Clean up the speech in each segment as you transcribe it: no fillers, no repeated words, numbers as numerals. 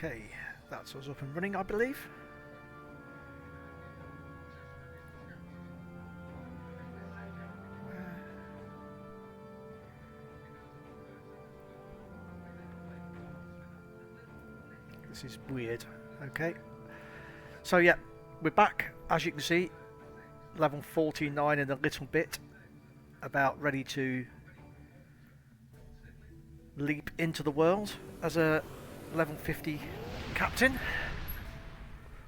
Okay, that's us up and running, I believe. This is weird. Okay. So yeah, we're back, as you can see, level 49 and a little bit, about ready to leap into the world as a level 50 captain,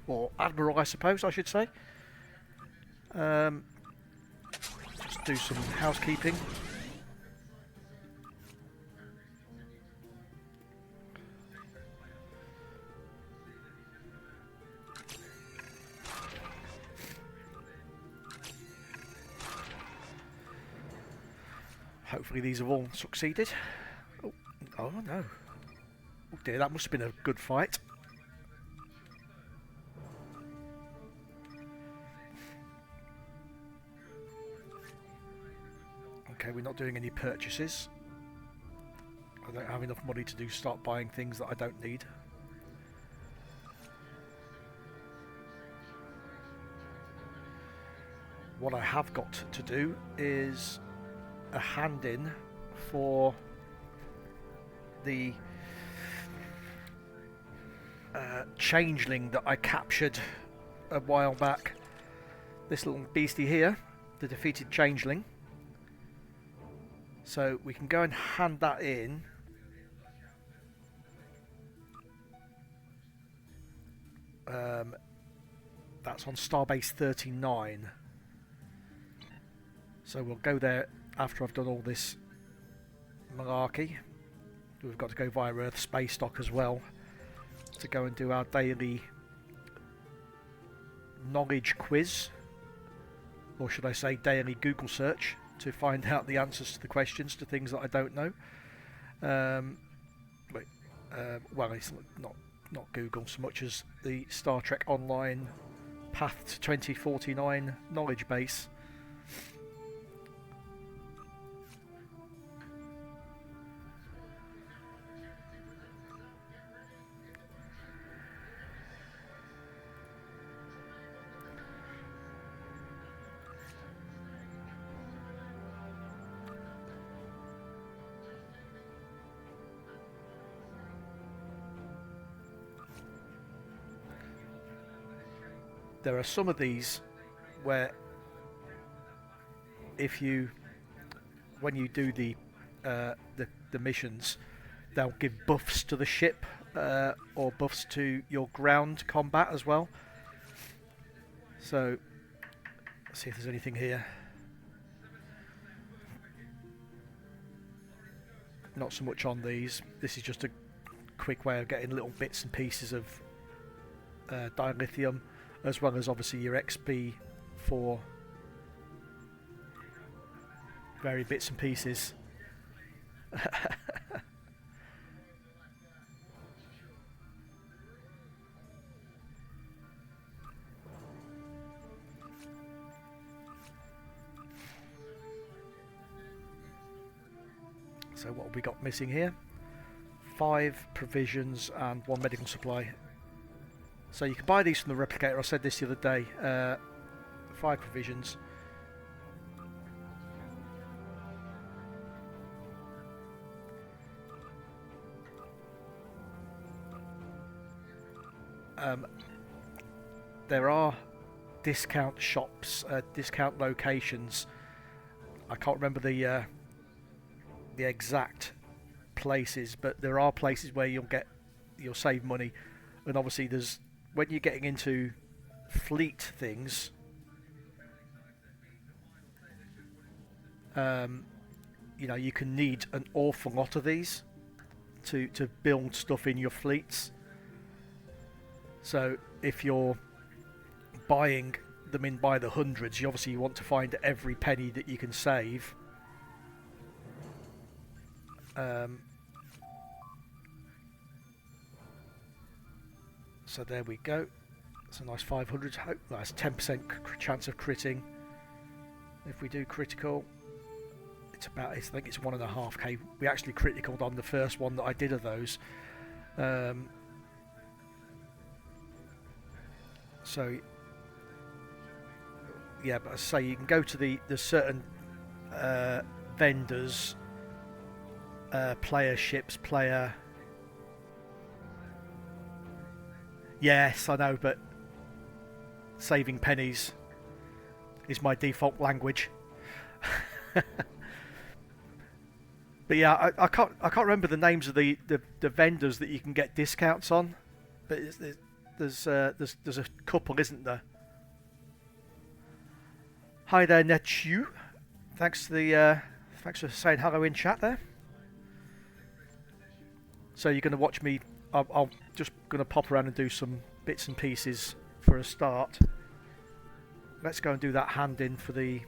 or admiral I suppose I should say. Just do some housekeeping. Hopefully these have all succeeded. Oh no. Oh dear, that must have been a good fight. Okay, we're not doing any purchases. I don't have enough money to start buying things that I don't need. What I have got to do is a hand in for the changeling that I captured a while back. This little beastie here, the defeated changeling. So we can go and hand that in. That's on Starbase 39. So we'll go there after I've done all this malarkey. We've got to go via Earth Space Dock as well to go and do our daily knowledge quiz, or should I say daily Google search, to find out the answers to the questions to things that I don't know. Well, it's not Google so much as the Star Trek Online Path to 2049 knowledge base. There are some of these where when you do the missions, they'll give buffs to the ship or buffs to your ground combat as well. So let's see if there's anything here. Not so much on these. This is just a quick way of getting little bits and pieces of dilithium, as well as obviously your XP for very bits and pieces. So what have we got missing here? 5 provisions and 1 medical supply. So you can buy these from the replicator. I said this the other day. 5 provisions. There are discount shops, discount locations. I can't remember the exact places, but there are places where you'll save money, and obviously there's, when you're getting into fleet things, you know, you can need an awful lot of these to build stuff in your fleets. So if you're buying them in by the hundreds, you obviously want to find every penny that you can save. So there we go. It's a nice 500. That's 10% chance of critting. If we do critical, it's about, I think it's 1.5k. We actually criticaled on the first one that I did of those. So yeah, but I say you can go to the certain vendors, player ships, player. Yes, I know, but saving pennies is my default language. But yeah, I can't remember the names of the vendors that you can get discounts on. But there's a couple, isn't there? Hi there, Netchu. Thanks for saying hello in chat there. So you're going to watch me. I'm just going to pop around and do some bits and pieces for a start. Let's go and do that hand in for the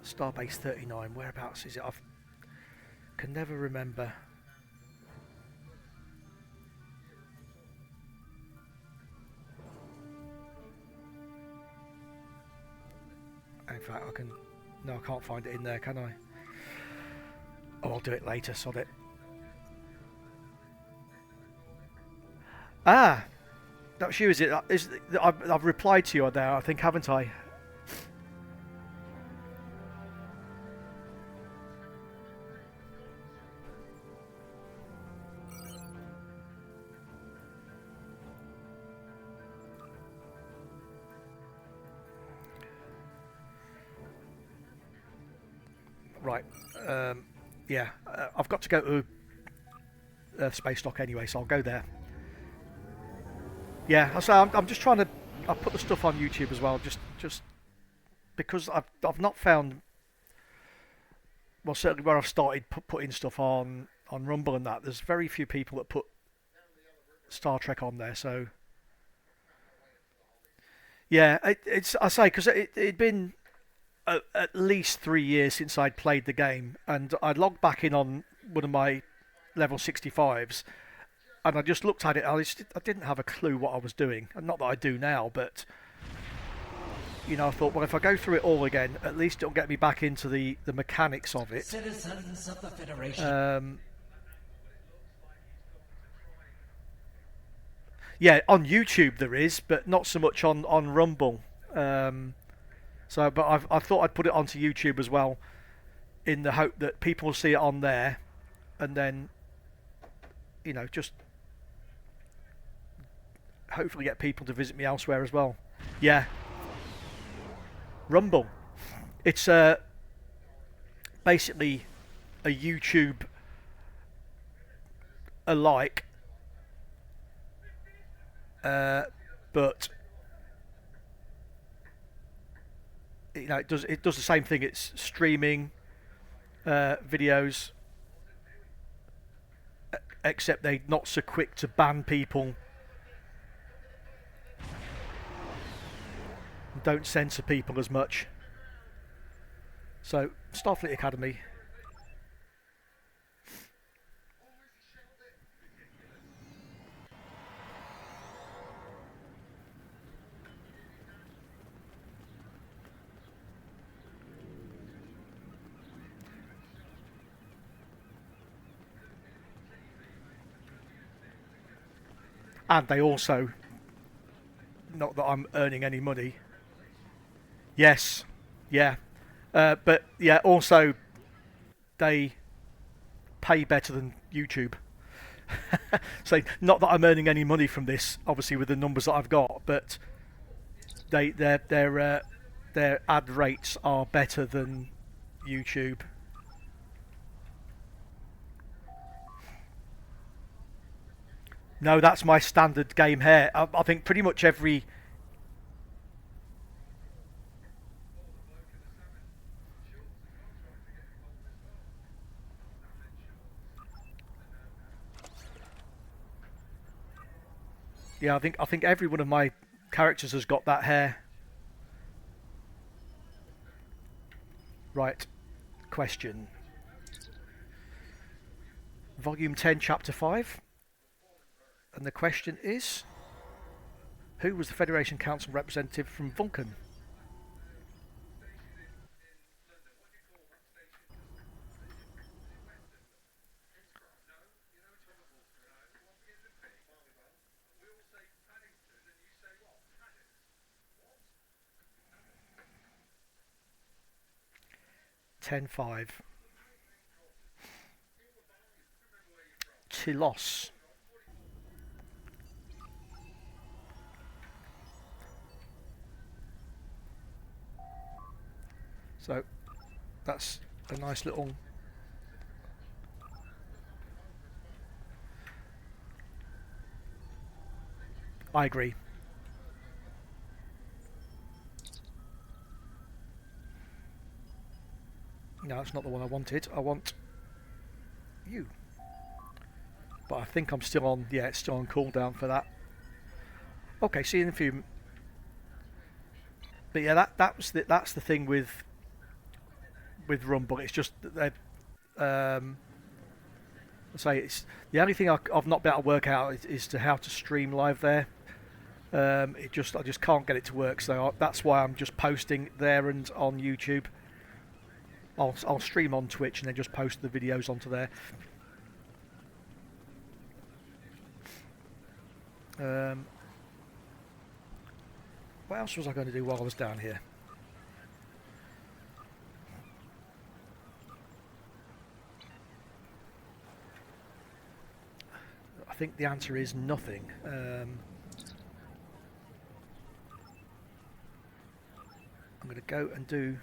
Starbase 39. Whereabouts is it? I can never remember. In fact, I can. No, I can't find it in there, can I? Oh, I'll do it later. Sod it. Ah, that's you, is it? I've replied to you on there, I think, haven't I? Right. Yeah, I've got to go to Earth Space Dock anyway, so I'll go there. Yeah, I'm just trying to. I put the stuff on YouTube as well, just because I've not found. Well, certainly where I've started putting stuff on Rumble and that, there's very few people that put Star Trek on there. So yeah, it's I say because it'd been at least 3 years since I'd played the game, and I logged back in on one of my level 65s, and I just looked at it. I didn't have a clue what I was doing, and not that I do now, but you know, I thought, well, if I go through it all again, at least it'll get me back into the mechanics of it. Citizens of the Federation. Yeah, on YouTube there is, but not so much on Rumble. But I thought I'd put it onto YouTube as well, in the hope that people will see it on there, and then, you know, just hopefully get people to visit me elsewhere as well. Yeah, Rumble. It's basically a YouTube alike, but you know, it does the same thing. It's streaming videos, except they're not so quick to ban people. Don't censor people as much. So, Starfleet Academy. And they also, not that I'm earning any money. Yes, yeah. But yeah, also they pay better than YouTube. So not that I'm earning any money from this, obviously with the numbers that I've got, but their ad rates are better than YouTube. No, that's my standard game hair. I think pretty much every. Yeah, I think every one of my characters has got that hair. Right. Question. Volume 10, Chapter 5. And the question is, who was the Federation Council representative from Vulcan? 10-5. Tilos. So that's a nice little... I agree. No, that's not the one I wanted. I want you. But I think I'm still on... Yeah, it's still on cooldown for that. Okay, see you in a few... But yeah, that's the thing with Rumble. It's just that I say it's the only thing I've not been able to work out is to how to stream live there. I just can't get it to work. So that's why I'm just posting there and on YouTube. I'll stream on Twitch and then just post the videos onto there. What else was I going to do while I was down here? I think the answer is nothing. I'm going to go and do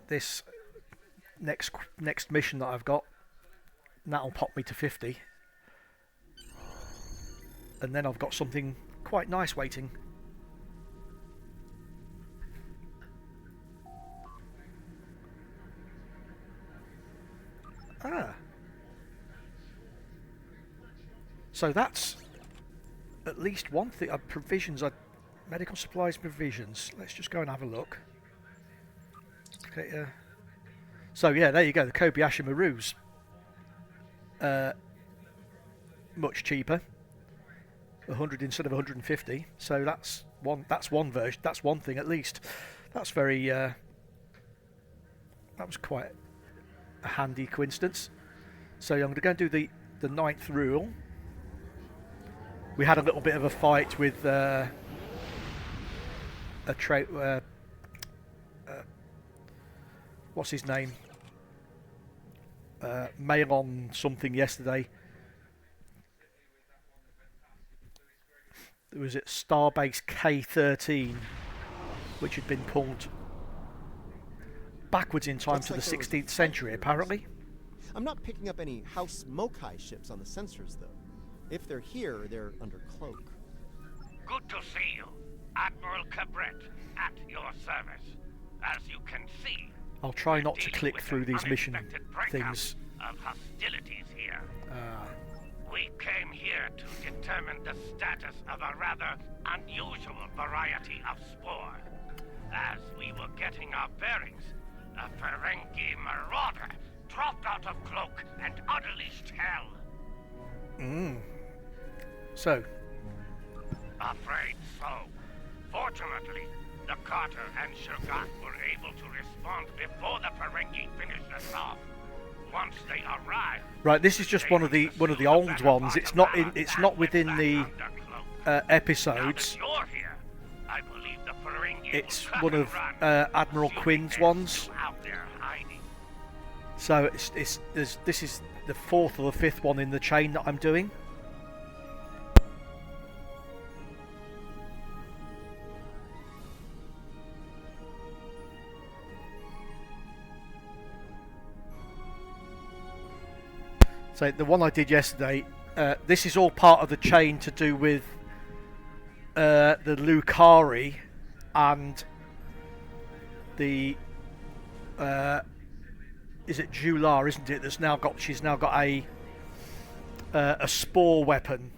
this next mission that I've got. And that'll pop me to 50. And then I've got something quite nice waiting. Ah. So that's at least one thing. Provisions, medical supplies provisions. Let's just go and have a look. Okay. So yeah, there you go. The Kobayashi Maru's much cheaper. 100 instead of 150. So that's one version. That's one thing at least. That's very. That was quite a handy coincidence. So I'm going to go and do the ninth rule. We had a little bit of a fight with what's his name? Malon something yesterday. There was at Starbase K13, which had been pulled backwards in time to the 16th century, apparently. I'm not picking up any House Mokai ships on the sensors, though. If they're here, they're under cloak. Good to see you, Admiral Cabret, at your service. As you can see, I'll try not to click through these mission things. Of hostilities here. We came here to determine the status of a rather unusual variety of spore. As we were getting our bearings, a Ferengi marauder dropped out of cloak and unleashed hell. So? Afraid so. Fortunately, the Carter and Shurgat were able to respond before the Ferengi finished us off. Once they arrived, right, this is just one of the old ones. It's not within the episodes. It's one of Admiral Quinn's ones. So this is the fourth or the fifth one in the chain that I'm doing. So the one I did yesterday, this is all part of the chain to do with the Nukara and the is it Jular, isn't it? She's now got a spore weapon,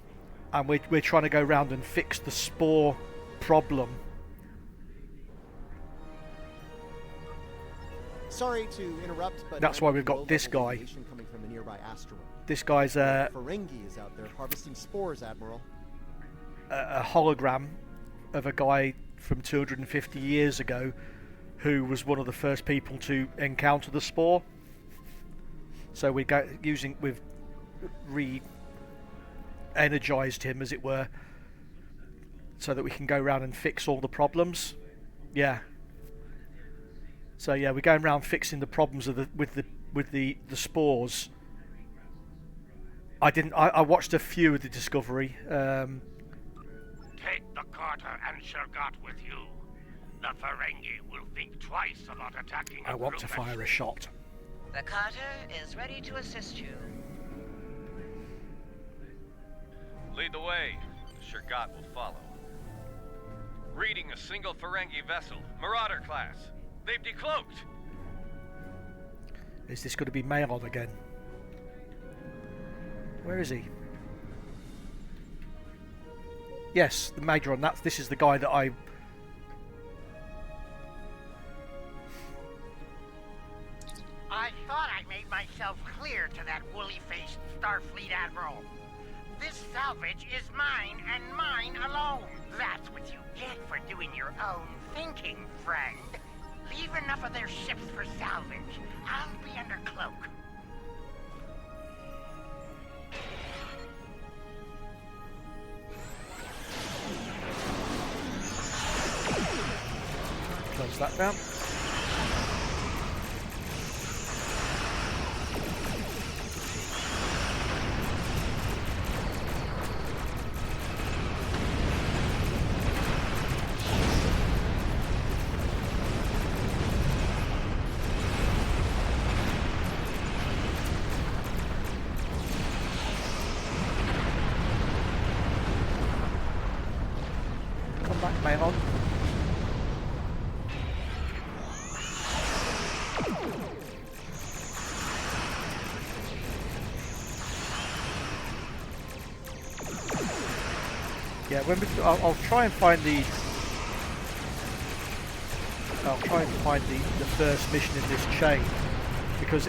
and we're trying to go around and fix the spore problem. Sorry to interrupt, but that's why we've got this guy. Coming from a nearby asteroid. This guy's Ferengi is out there harvesting spores, Admiral. A hologram of a guy from 250 years ago who was one of the first people to encounter the spore. So we've re-energized him, as it were, so that we can go around and fix all the problems. Yeah. So yeah, we're going around fixing the problems of with the spores. I watched a few of the Discovery. Take the Carter and Shergat with you. The Ferengi will think twice about attacking I want to fire a shot. The Carter is ready to assist you. Lead the way. The Shergat will follow. Reading a single Ferengi vessel, Marauder class. They've decloaked. Is this going to be Malon again? Where is he? Yes, the Madran. This is the guy that I. I thought I made myself clear to that woolly-faced Starfleet admiral. This salvage is mine and mine alone. That's what you get for doing your own thinking, friend. Leave enough of their ships for salvage. I'll be under cloak. Close that down. Come back, Malon. Yeah, I'll try and find the. I'll try and find the first mission in this chain, because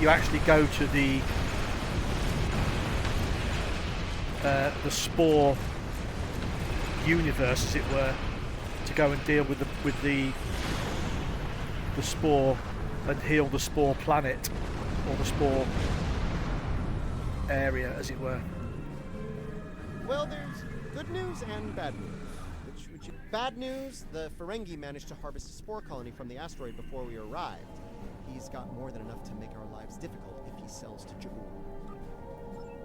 you actually go to the spore universe, as it were, to go and deal with the spore and heal the spore planet, or the spore area, as it were. Well, there's good news and bad news. Bad news, the Ferengi managed to harvest a spore colony from the asteroid before we arrived. He's got more than enough to make our lives difficult if he sells to Ja'ul.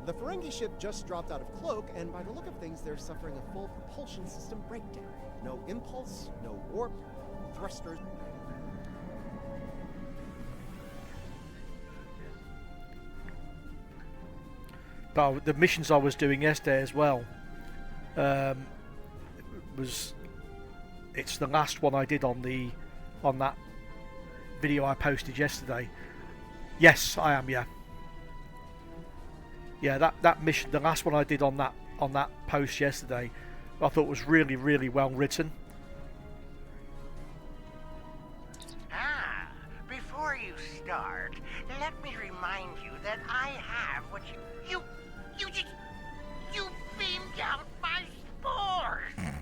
The Ferengi ship just dropped out of cloak, and by the look of things, they're suffering a full propulsion system breakdown. No impulse, no warp, thrusters. But the missions I was doing yesterday as well, it's the last one I did on that video I posted yesterday. Yes, I am. Yeah, that mission, the last one I did on that post yesterday, I thought was really, really well written. Before you start, let me remind you that I have what you beamed out my spores.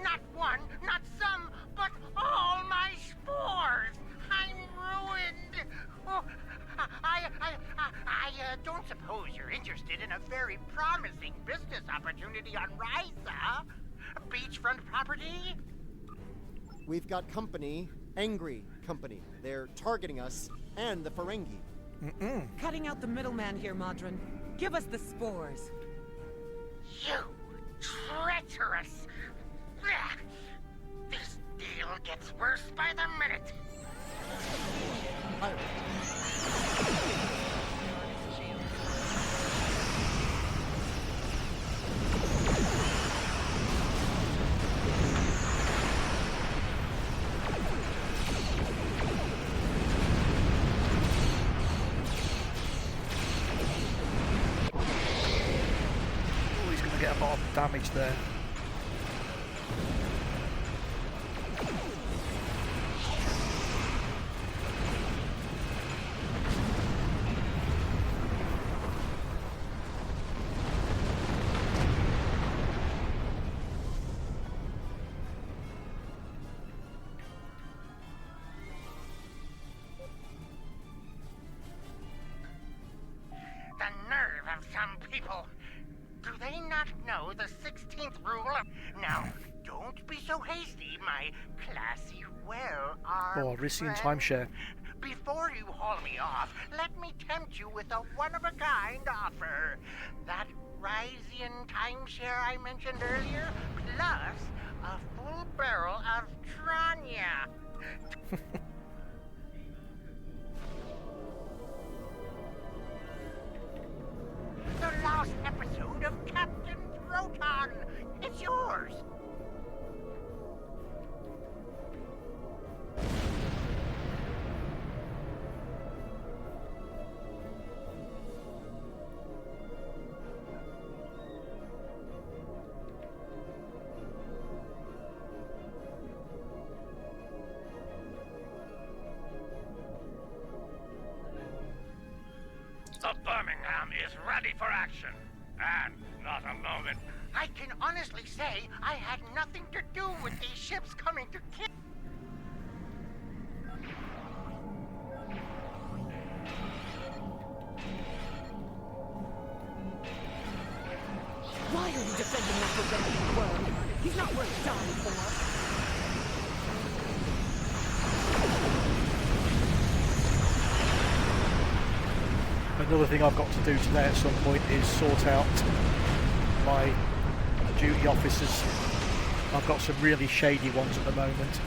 Not one, not some, but all my spores. I'm ruined. Oh, I don't suppose you're interested in a very promising business opportunity on Risa? Beachfront property? We've got company, angry company. They're targeting us and the Ferengi. Cutting out the middleman here, Madran. Give us the spores. You treacherous! This deal gets worse by the minute. He's going to get a lot of damage there. The nerve of some people. Do they not know the 16th rule? Now, don't be so hasty, my classy, well-armed Oh, Risian friend. timeshare. Before you haul me off, let me tempt you with a one-of-a-kind offer. That Risian timeshare I mentioned earlier, plus a full barrel of Tranya. The last episode of Captain Proton. It's yours. The Birmingham is ready for action. And not a moment. I can honestly say I had nothing to do with these ships coming to kill. Why are you defending that rebellion worm? He's not worth dying for. Another thing I've got to do today at some point is sort out my duty officers. I've got some really shady ones at the moment.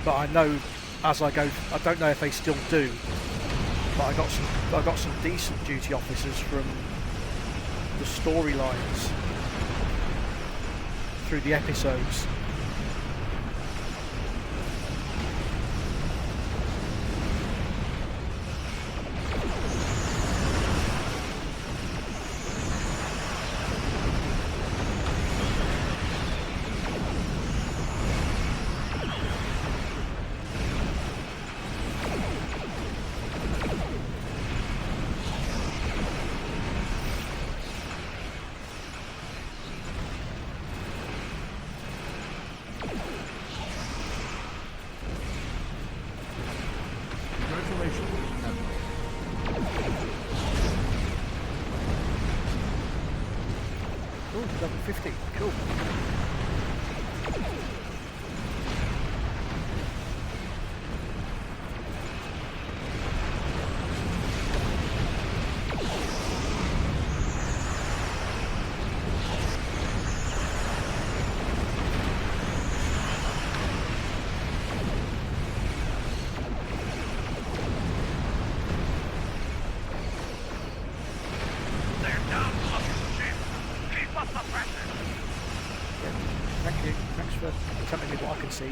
But I know as I go, I don't know if they still do, but I got some decent duty officers from the storylines through the episodes. Ooh, level 50, cool. Thank you. Thanks for telling me what I can see.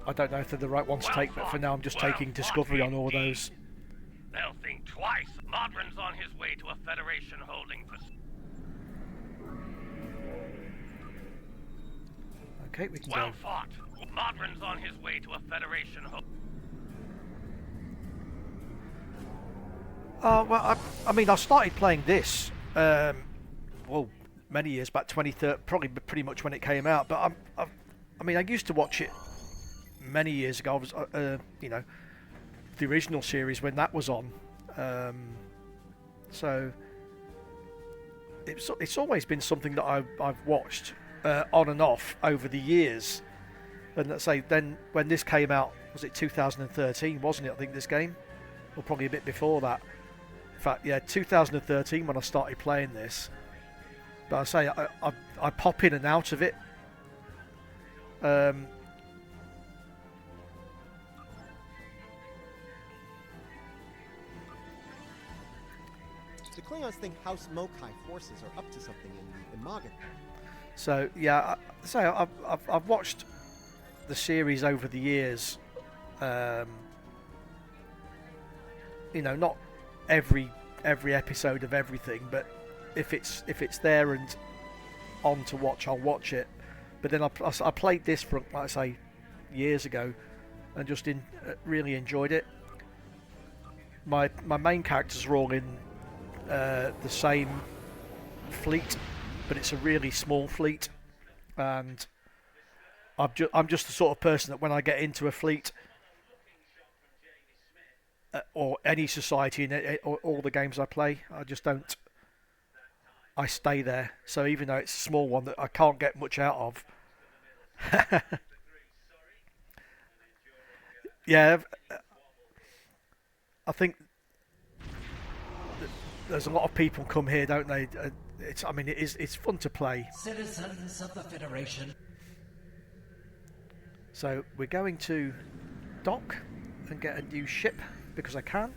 I don't know if they're the right ones to take, but for now I'm just taking Discovery on all those. They'll think twice. Madran's on his way to a Federation holding facility. Okay, we can Well go. fought. Madran's on his way to a Federation Well, I mean, I started playing this, well, many years back, 2013, probably pretty much when it came out. But I mean, I used to watch it many years ago. I was, you know, the original series when that was on. So it's always been something that I've watched on and off over the years. And let's say then when this came out, was it 2013? Wasn't it? I think this game, or probably a bit before that. In fact, yeah, 2013 when I started playing this. But I say I pop in and out of it. The Klingons think House Mokai forces are up to something in Magan. So yeah, I've watched the series over the years. You know, not every episode of everything, but if it's there and on to watch, I'll watch it. But then I played this for, like I say, years ago, and just really enjoyed it. My main characters are all in the same fleet, but it's a really small fleet, and I'm just the sort of person that when I get into a fleet or any society in all the games I play, I stay there. So even though it's a small one that I can't get much out of, yeah, I think there's a lot of people come here, don't they? It's fun to play. Citizens of the Federation. So we're going to dock and get a new ship because I can.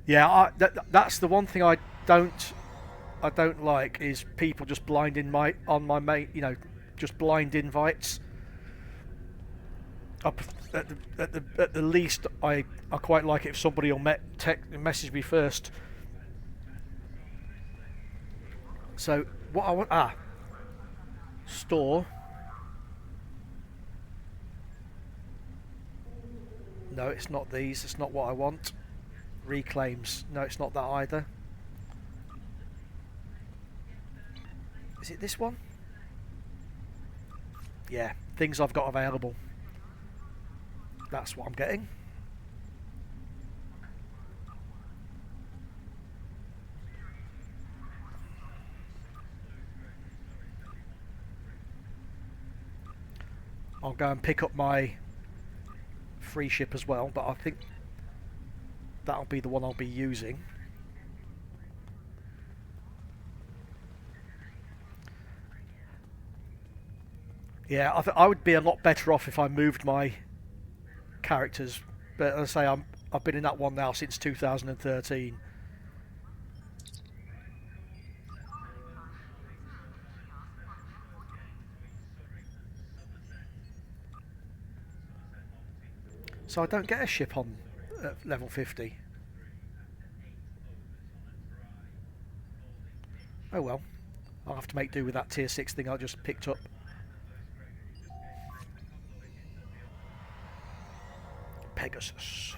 Yeah, that's the one thing I don't like is people just blinding on my mate. You know, just blind invites. At the least, I quite like it if somebody will message me first. So what I want store. No, it's not these. It's not what I want. Reclaims. No, it's not that either. Is it this one? Yeah, things I've got available. That's what I'm getting. I'll go and pick up my free ship as well, but I think that'll be the one I'll be using. Yeah, I would be a lot better off if I moved my characters, but as I say, I've been in that one now since 2013. So I don't get a ship on level 50. Oh well, I'll have to make do with that tier 6 thing I just picked up. Pegasus.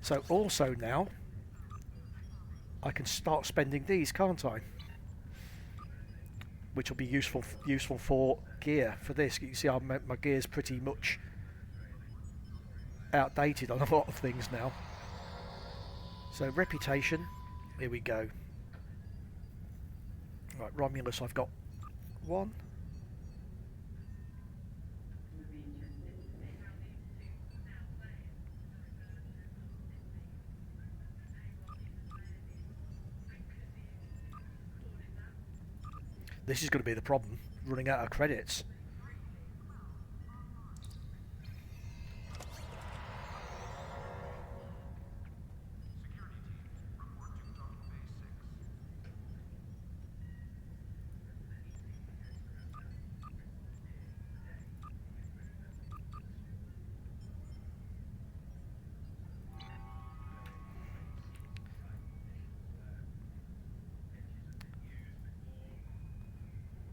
So also now I can start spending these, can't I? Which will be useful for gear for this. You can see my gear's pretty much outdated on a lot of things now. So reputation, here we go. Right, Romulus, I've got one. This is going to be the problem, running out of credits.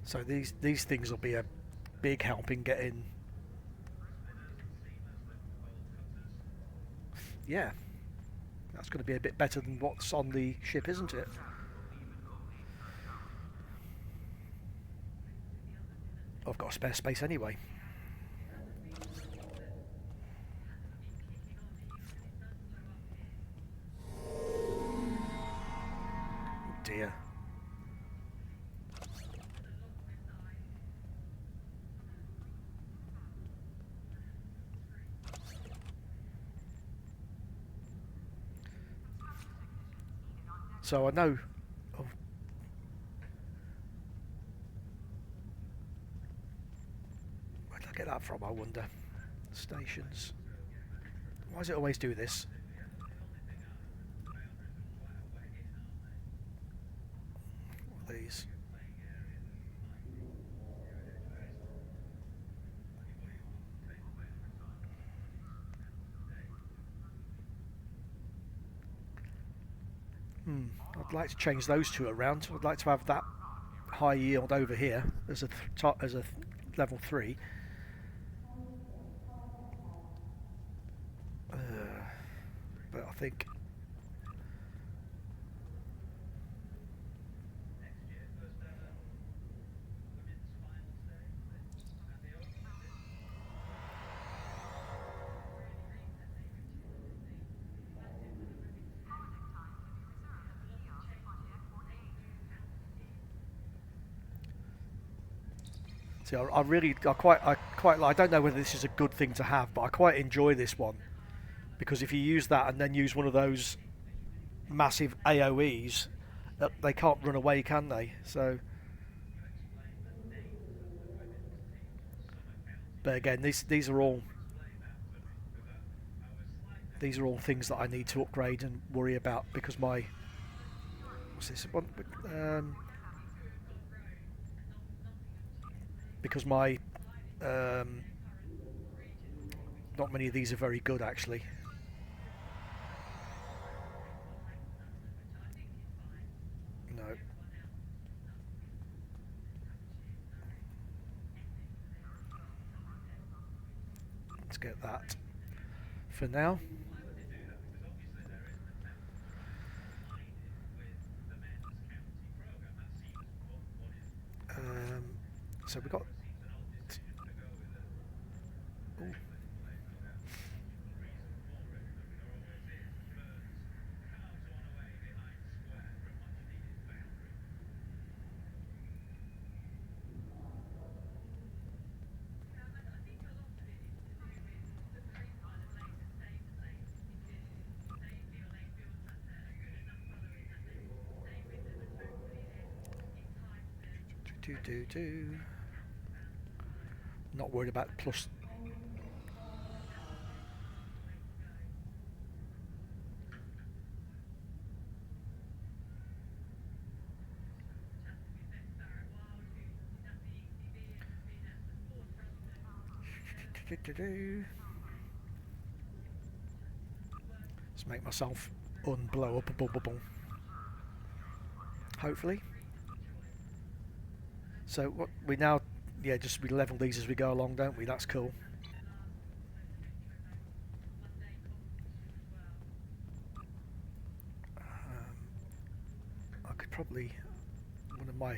So these things will be a big help in getting. Yeah, that's going to be a bit better than what's on the ship, isn't it? I've got spare space anyway. Oh dear. So I know. Oh. Where did I get that from? I wonder. Stations. Why does it always do this? What are these? I'd like to change those two around. I'd like to have that high yield over here as a level 3. But I think see, I quite I don't know whether this is a good thing to have, but I quite enjoy this one because if you use that and then use one of those massive AOEs, they can't run away, can they? So, but again, these are all things that I need to upgrade and worry about because my what's this one? Because my not many of these are very good actually. No. Let's get that for now. So we got. Ooh. Not worried about plus. Let's make myself unblow up a bubble. Hopefully. So what we now, just we level these as we go along, don't we? That's cool. I could probably one of my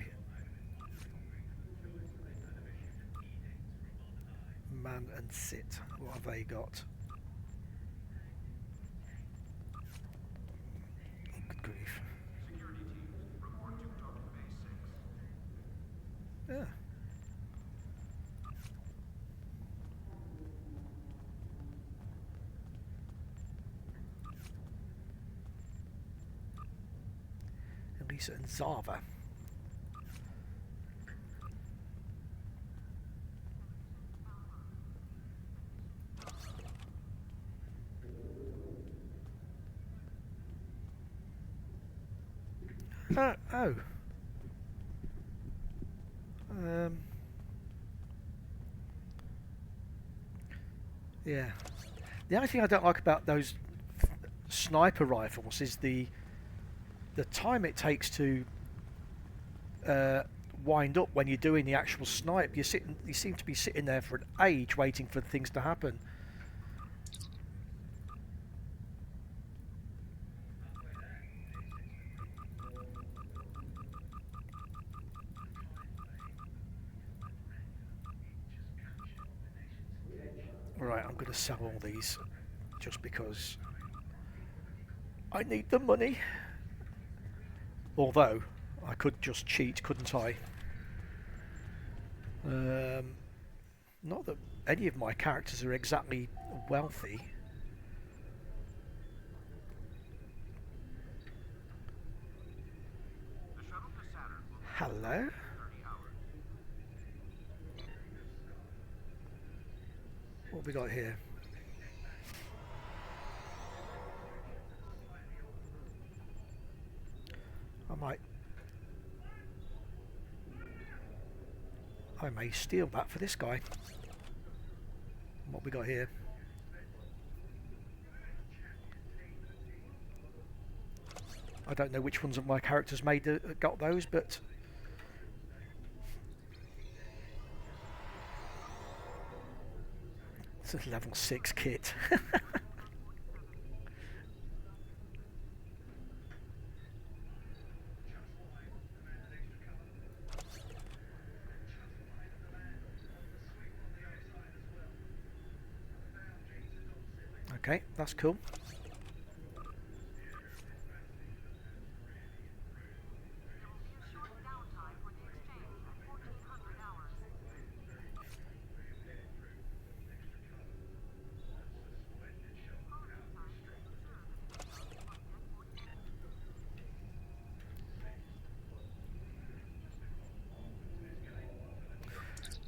man and sit. What have they got? Oh, good grief. Yeah. Risa and Zava. Oh. Yeah. The only thing I don't like about those sniper rifles is the time it takes to wind up when you're doing the actual snipe. You seem to be sitting there for an age waiting for things to happen. Right, I'm going to sell all these just because I need the money. Although I could just cheat, couldn't I? Not that any of my characters are exactly wealthy. Hello. What have we got here? I may steal that for this guy. What we got here? I don't know which ones of my characters got those, but it's a level 6 kit. Okay, that's cool.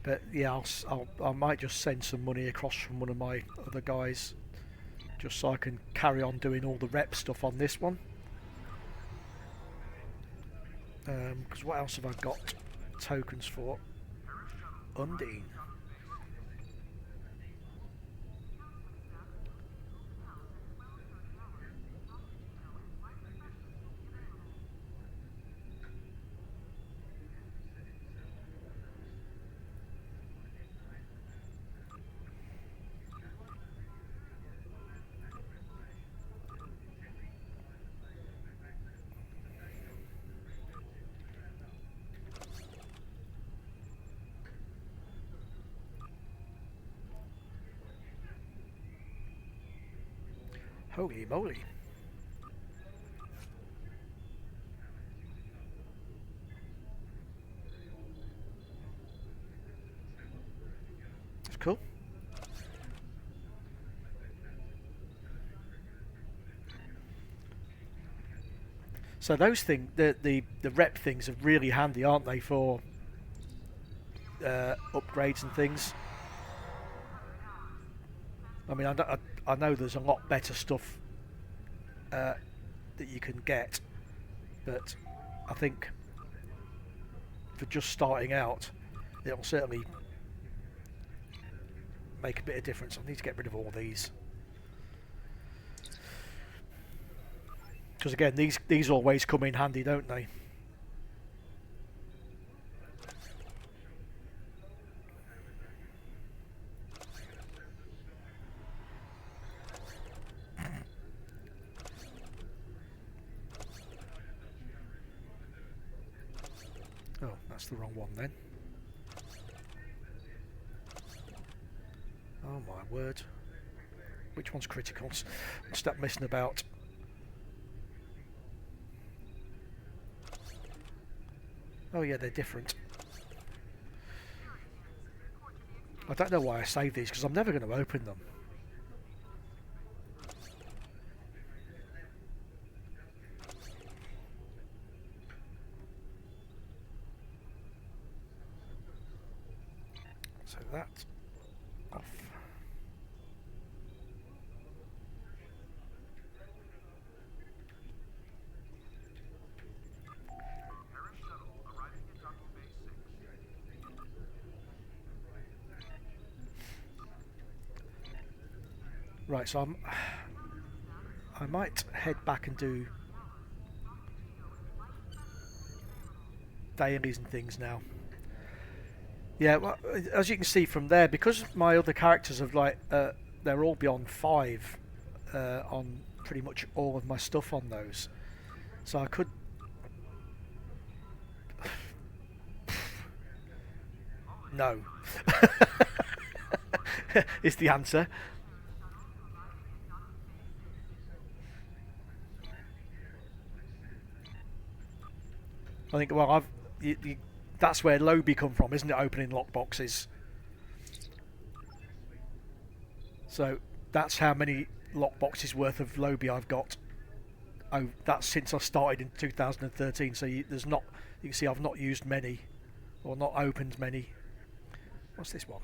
But yeah, I might just send some money across from one of my other guys, just so I can carry on doing all the rep stuff on this one. Because what else have I got tokens for? Undine. Holy moly. That's cool. So those things, the rep things are really handy, aren't they, for upgrades and things? I mean, I know there's a lot better stuff that you can get, but I think for just starting out, it'll certainly make a bit of difference. I need to get rid of all these, because again, these always come in handy, don't they? Oh, that's the wrong one then. Oh my word. Which one's criticals? Stop messing about. Oh yeah, they're different. I don't know why I save these, because I'm never going to open them. So that's off. Right, so I might head back and do dailies and things now. Yeah, well, as you can see from there, because my other characters have they're all beyond 5 on pretty much all of my stuff on those. So I could... No. Is the answer. I think, well, that's where Lobie come from, isn't it? Opening lockboxes. So that's how many lockboxes worth of Lobie I've got that's since I started in 2013. So there's not. You can see I've not used many, or not opened many. What's this one?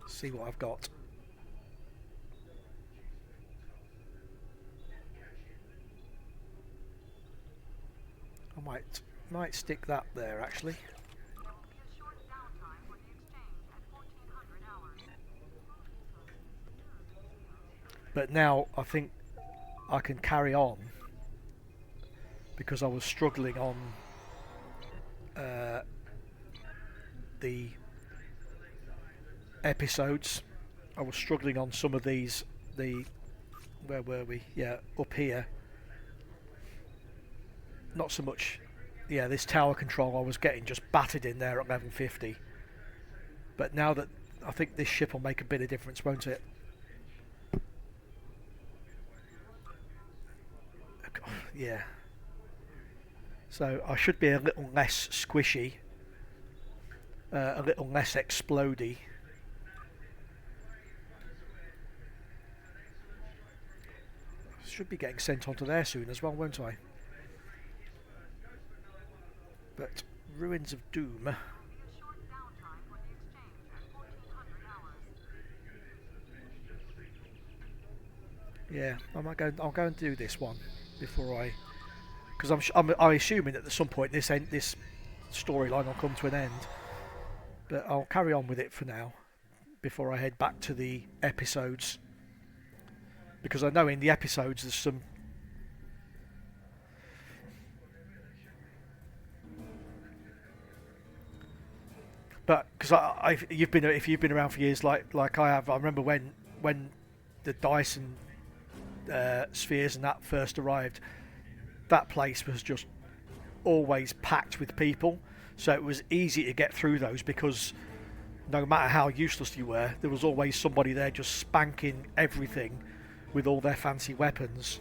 See what I've got. I might stick that there actually. But now I think I can carry on because I was struggling on the episodes. I was struggling on some of these. Where were we? Yeah, up here. Not so much. Yeah, this tower control I was getting just battered in there at level 50. But now that I think this ship will make a bit of difference, won't it? Yeah. So I should be a little less squishy, a little less explodey. Should be getting sent onto there soon as well, won't I? But Ruins of Doom. Yeah, I'll go and do this one before I, because I'm assuming that at some point this storyline will come to an end. But I'll carry on with it for now before I head back to the episodes. Because I know in the episodes there's some. But because if you've been around for years like I have, I remember when the Dyson spheres and that first arrived, that place was just always packed with people. So it was easy to get through those because no matter how useless you were, there was always somebody there just spanking everything with all their fancy weapons.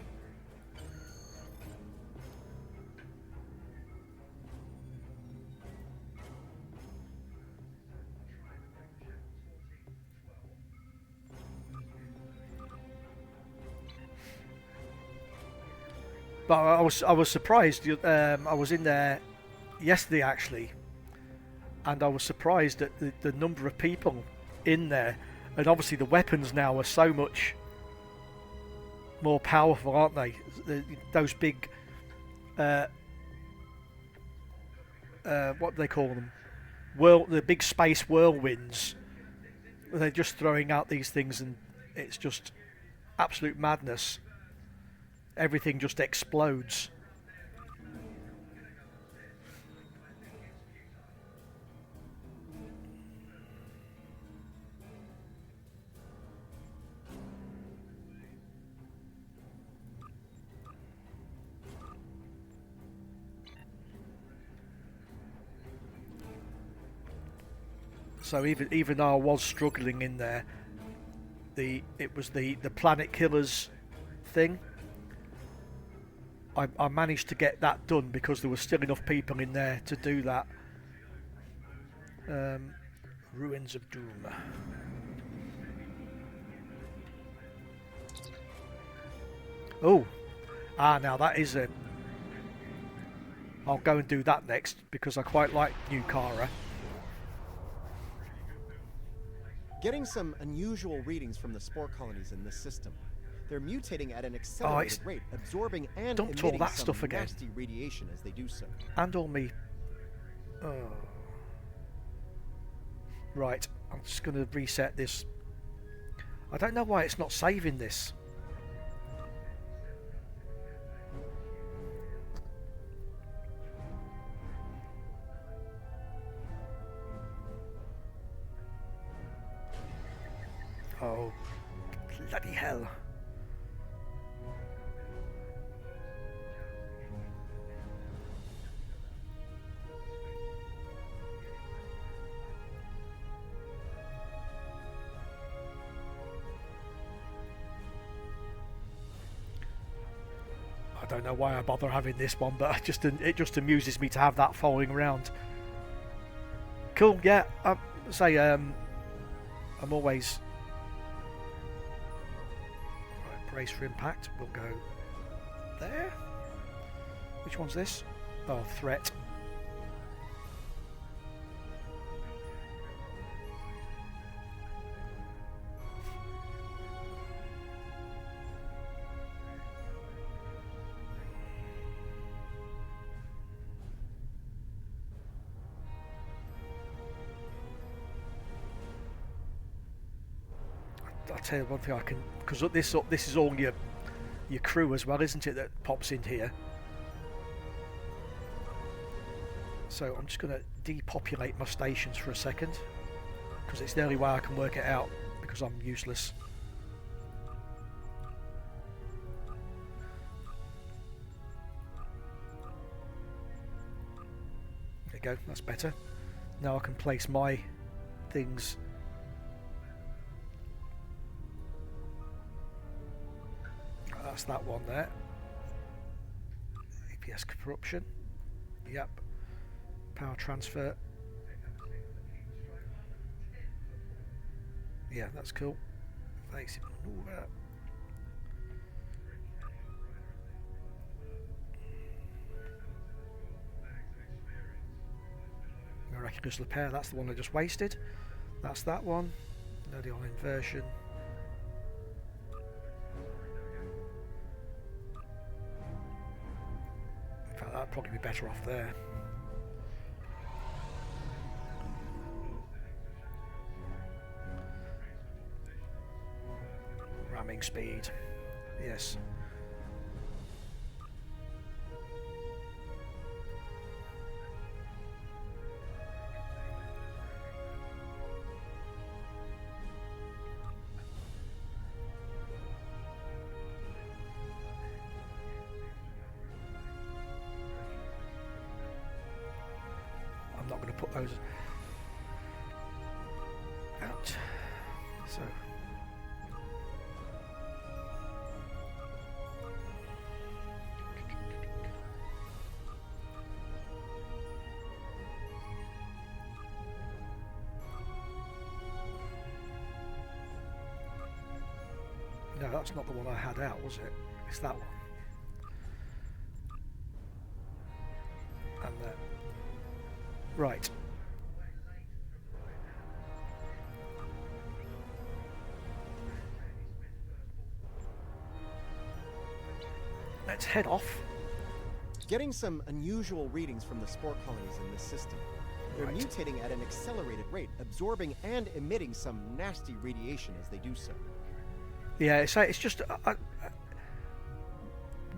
But I was surprised. I was in there yesterday actually, and I was surprised at the number of people in there. And obviously the weapons now are so much more powerful, aren't they? Those big, what do they call them? The big space whirlwinds. They're just throwing out these things, and it's just absolute madness. Everything just explodes. So even though I was struggling in there, it was the planet killers thing. I managed to get that done because there was still enough people in there to do that. Ruins of Doom. Oh, now that is it. I'll go and do that next because I quite like Nukara. Getting some unusual readings from the spore colonies in this system. They're mutating at an accelerated rate, absorbing and emitting that some stuff again. nasty radiation as they do so. And all me. Oh. Right, I'm just going to reset this. I don't know why it's not saving this. Oh, bloody hell. don't know why I bother having this one, but it just amuses me to have that following around. Cool, yeah. I'm always right, brace for impact. We'll go there. Which one's this? Oh, threat. I'll tell you one thing I can, because this is all your crew as well, isn't it, that pops in here. So I'm just going to depopulate my stations for a second, because it's the only way I can work it out, because I'm useless. There you go, that's better. Now I can place my things. That's that one there. APS corruption. Yep. Power transfer. Yeah, that's cool. Thanks. Miraculous repair. That's the one I just wasted. That's that one. Loading on inversion. That'd probably be better off there. Ramming speed. Yes. Not going to put those out. So no, that's not the one I had out, was it? It's that one. And that. Right. Let's head off. Getting some unusual readings from the spore colonies in this system. They're Right. mutating at an accelerated rate, absorbing and emitting some nasty radiation as they do so. Yeah, it's just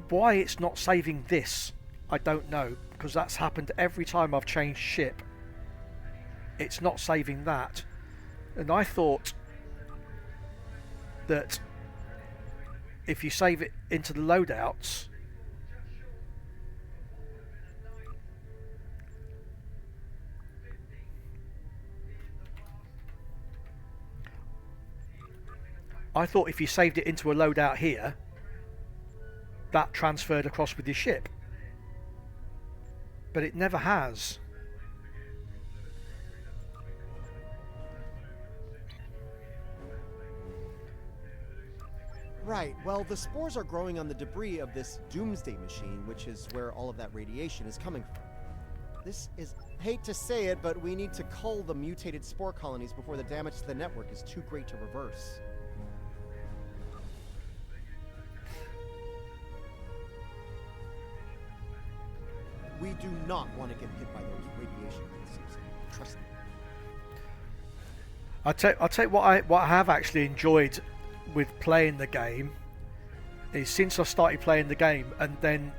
why it's not saving this, I don't know, because that's happened every time I've changed ship. It's not saving that, and I thought that if you save it into the loadouts, I thought if you saved it into a loadout here, that transferred across with your ship. But it never has. Right, well, the spores are growing on the debris of this doomsday machine, which is where all of that radiation is coming from. This is, hate to say it, but we need to cull the mutated spore colonies before the damage to the network is too great to reverse. We do not want to get hit by those radiation pulses. Trust me. I'll tell you what I have actually enjoyed with playing the game is since I started playing the game, and then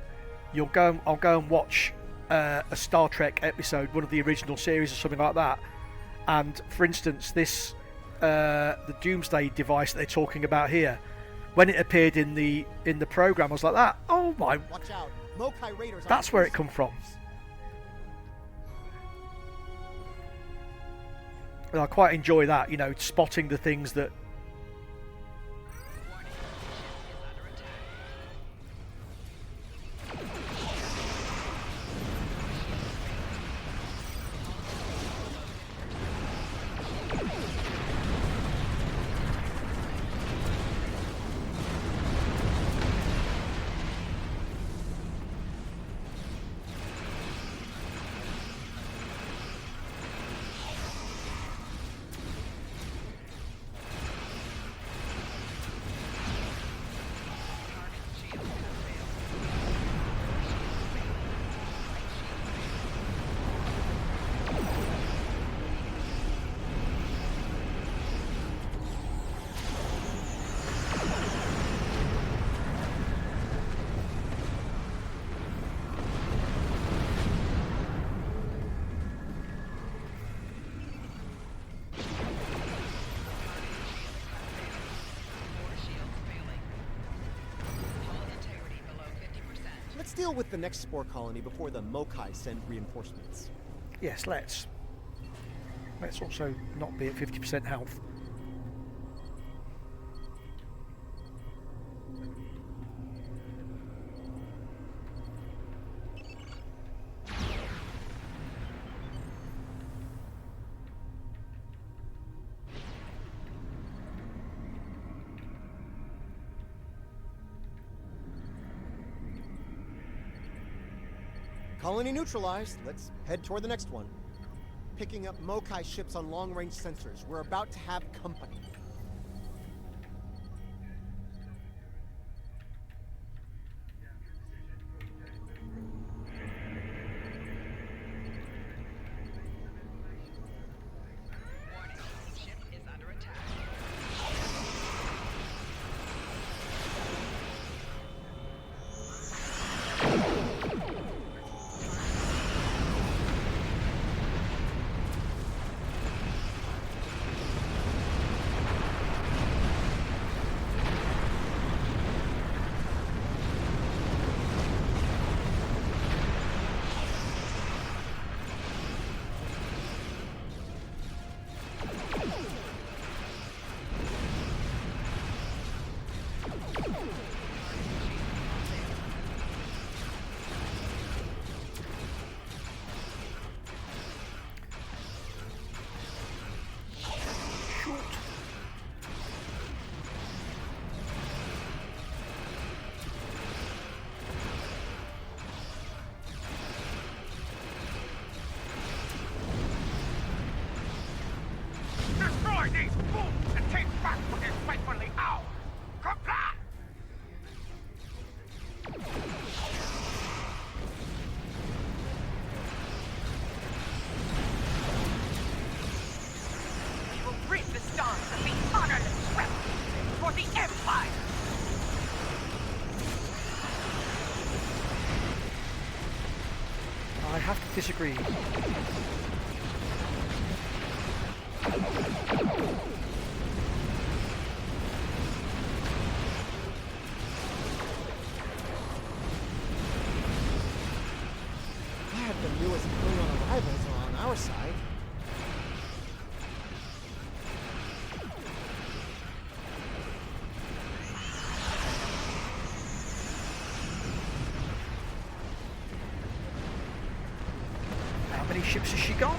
I'll go and watch a Star Trek episode, one of the original series or something like that. And for instance, this the Doomsday device that they're talking about here, when it appeared in the program, I was like, that. Oh my! Watch out! Mokai Raiders. That's where it come from. And I quite enjoy that, you know, spotting the things that. deal with the next spore colony before the Mokai send reinforcements. Yes, let's. Let's also not be at 50% health. Colony neutralized. Let's head toward the next one. Picking up Mokai ships on long-range sensors. We're about to have company. Warning, ship is under attack. Destroy these fools and take back what is rightfully ours! Comply! We will rid the stars of the honorless rebels for the Empire! I have to disagree. Glad the newest Klingon arrivals are on our side. How many ships has she got?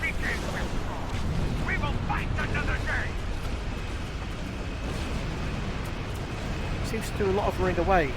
Begin withdraw! We will fight another day! Seems to do a lot of running away.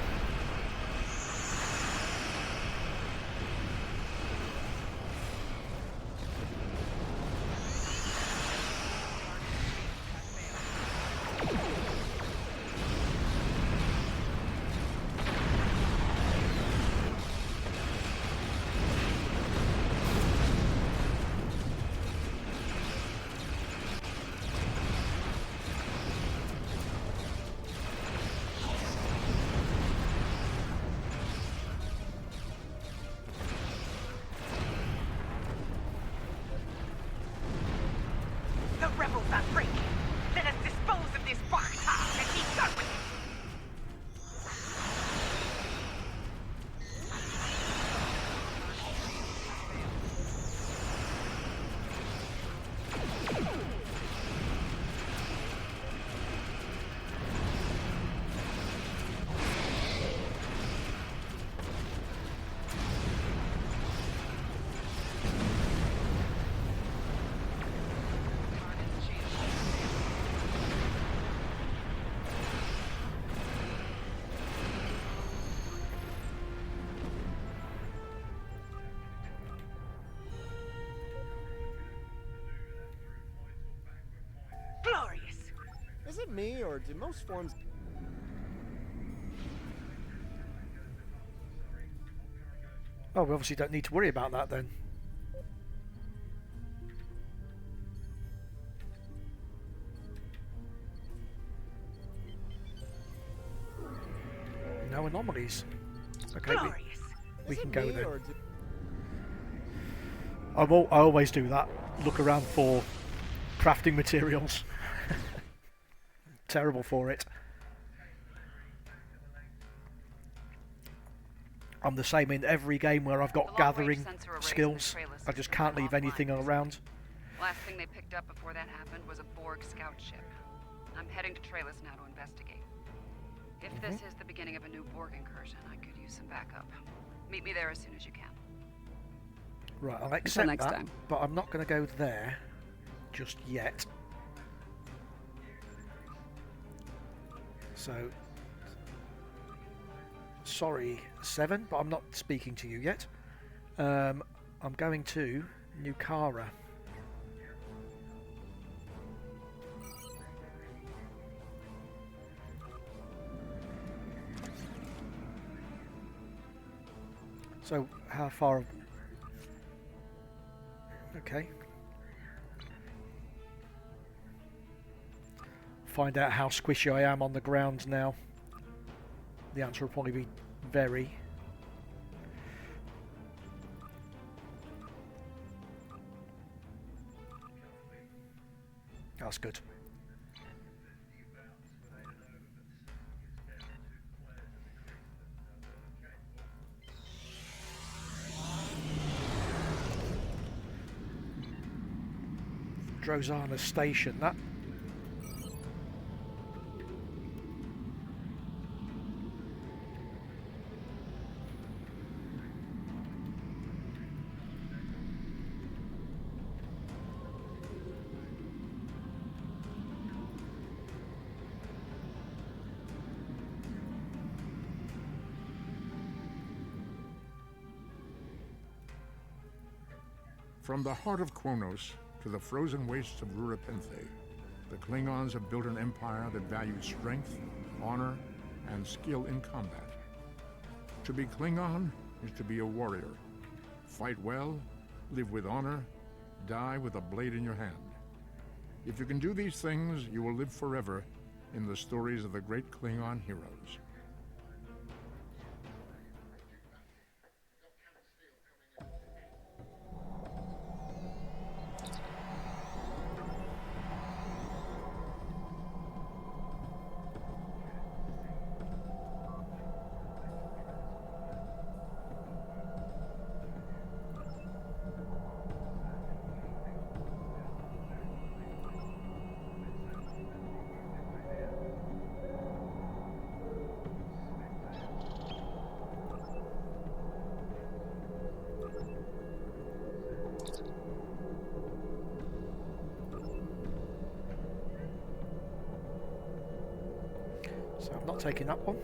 The rebels are breaking. Let us dispose of this Bachta and be done with it. Glorious. Is it me, or do most forms... Oh, we obviously don't need to worry about that then. No anomalies. Okay, we can go then. Or do- I always do that. Look around for crafting materials. Terrible for it. I'm the same in every game where I've got gathering skills. I just can't leave anything around. Last thing they picked up before that happened was a Borg scout ship. I'm heading to Traylus now to investigate. If this is the beginning of a new Borg incursion, I could use some backup. Meet me there as soon as you can. Right, I'll accept next that, time. but I'm not going to go there just yet. So, sorry, 7, but I'm not speaking to you yet. I'm going to Nukara. So, how far? Okay. Find out how squishy I am on the ground now. The answer will probably be very. That's good. Drozana Station, that. From the heart of Qo'Nos to the frozen wastes of Rurapenthe, the Klingons have built an empire that valued strength, honor, and skill in combat. To be Klingon is to be a warrior. Fight well, live with honor, die with a blade in your hand. If you can do these things, you will live forever in the stories of the great Klingon heroes. So I'm not taking that one.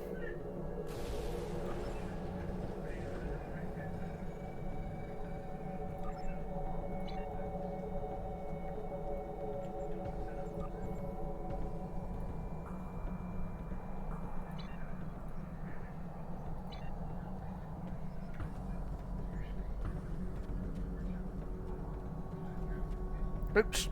Oops.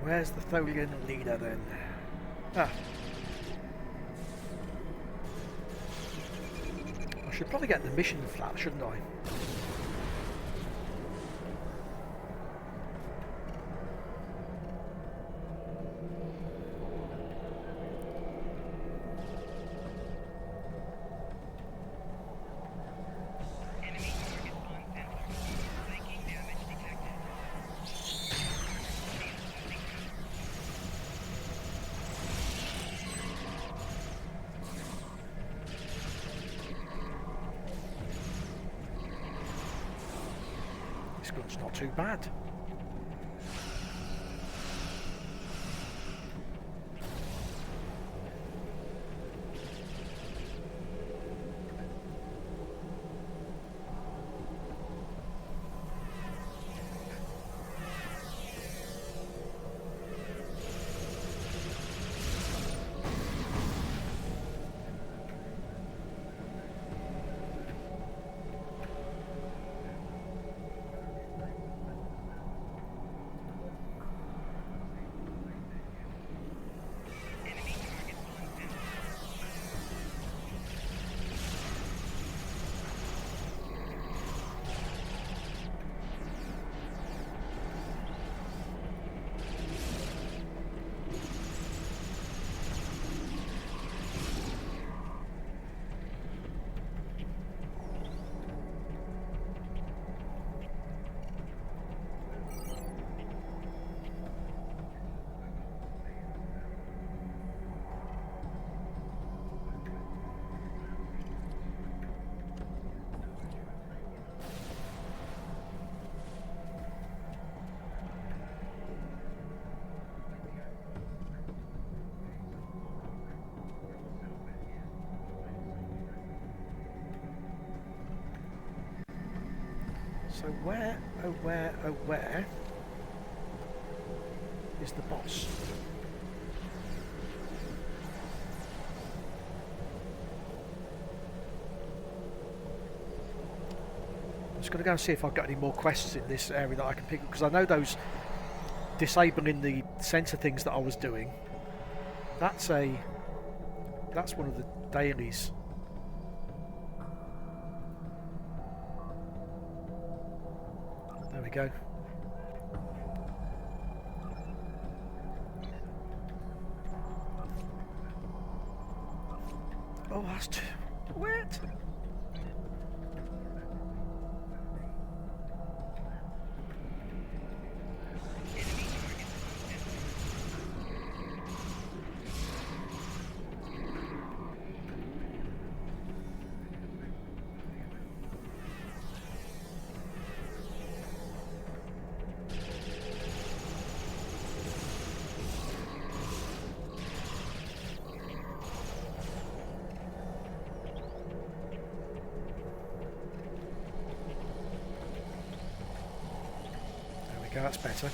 Where's the Tholian leader then? Ah. I should probably get the mission flat, shouldn't I? gun's not too bad. So where, oh where is the boss? I'm just going to go and see if I've got any more quests in this area that I can pick up, because I know those disabling the sensor things that I was doing, that's one of the dailies. There we go. Oh, that's too wet. That's better.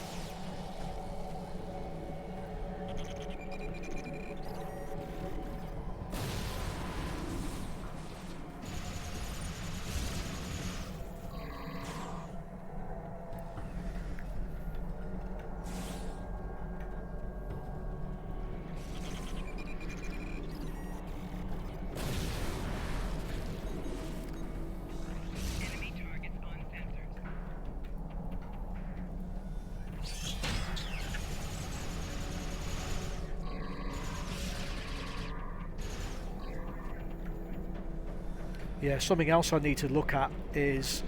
Yeah, something else I need to look at is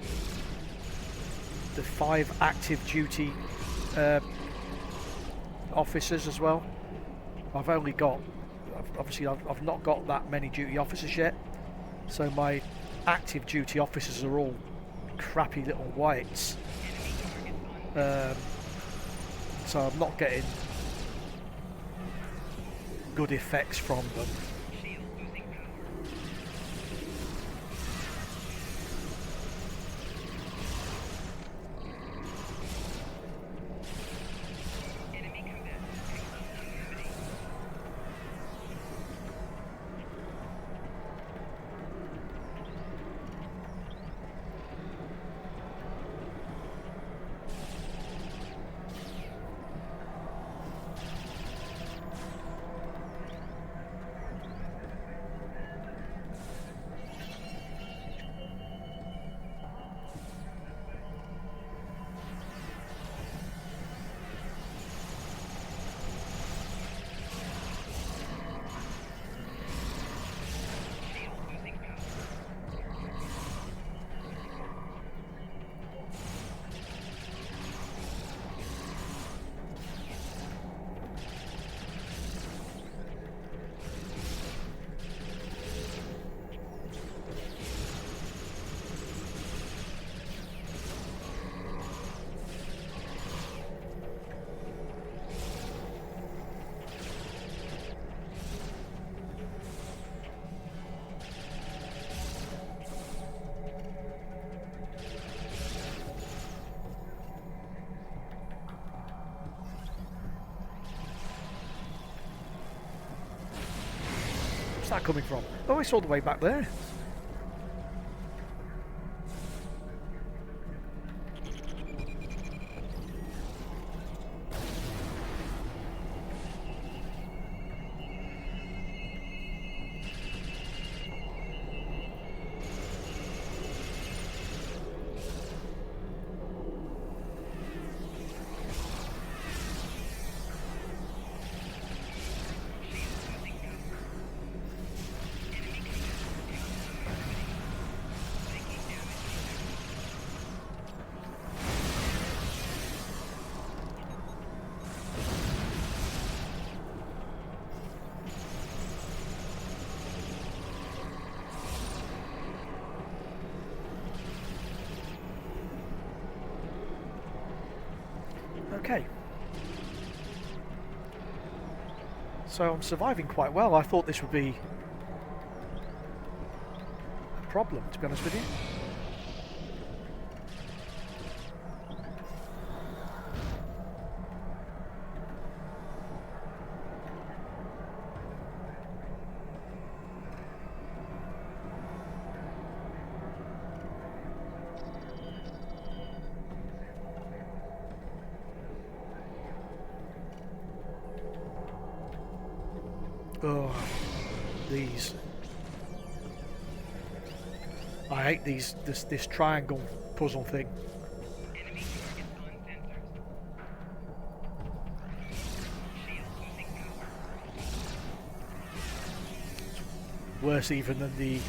the 5 active duty officers as well. I've only got, obviously I've not got that many duty officers yet, so my active duty officers are all crappy little whites, so I'm not getting good effects from them. Where's that coming from? Oh, it's all the way back there. Okay. So I'm surviving quite well. I thought this would be a problem, to be honest with you. Oh, these. I hate these. This triangle puzzle thing. Enemy targets on sensors. Shield losing power. Worse even than the.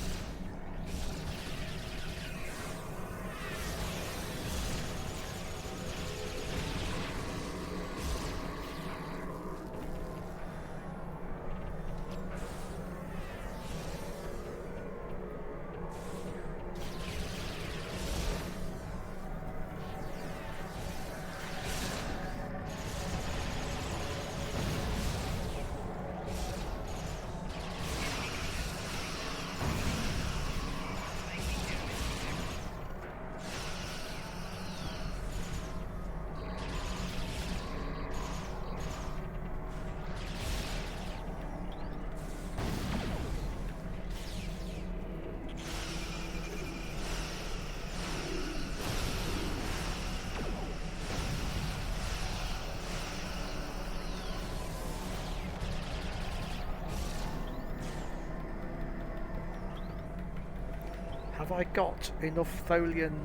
Have I got enough Tholian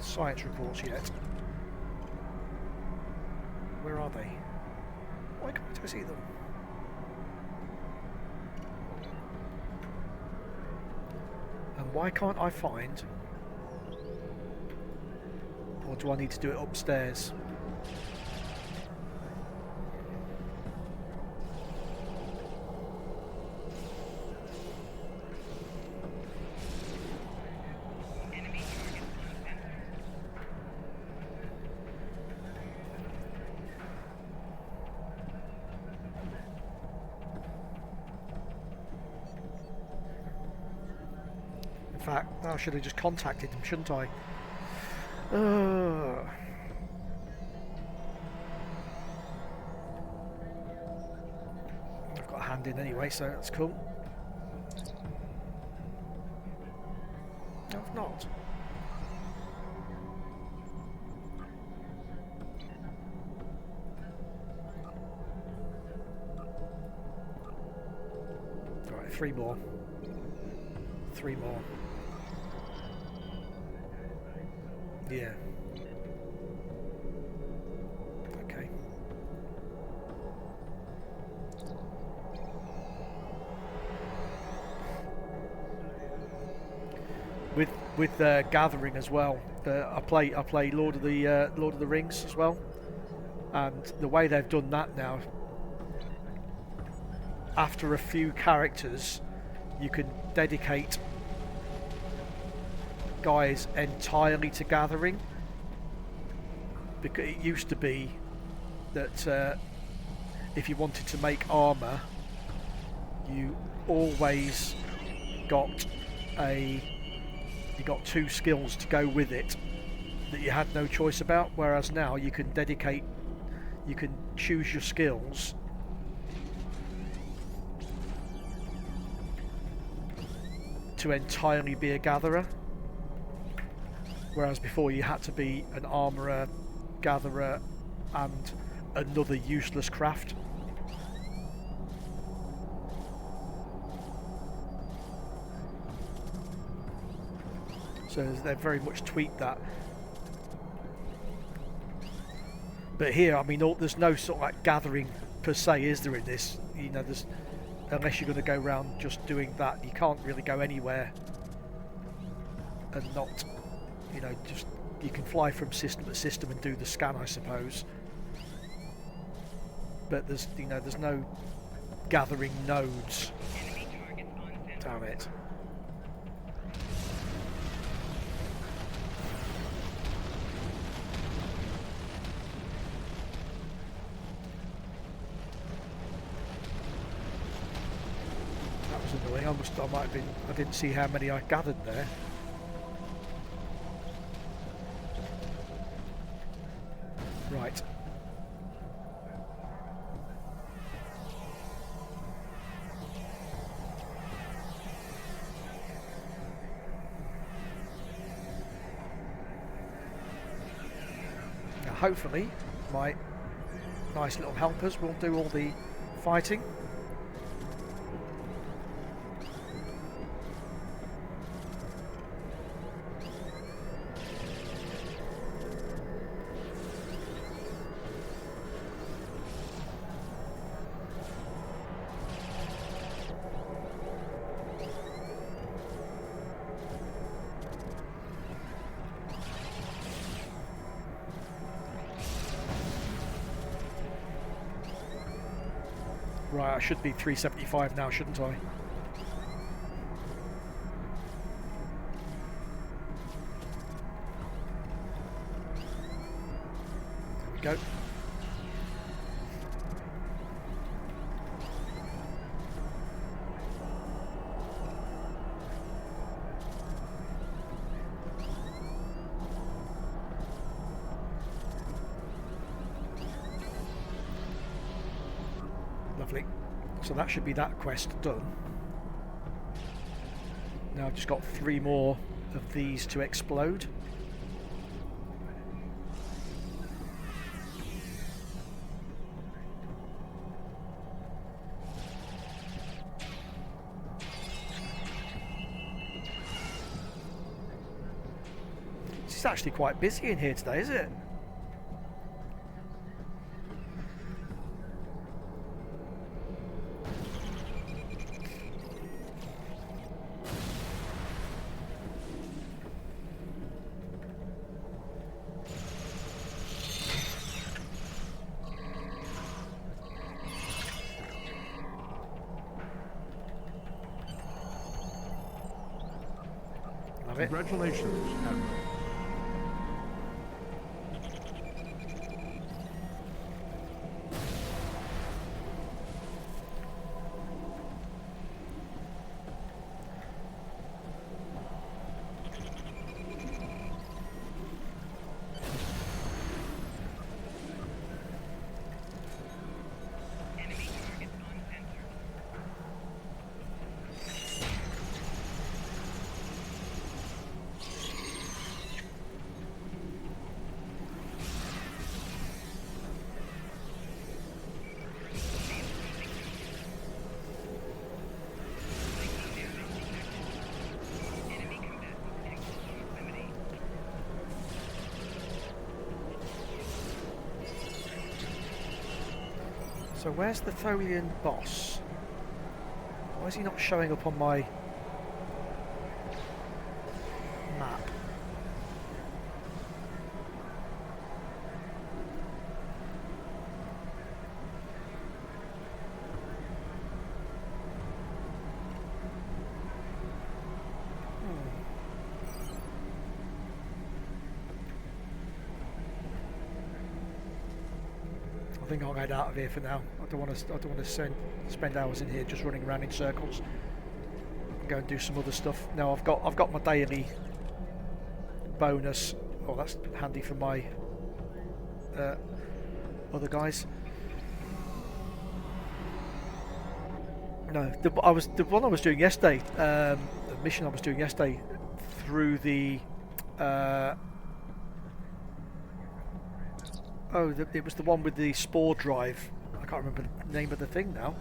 science reports yet? Where are they? Why can't I see them? And why can't I find? Or do I need to do it upstairs? In fact, I should have just contacted them, shouldn't I? I've got a hand in anyway, so that's cool. No, I've not. Right, 3 more. 3 more. Yeah. Okay. With gathering as well. I play Lord of the Rings as well, and the way they've done that now, after a few characters, you can dedicate guys entirely to gathering, because it used to be that if you wanted to make armor, you always got you got 2 skills to go with it that you had no choice about, whereas now you can choose your skills to entirely be a gatherer, whereas before you had to be an armourer, gatherer, and another useless craft. So they've very much tweaked that. But here, I mean, there's no sort of like gathering per se, is there, in this? You know, there's, unless you're going to go around just doing that, you can't really go anywhere and not, you know, just, you can fly from system to system and do the scan, I suppose. But there's, you know, there's no gathering nodes. Damn it. Annoying. I might have been. I didn't see how many I gathered there. Right. Now, hopefully, my nice little helpers will do all the fighting. Right, I should be 375 now, shouldn't I? There we go. Lovely. So that should be that quest done. Now I've just got 3 more of these to explode. It's actually quite busy in here today, is it? Congratulations, Admiral. So where's the Tholian boss? Why is he not showing up on my map? I think I'll head out of here for now. I don't want to spend hours in here just running around in circles. Go and do some other stuff. No, I've got my daily bonus. Oh, that's handy for my other guys. No, the one I was doing yesterday. The mission I was doing yesterday through the. It was the one with the spore drive. I can't remember the name of the thing now.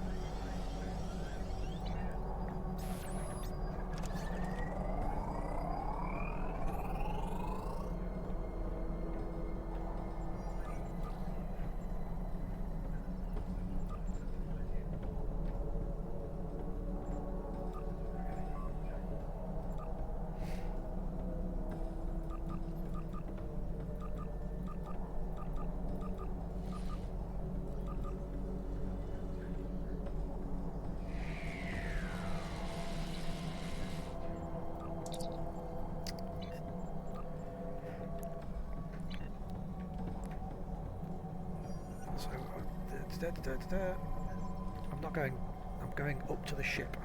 I'm not going. I'm going up to the ship.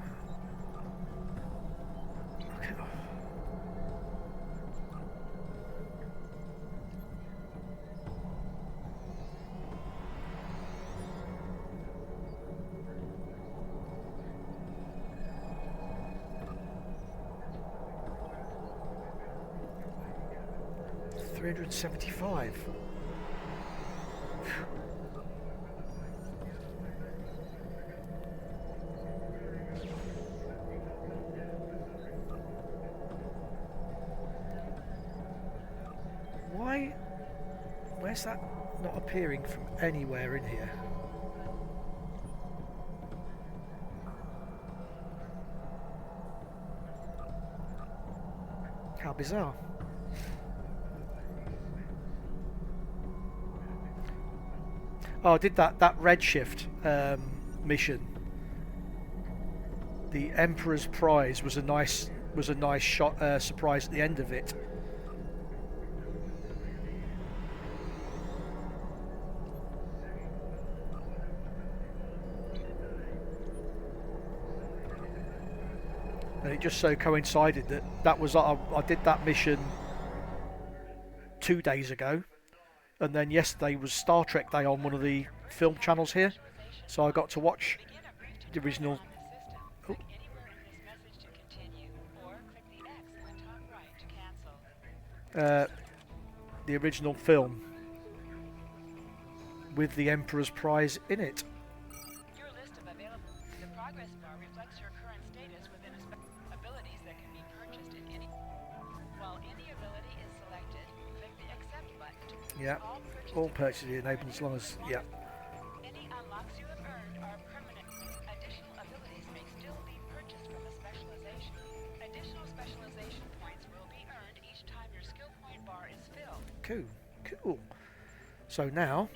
Okay. 375. Why? Where's that not appearing from anywhere in here? How bizarre. Oh, I did that redshift mission. The Emperor's Prize was a nice shot surprise at the end of it. And it just so coincided that was I did that mission 2 days ago, and then yesterday was Star Trek Day on one of the film channels here, so I got to watch the original. Oh. The original film with the Emperor's Prize in it. Your list of available. The progress bar reflects your current status within abilities that can be purchased in any. While any ability is selected, click the accept button to yeah, all purchases enabled as long as Any unlocks you have earned are permanent. Additional abilities may still be purchased from a specialization. Additional specialization points will be earned each time your skill point bar is filled. Cool. So now,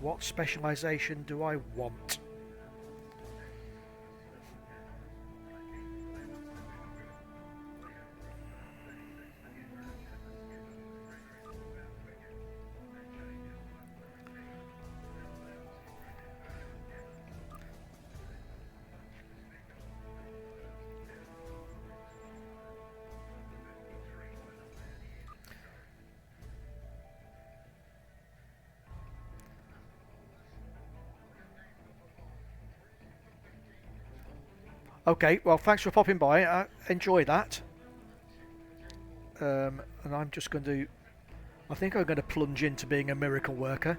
what specialization do I want? Okay, well, thanks for popping by. I enjoy that. And I'm just going to... I think I'm going to plunge into being a miracle worker.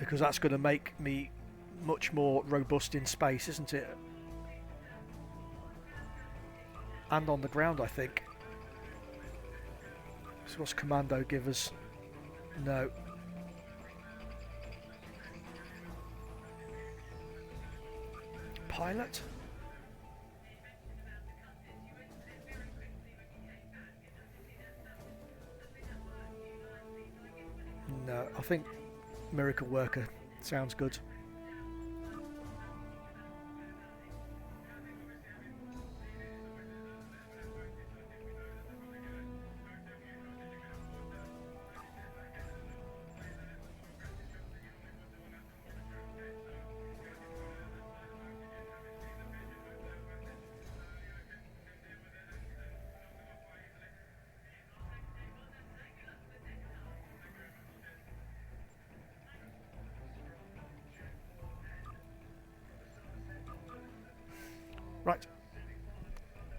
Because that's going to make me much more robust in space, isn't it? And on the ground, I think. So what's Commando give us? No. Pilot? No, I think Miracle Worker sounds good.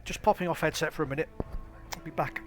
just popping off headset for a minute. I'll be back.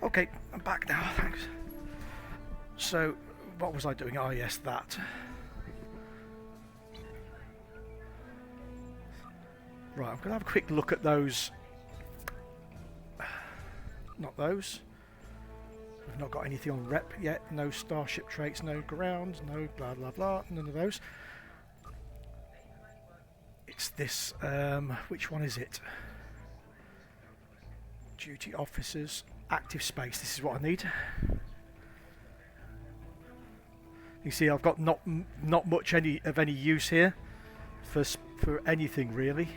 Okay, I'm back now, thanks. So, what was I doing? Oh yes, that. Right, I'm going to have a quick look at those. Not those. We've not got anything on rep yet. No starship traits, no ground, no blah blah blah, none of those. It's this, which one is it? Duty officers, active space, this is what I need. You see I've got not much of any use here for anything really.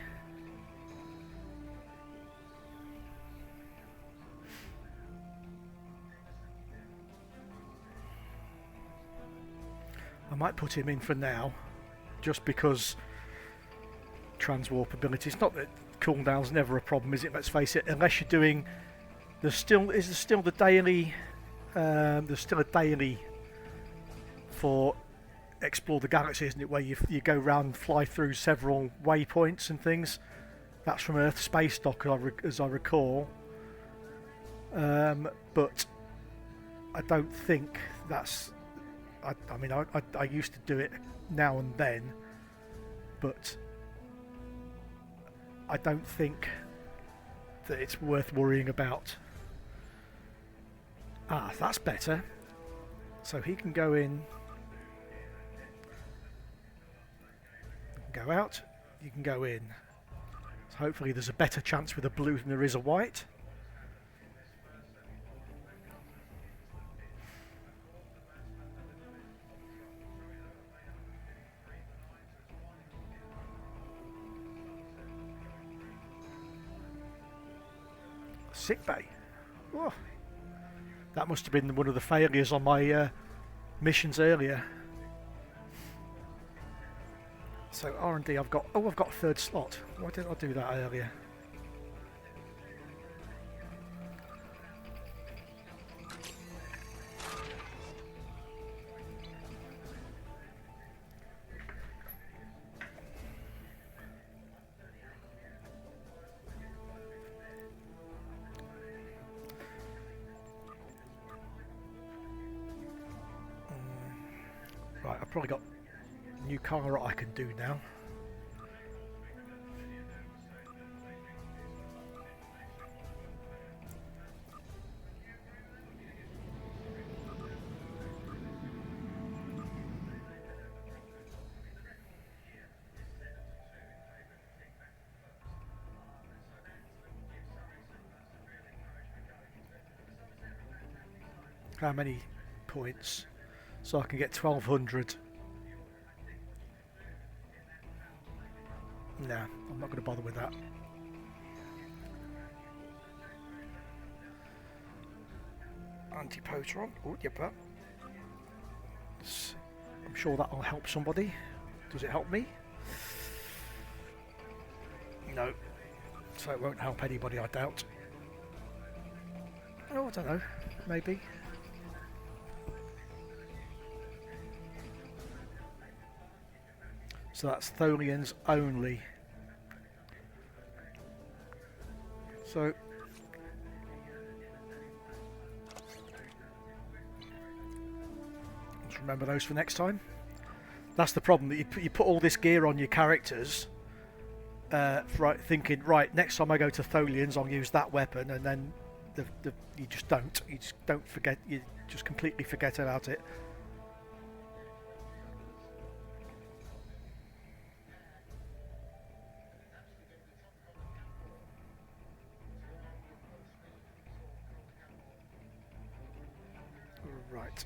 I might put him in for now, just because transwarp ability. It's not that cooldown's never a problem, is it? Let's face it. Unless you're doing, there's still the daily. There's still a daily for explore the galaxy, isn't it? Where you go round, fly through several waypoints and things. That's from Earth Space Dock, as I recall. But I don't think that's. I mean, I used to do it now and then, but I don't think that it's worth worrying about. Ah, that's better. So he can go in, go out, you can go in. So hopefully there's a better chance with a blue than there is a white. Sick bay. Oh, that must have been one of the failures on my missions earlier. So R&D, I've got a third slot. Why didn't I do that earlier? Right, I've probably got Nukara I can do now. How many points? So I can get 1200 Nah, I'm not going to bother with that. Antipotron. Oh, yep, that. I'm sure that'll help somebody. Does it help me? No. So it won't help anybody, I doubt. Oh, I don't know. Maybe. So that's Tholians only. So let's remember those for next time. That's the problem, that you put all this gear on your characters, thinking, right, next time I go to Tholians I'll use that weapon, and then you just don't. You just don't forget. You just completely forget about it. Right.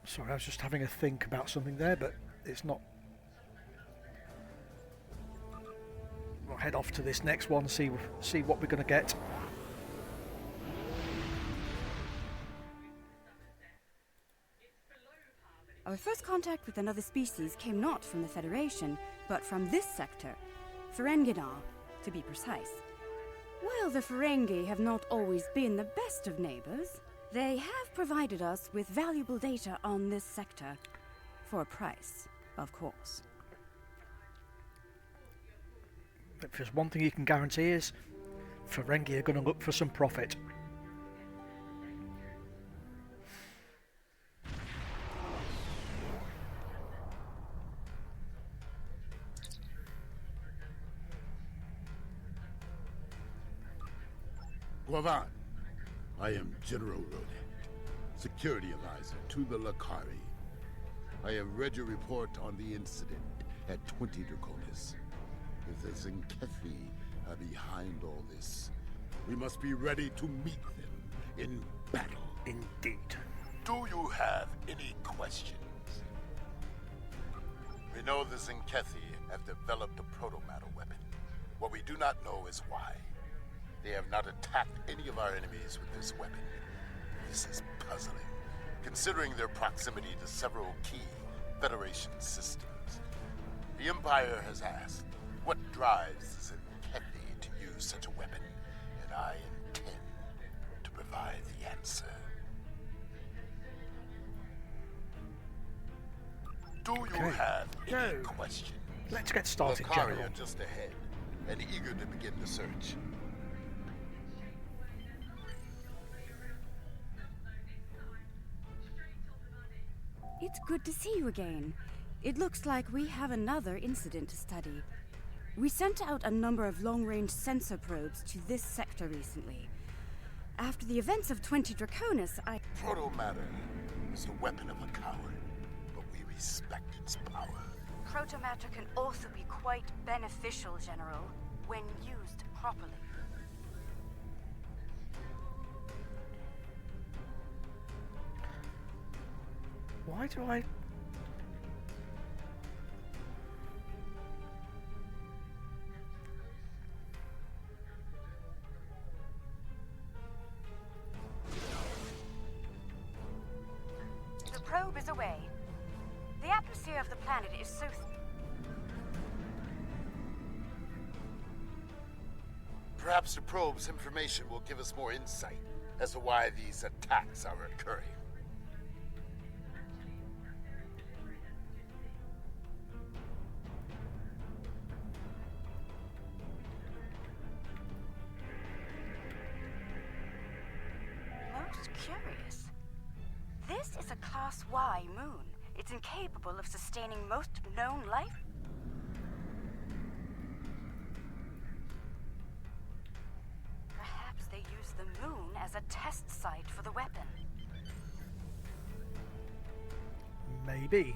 Sorry, I was just having a think about something there, but it's not. We'll head off to this next one, see what we're going to get. Our first contact with another species came not from the Federation, but from this sector, Ferengi, to be precise. While the Ferengi have not always been the best of neighbors, they have provided us with valuable data on this sector, for a price, of course. If there's one thing you can guarantee is, Ferengi are going to look for some profit. Guavan, I am General Rodent, security advisor to the Lakari. I have read your report on the incident at 20 Draconis. If the Tzenkethi are behind all this, we must be ready to meet them in battle. Indeed. Do you have any questions? We know the Tzenkethi have developed a proto-matter weapon. What we do not know is why. They have not attacked any of our enemies with this weapon. This is puzzling, considering their proximity to several key Federation systems. The Empire has asked, what drives the Tzenkethi to use such a weapon? And I intend to provide the answer. Do you have any questions? Let's get started, Lakari General. are just ahead, and eager to begin the search. It's good to see you again. It looks like we have another incident to study. We sent out a number of long-range sensor probes to this sector recently. After the events of 20 Draconis, Proto-matter is the weapon of a coward, but we respect its power. Protomatter can also be quite beneficial, General, when used properly. Why do I... The probe is away. The atmosphere of the planet is so... Perhaps the probe's information will give us more insight as to why these attacks are occurring. Most curious. This is a Class Y moon. Its It's incapable of sustaining most known life? Perhaps they use the moon as a test site for the weapon. Maybe.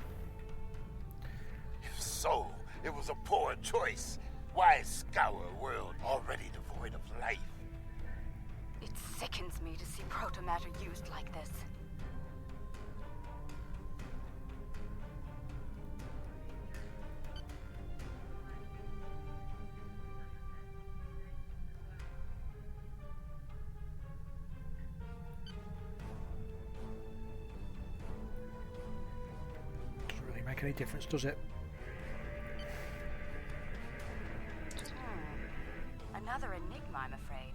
If so, it was a poor choice. Why scour a world already devoid of life? It sickens me to see protomatter used like this. Doesn't really make any difference, does it? Another enigma, I'm afraid.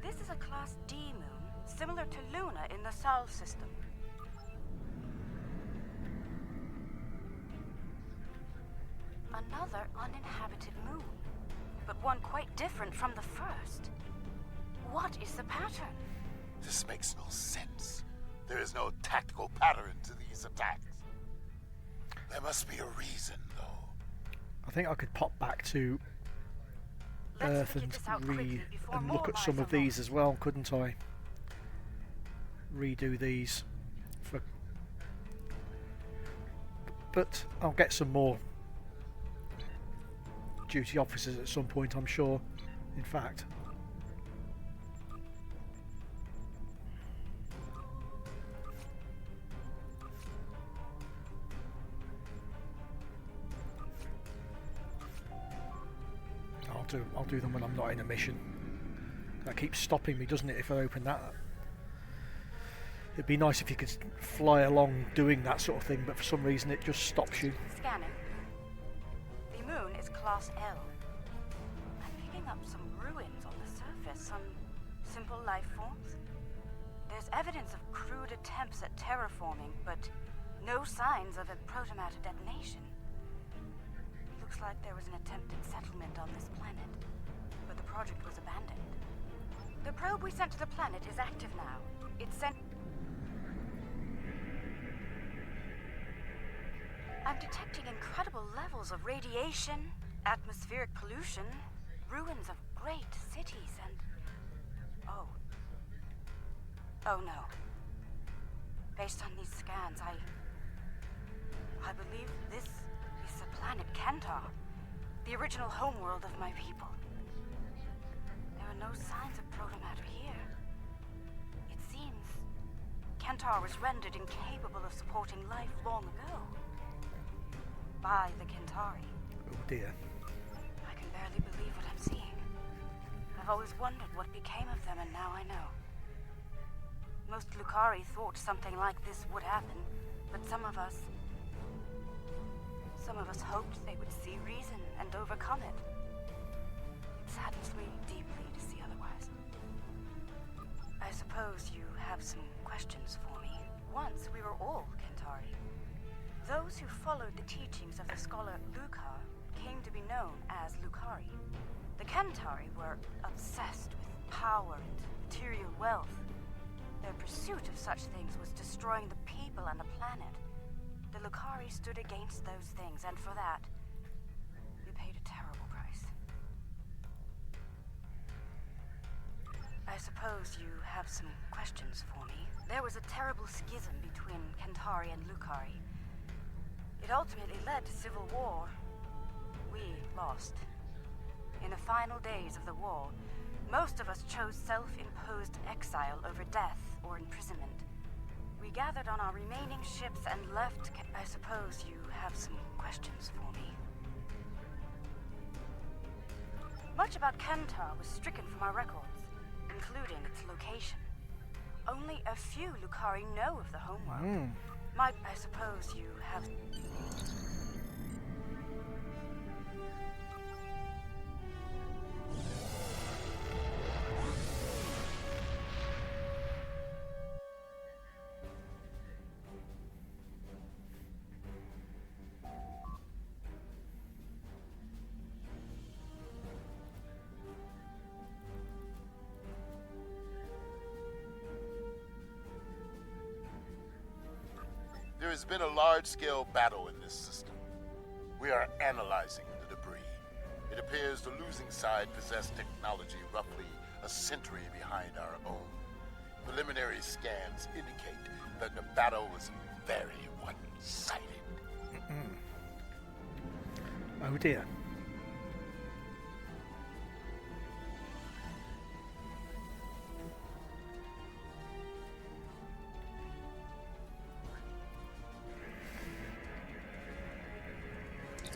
This is a Class D moon, similar to Luna in the Sol system. Another uninhabited moon, but one quite different from the first. What is the pattern? This makes no sense. There is no tactical pattern to these attacks. There must be a reason, though. I think I could pop back to Earth and look at some of these as well, couldn't I? Redo these for, but I'll get some more duty officers at some point, I'm sure. In fact, I'll do them when I'm not in a mission. That keeps stopping me, doesn't it, if I open that up? It'd be nice if you could fly along doing that sort of thing, but for some reason it just stops you. Scanning. The moon is Class L. I'm picking up some ruins on the surface, some simple life forms. There's evidence of crude attempts at terraforming, but no signs of a protomatter detonation. Looks like there was an attempted settlement on this planet, but the project was abandoned. The probe we sent to the planet is active now. It's sent... I'm detecting incredible levels of radiation, atmospheric pollution, ruins of great cities, and... Oh no. Based on these scans, I believe this is the planet Kentar, the original homeworld of my people. There are no signs of protomatter here. It seems Kentar was rendered incapable of supporting life long ago. By the Kentari. Oh dear. I can barely believe what I'm seeing. I've always wondered what became of them, and now I know. Most Nukari thought something like this would happen, but some of us hoped they would see reason and overcome it. It saddens me deeply to see otherwise. I suppose you have some questions for me. Once we were all Kentari. Those who followed the teachings of the scholar Lukar came to be known as Lukari. The Kentari were obsessed with power and material wealth. Their pursuit of such things was destroying the people and the planet. The Lukari stood against those things, and for that, we paid a terrible price. I suppose you have some questions for me. There was a terrible schism between Kentari and Lukari. It ultimately led to civil war. We lost. In the final days of the war, most of us chose self-imposed exile over death or imprisonment. We gathered on our remaining ships and left. I suppose you have some questions for me. Much about Kentar was stricken from our records, including its location. Only a few Lukari know of the homeworld. I suppose you have... There has been a large-scale battle in this system. We are analyzing the debris. It appears the losing side possessed technology roughly a century behind our own. Preliminary scans indicate that the battle was very one-sided. Oh dear.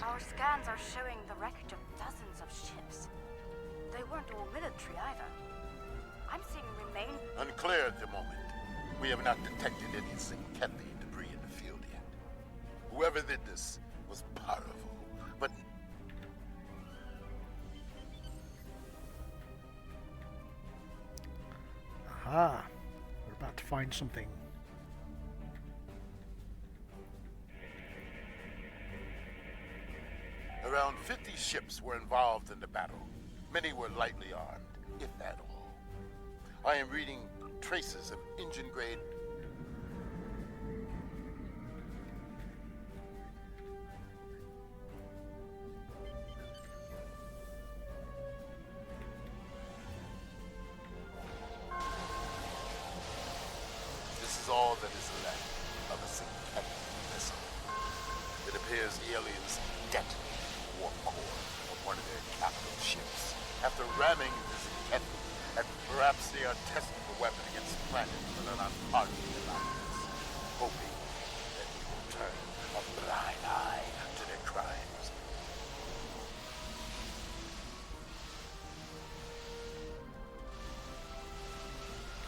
Our scans are showing the wreckage of dozens of ships. They weren't all military either. I'm seeing remains. Unclear at the moment. We have not detected any Tzenkethi debris in the field yet. Whoever did this was powerful, but... Aha. We're about to find something. Around 50 ships were involved in the battle. Many were lightly armed, if at all. I am reading traces of engine-grade... This is all that is left of a Tzenkethi vessel. It appears the aliens detonated the warp core of one of their capital ships. After ramming the Tzenkethi, and perhaps they are testing the weapon against planets that are not part of the alliance, hoping that we will turn a blind eye to their crimes.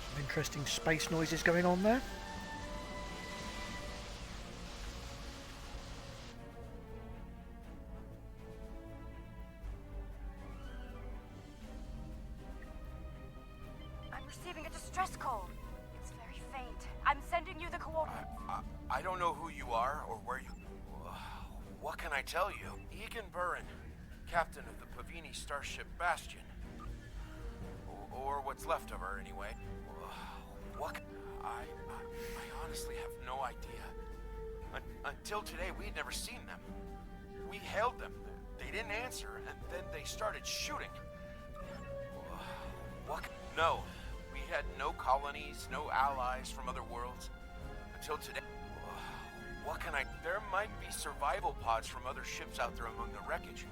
Some interesting space noises going on there. Receiving a distress call. It's very faint. I'm sending you the coordinates. I don't know who you are or where you... What can I tell you? Egan Burren, captain of the Pavini starship Bastion. Or what's left of her, anyway. What... I honestly have no idea. Until today, we had never seen them. We hailed them. They didn't answer, and then they started shooting. What? No. We had no colonies, no allies from other worlds. Until today. What can I... There might be survival pods from other ships out there among the wreckage.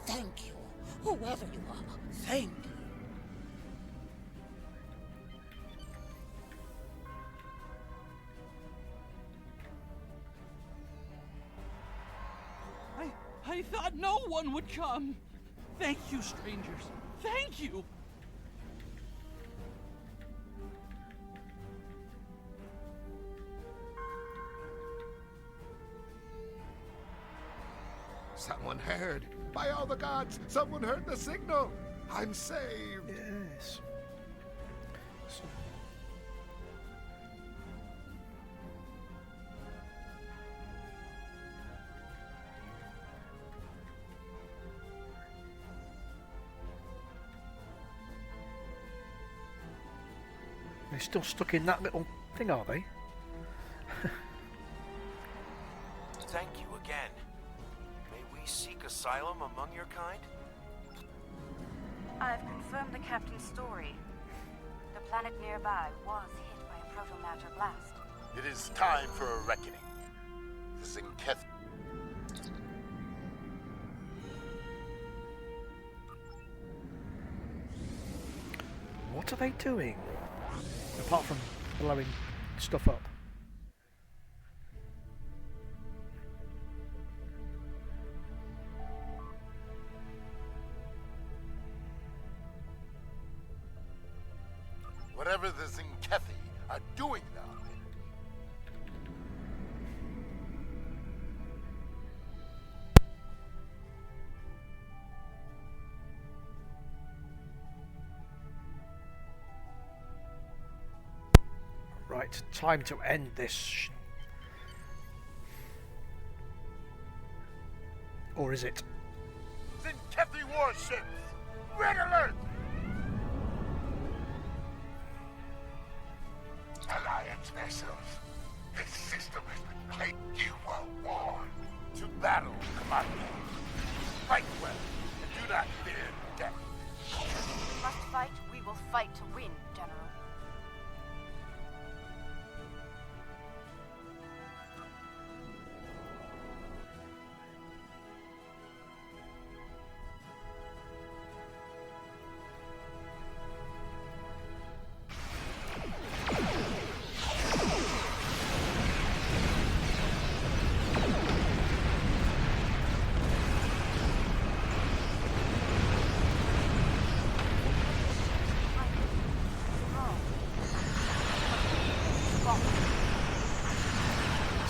Thank you, whoever you are. Thank you. I thought no one would come. Thank you, strangers. Thank you. Someone heard. By all the gods, someone heard the signal. I'm saved. Yes. They're still stuck in that little thing, are they? Thank you again. May we seek asylum among your kind? I've confirmed the captain's story. The planet nearby was hit by a proto-matter blast. It is time for a reckoning. The Tzenkethi... What are they doing? Apart from blowing stuff up. Whatever the Tzenkethi are doing down there. Right, time to end this. Or is it? Tzenkethi warships! Red alert! Alliance vessels, this system has been played. You were warned. To battle, Commander. Fight well, and do not fear death. We must fight, we will fight to win, General.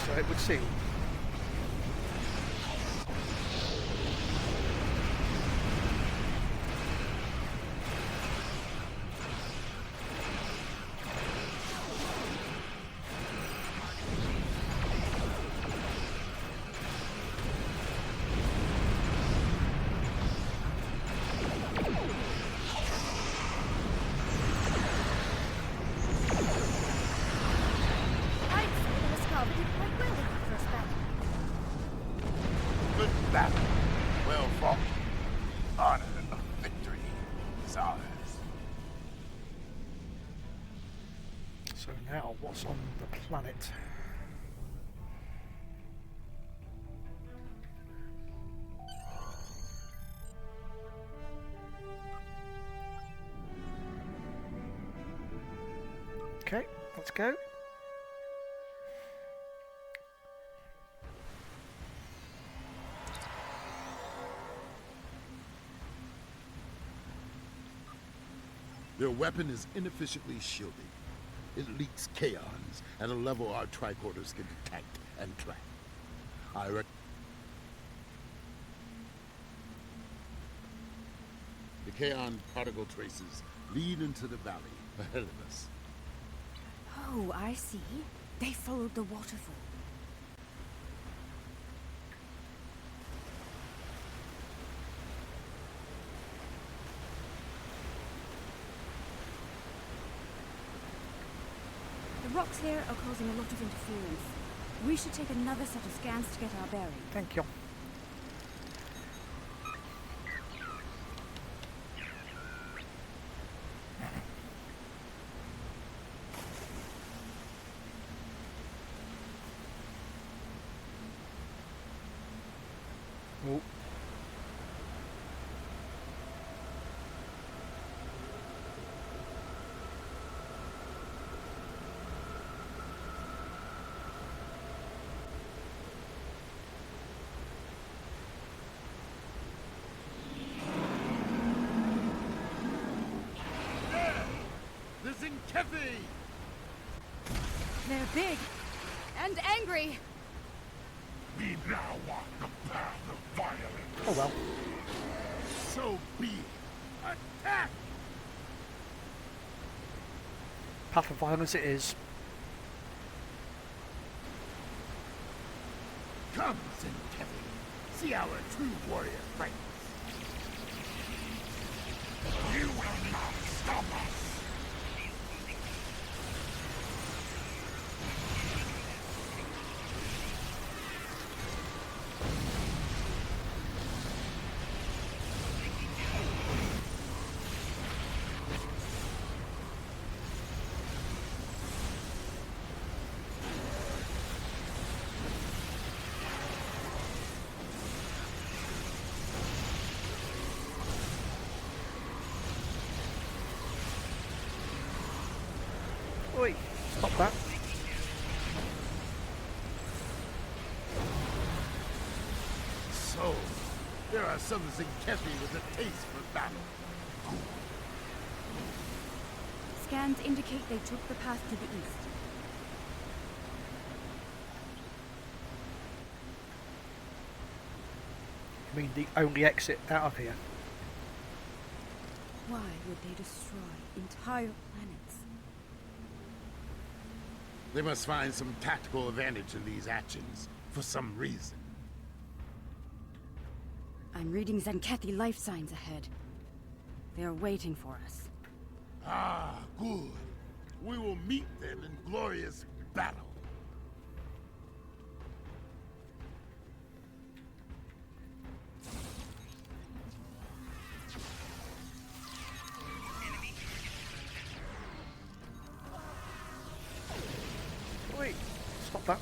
So it would seem. Good battle. Well fought. Honor of victory is ours. So now, what's on the planet? Okay, let's go. Their weapon is inefficiently shielded. It leaks kaons at a level our tricorders can detect and track. The kaon particle traces lead into the valley ahead of us. Oh, I see. They followed the waterfall. The rocks here are causing a lot of interference. We should take another set of scans to get our bearings. Thank you. Oh. The Tzenkethi! They're big and angry. We now walk the path of violence. Oh well. So be it. Attack! Path of violence it is. Come, Tzenkethi. See our true warrior fights. You will not stop us. Oi, stop that. So, there are some Tzenkethi with a taste for battle. Scans indicate they took the path to the east. I mean, the only exit out of here. Why would they destroy entire planets? They must find some tactical advantage in these actions, for some reason. I'm reading Tzenkethi life signs ahead. They are waiting for us. Ah, good. We will meet them in glorious battle. Wait, stop that.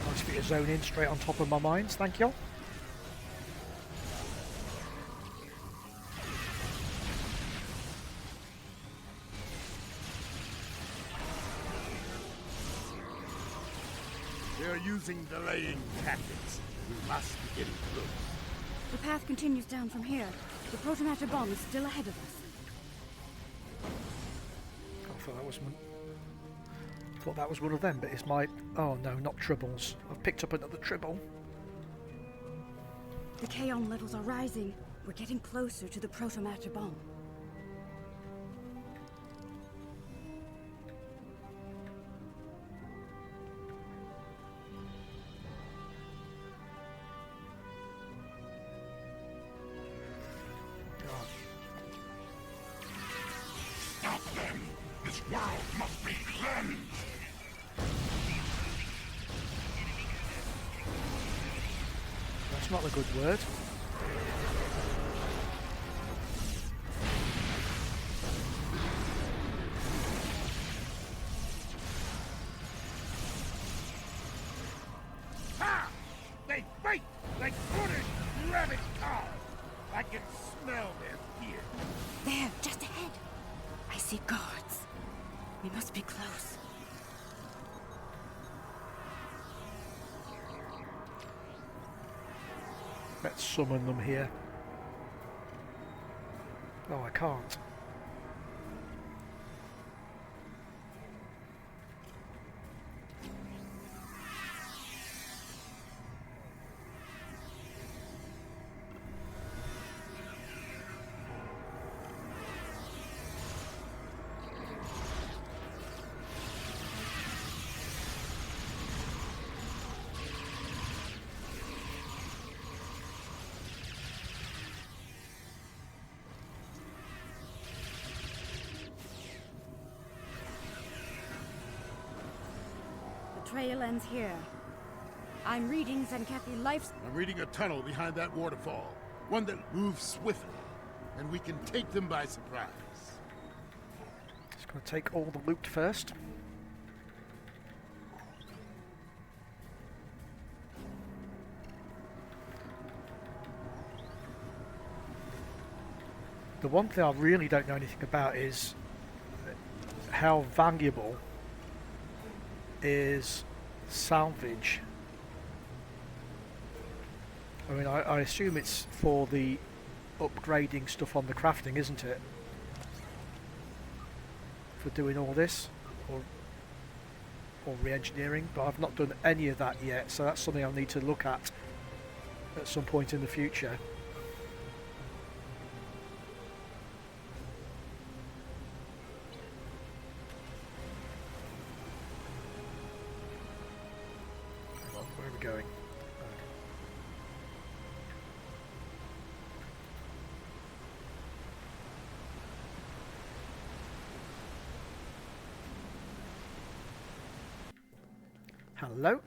Nice bit of zone in straight on top of my mines, thank you. They're using delaying tactics. We must be getting close. The path continues down from here. The protomatter bomb is still ahead of us. Thought that was one of them, but it's my... Oh no, not tribbles. I've picked up another tribble. The Kaon levels are rising. We're getting closer to the protomatter bomb. Stop them! This world must be cleansed! That's not a good word. Ha! They fight like footed rabbit cows. I can smell their fear. There, just ahead. I see guards. We must be close. Let's summon them here. Oh, I can't. The trail ends here. I'm reading Tzenkethi life... I'm reading a tunnel behind that waterfall. One that moves swiftly. And we can take them by surprise. Just going to take all the loot first. The one thing I really don't know anything about is how valuable is salvage. I mean, I assume it's for the upgrading stuff on the crafting, isn't it? For doing all this, or re-engineering, but I've not done any of that yet, so that's something I'll need to look at some point in the future. Where are we going? Hello.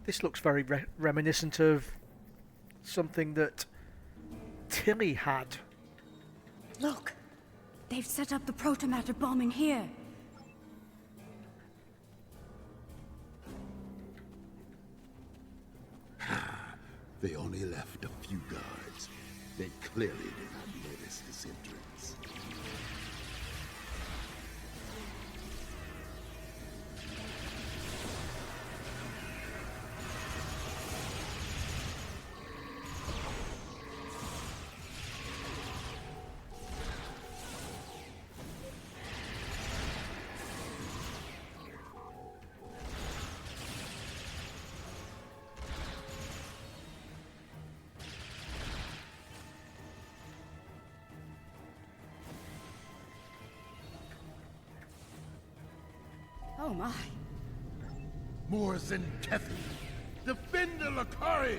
This looks very reminiscent of something that Tilly had. Look! They've set up the protomatter bombing here. They only left a few guards. They clearly did not notice this entrance. Oh my. More Tzenkethi! Defend the Lakari!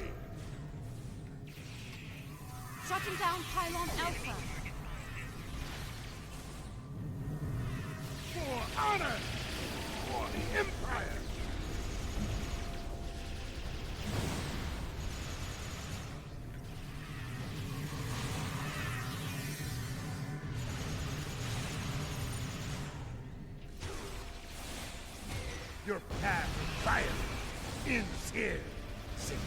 Shutting down Pylon Alpha. For honor! For the Empire! Your path of violence ends here, Tzenkethi.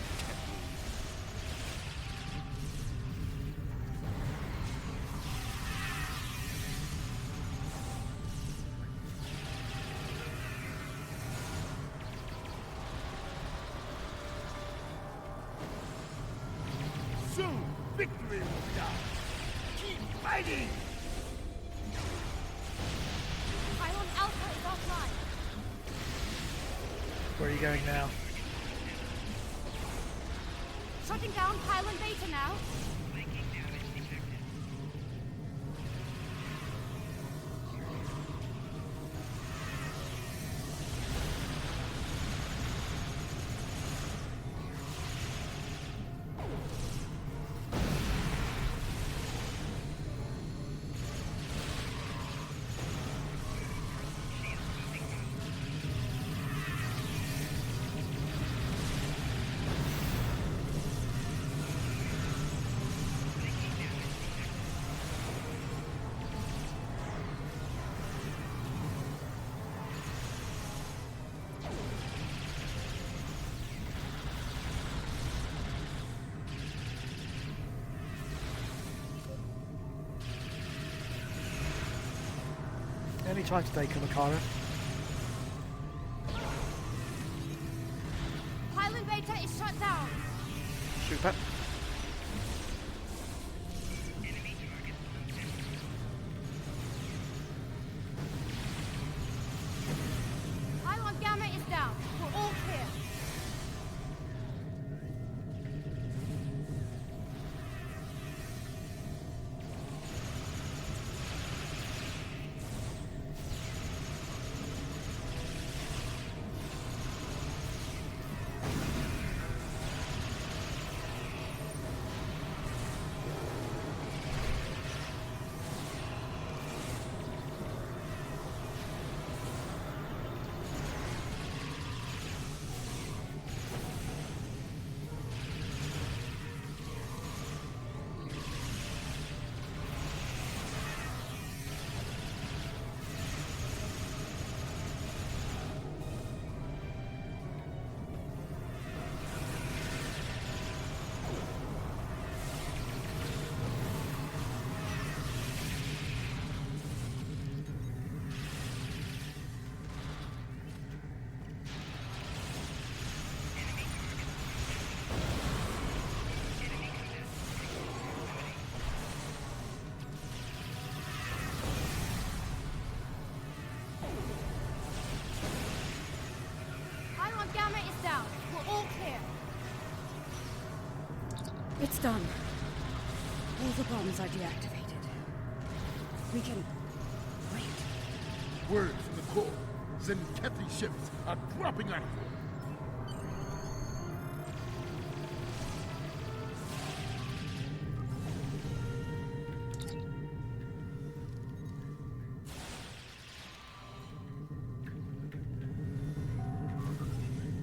Soon, victory will be ours. Keep fighting! Pylon Alpha is offline. Where are you going now? Shutting down Pylon Beta now. Any time today, Nukara. Pylon Beta is shut down. Super. Pylon Gamma is down. We're all clear. Gamma is down. We're all clear. It's done. All the bombs are deactivated. We can wait. Word from the core. Tzenkethi ships are dropping out of here.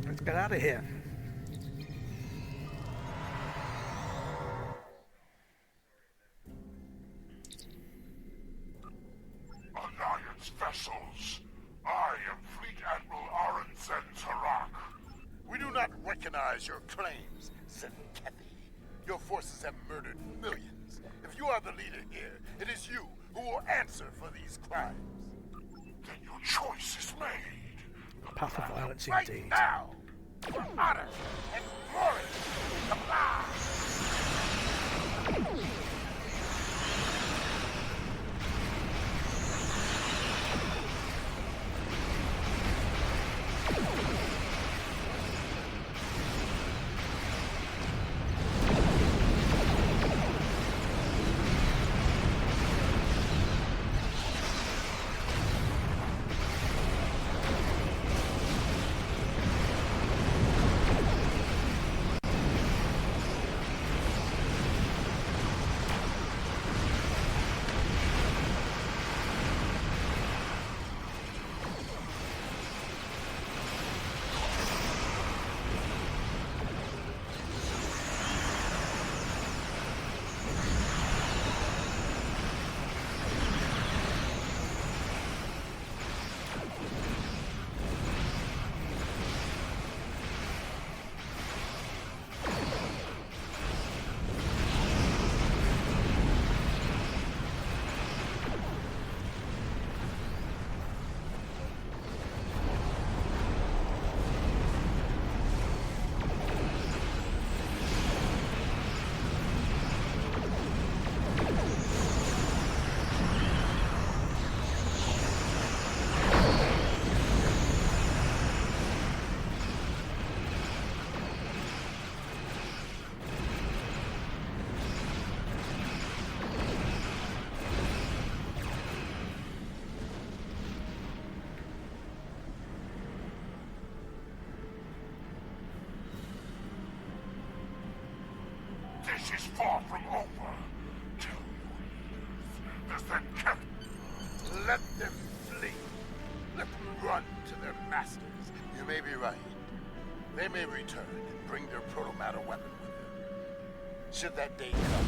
Let's get out of here. Alliance vessels. I am Fleet Admiral Aronsen Tarak. We do not recognize your claims, Tzenkethi. Your forces have murdered millions. If you are the leader here, it is you who will answer for these crimes. Then your choice is made. Path of violence Right indeed. now! For honor and glory! Come siege is far from over. Kill your leaders, the Tzenkethi. Let them flee. Let them run to their masters. You may be right. They may return and bring their proto-matter weapon with them. Should that day come,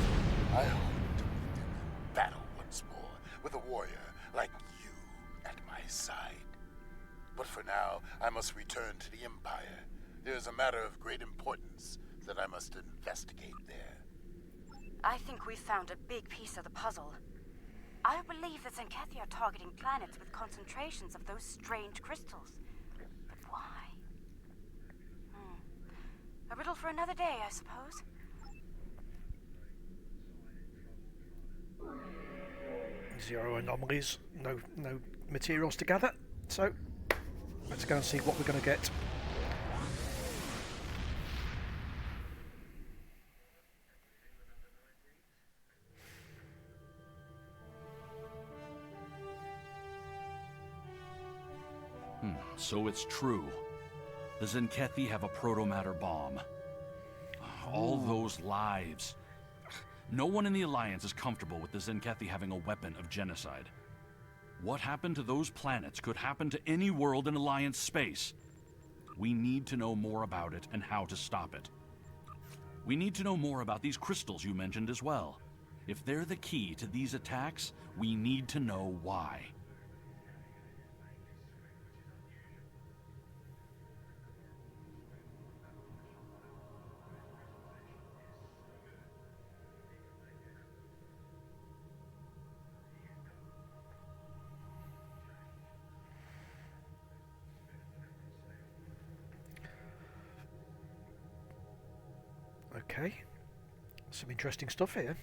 I hope to meet them in battle once more, with a warrior like you at my side. But for now, I must return to the Empire. There is a matter of great importance that I must investigate there. I think we've found a big piece of the puzzle. I believe the Tzenkethi are targeting planets with concentrations of those strange crystals. But why? A riddle for another day, I suppose. Zero anomalies, no materials to gather. So let's go and see what we're going to get. So it's true. The Tzenkethi have a proto-matter bomb. All those lives. No one in the Alliance is comfortable with the Tzenkethi having a weapon of genocide. What happened to those planets could happen to any world in Alliance space. We need to know more about it and how to stop it. We need to know more about these crystals you mentioned as well. If they're the key to these attacks, we need to know why. Okay, some interesting stuff here.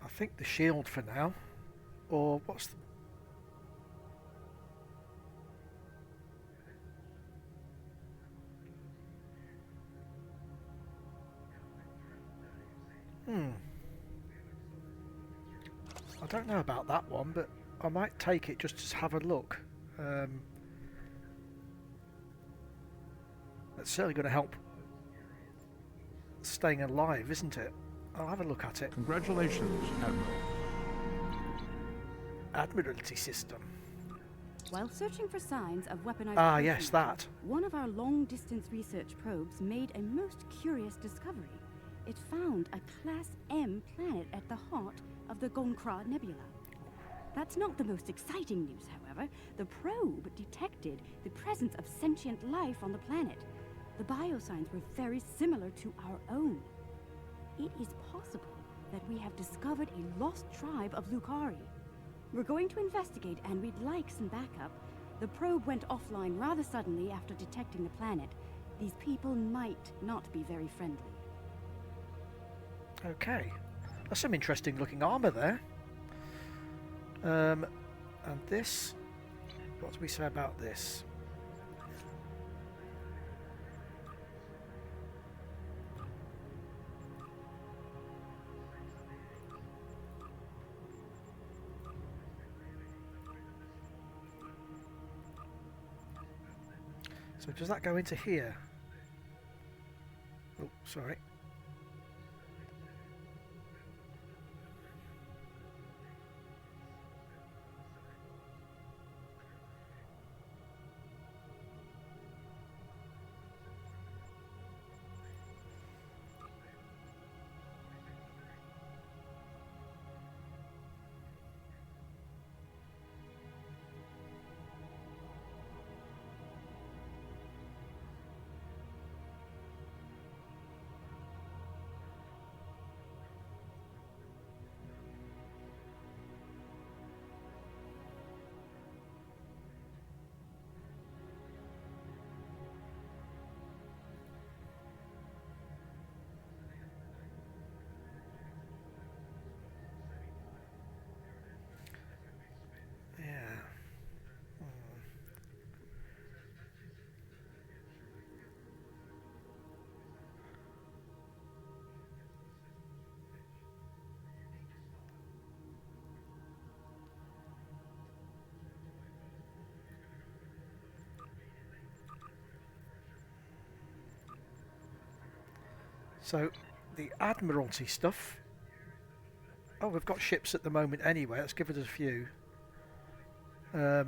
I think the shield for now, or what's the... I don't know about that one, but I might take it just to have a look. That's certainly going to help staying alive, isn't it? I'll have a look at it. Congratulations, Admiral. Admiralty system. While searching for signs of weaponized... Ah, yes, that. One of our long-distance research probes made a most curious discovery. It found a Class M planet at the heart of the Nukara Nebula. That's not the most exciting news, however. The probe detected the presence of sentient life on the planet. The biosigns were very similar to our own. It is possible that we have discovered a lost tribe of Nukari. We're going to investigate, and we'd like some backup. The probe went offline rather suddenly after detecting the planet. These people might not be very friendly. Okay, that's some interesting looking armour there. And this, what do we say about this? So does that go into here? Oh, sorry. So, the Admiralty stuff. Oh, we've got ships at the moment anyway. Let's give it a few. Where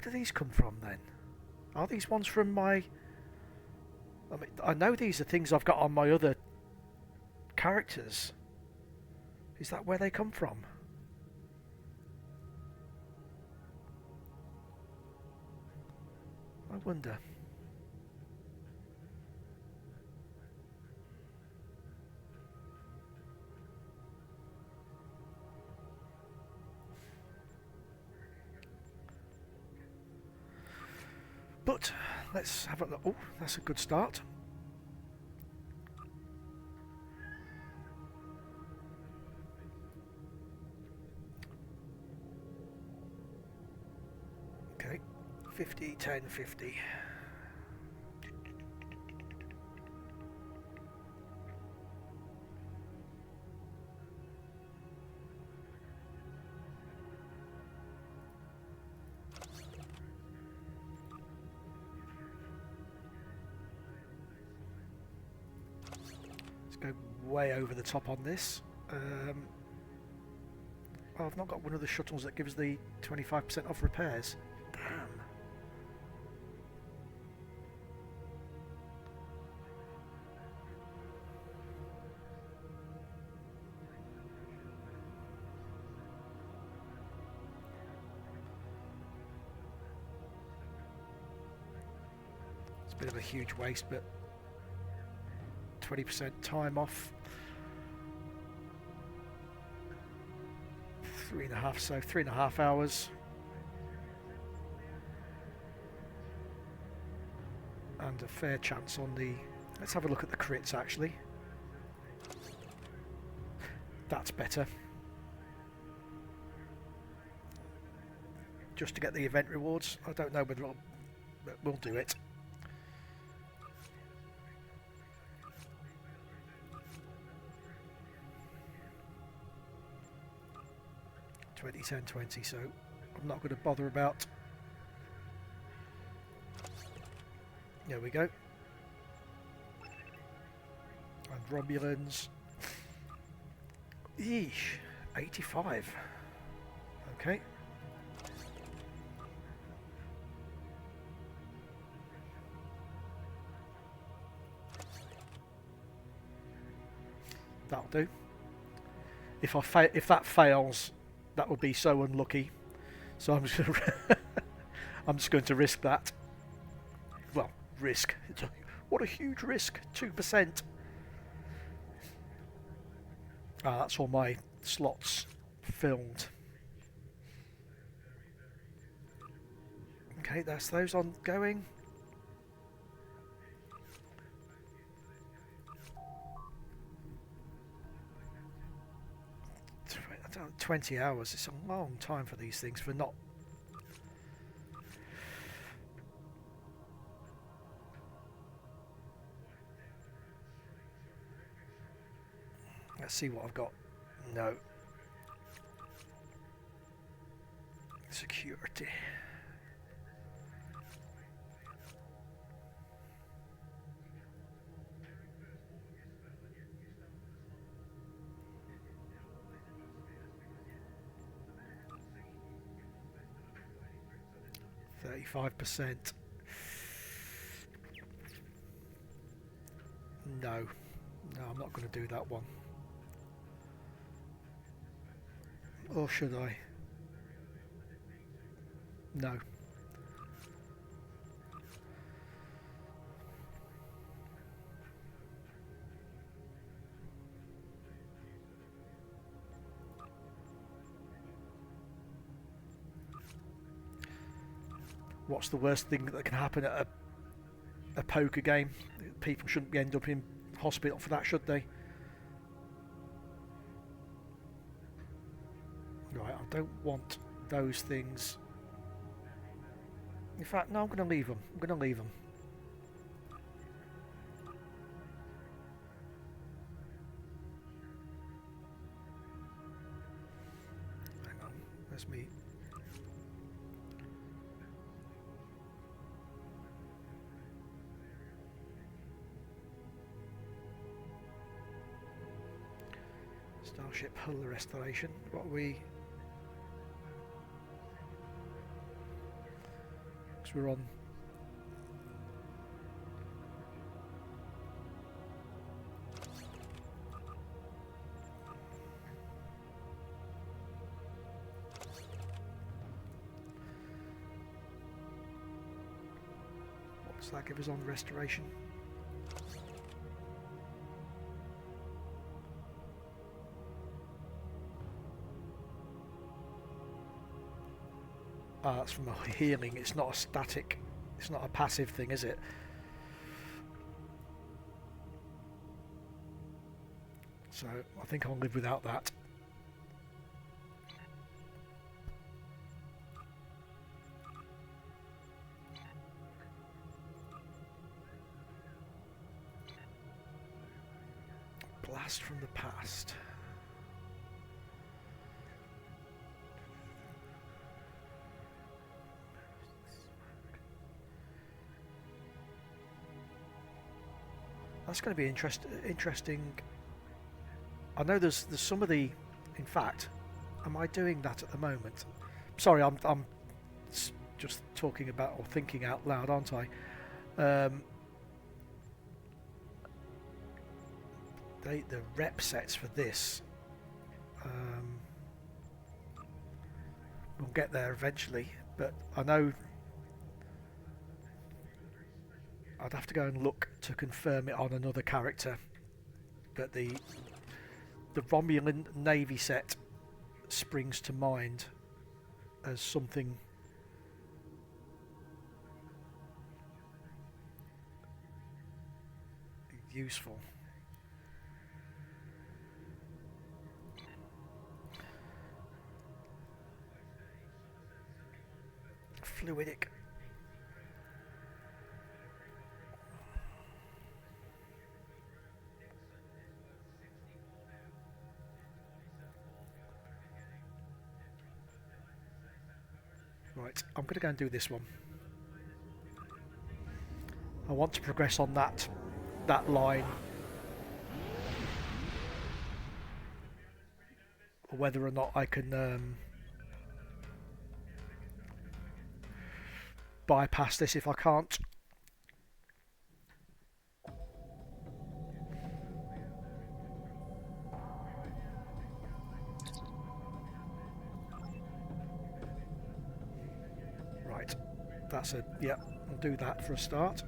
do these come from then? Are these ones from my... I mean, I know these are things I've got on my other characters. Is that where they come from? I wonder. But let's have a look. Oh, that's a good start. Okay, 50, 10, 50. Let's go way over the top on this. Oh, I've not got one of the shuttles that gives the 25% off repairs. Damn. It's a bit of a huge waste, but 20% time off. 3.5, so 3.5 hours. And a fair chance on the... Let's have a look at the crits actually. That's better. Just to get the event rewards. I don't know whether we'll do it. $20, $10, $20, so I'm not going to bother about. There we go. And Romulans. Eesh, 85. Okay. That'll do. If that fails, that would be so unlucky. So I'm just going to risk that. Well, risk. What a huge risk. 2%. Ah, that's all my slots filled. Okay, that's those ongoing. I don't know, 20 hours. It's a long time for these things for not. Let's see what I've got. No. Security. %. No. No, I'm not going to do that one. Or should I? No. What's the worst thing that can happen at a poker game? People shouldn't end up in hospital for that, should they? Right, I don't want those things. In fact, no, I'm going to leave them. I'm going to leave them. Where's me? Starship hull restoration. What are we? Because we're on. What does that give us on restoration? That's from a healing, it's not a static, it's not a passive thing, is it? So I think I'll live without that. Blast from the past. That's going to be interesting. I know there's some of the. In fact, am I doing that at the moment? Sorry, I'm just talking about or thinking out loud, aren't I? The rep sets for this. We'll get there eventually, but I know. I'd have to go and look to confirm it on another character, but the Romulan Navy set springs to mind as something useful. Fluidic. Right, I'm going to go and do this one. I want to progress on that line. Or whether or not I can bypass this if I can't. That's a, yeah, I'll do that for a start.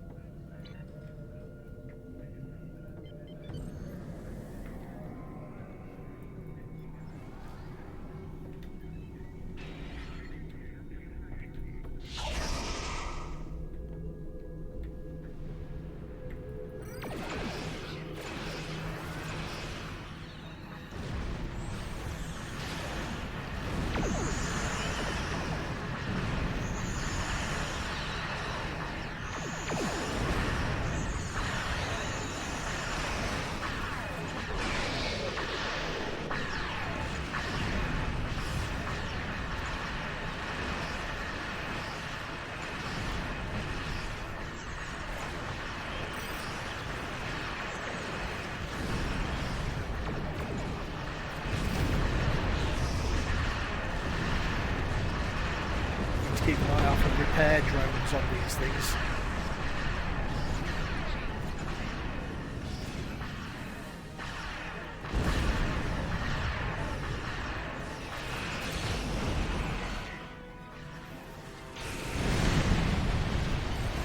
Keep an eye out for repair drones on these things.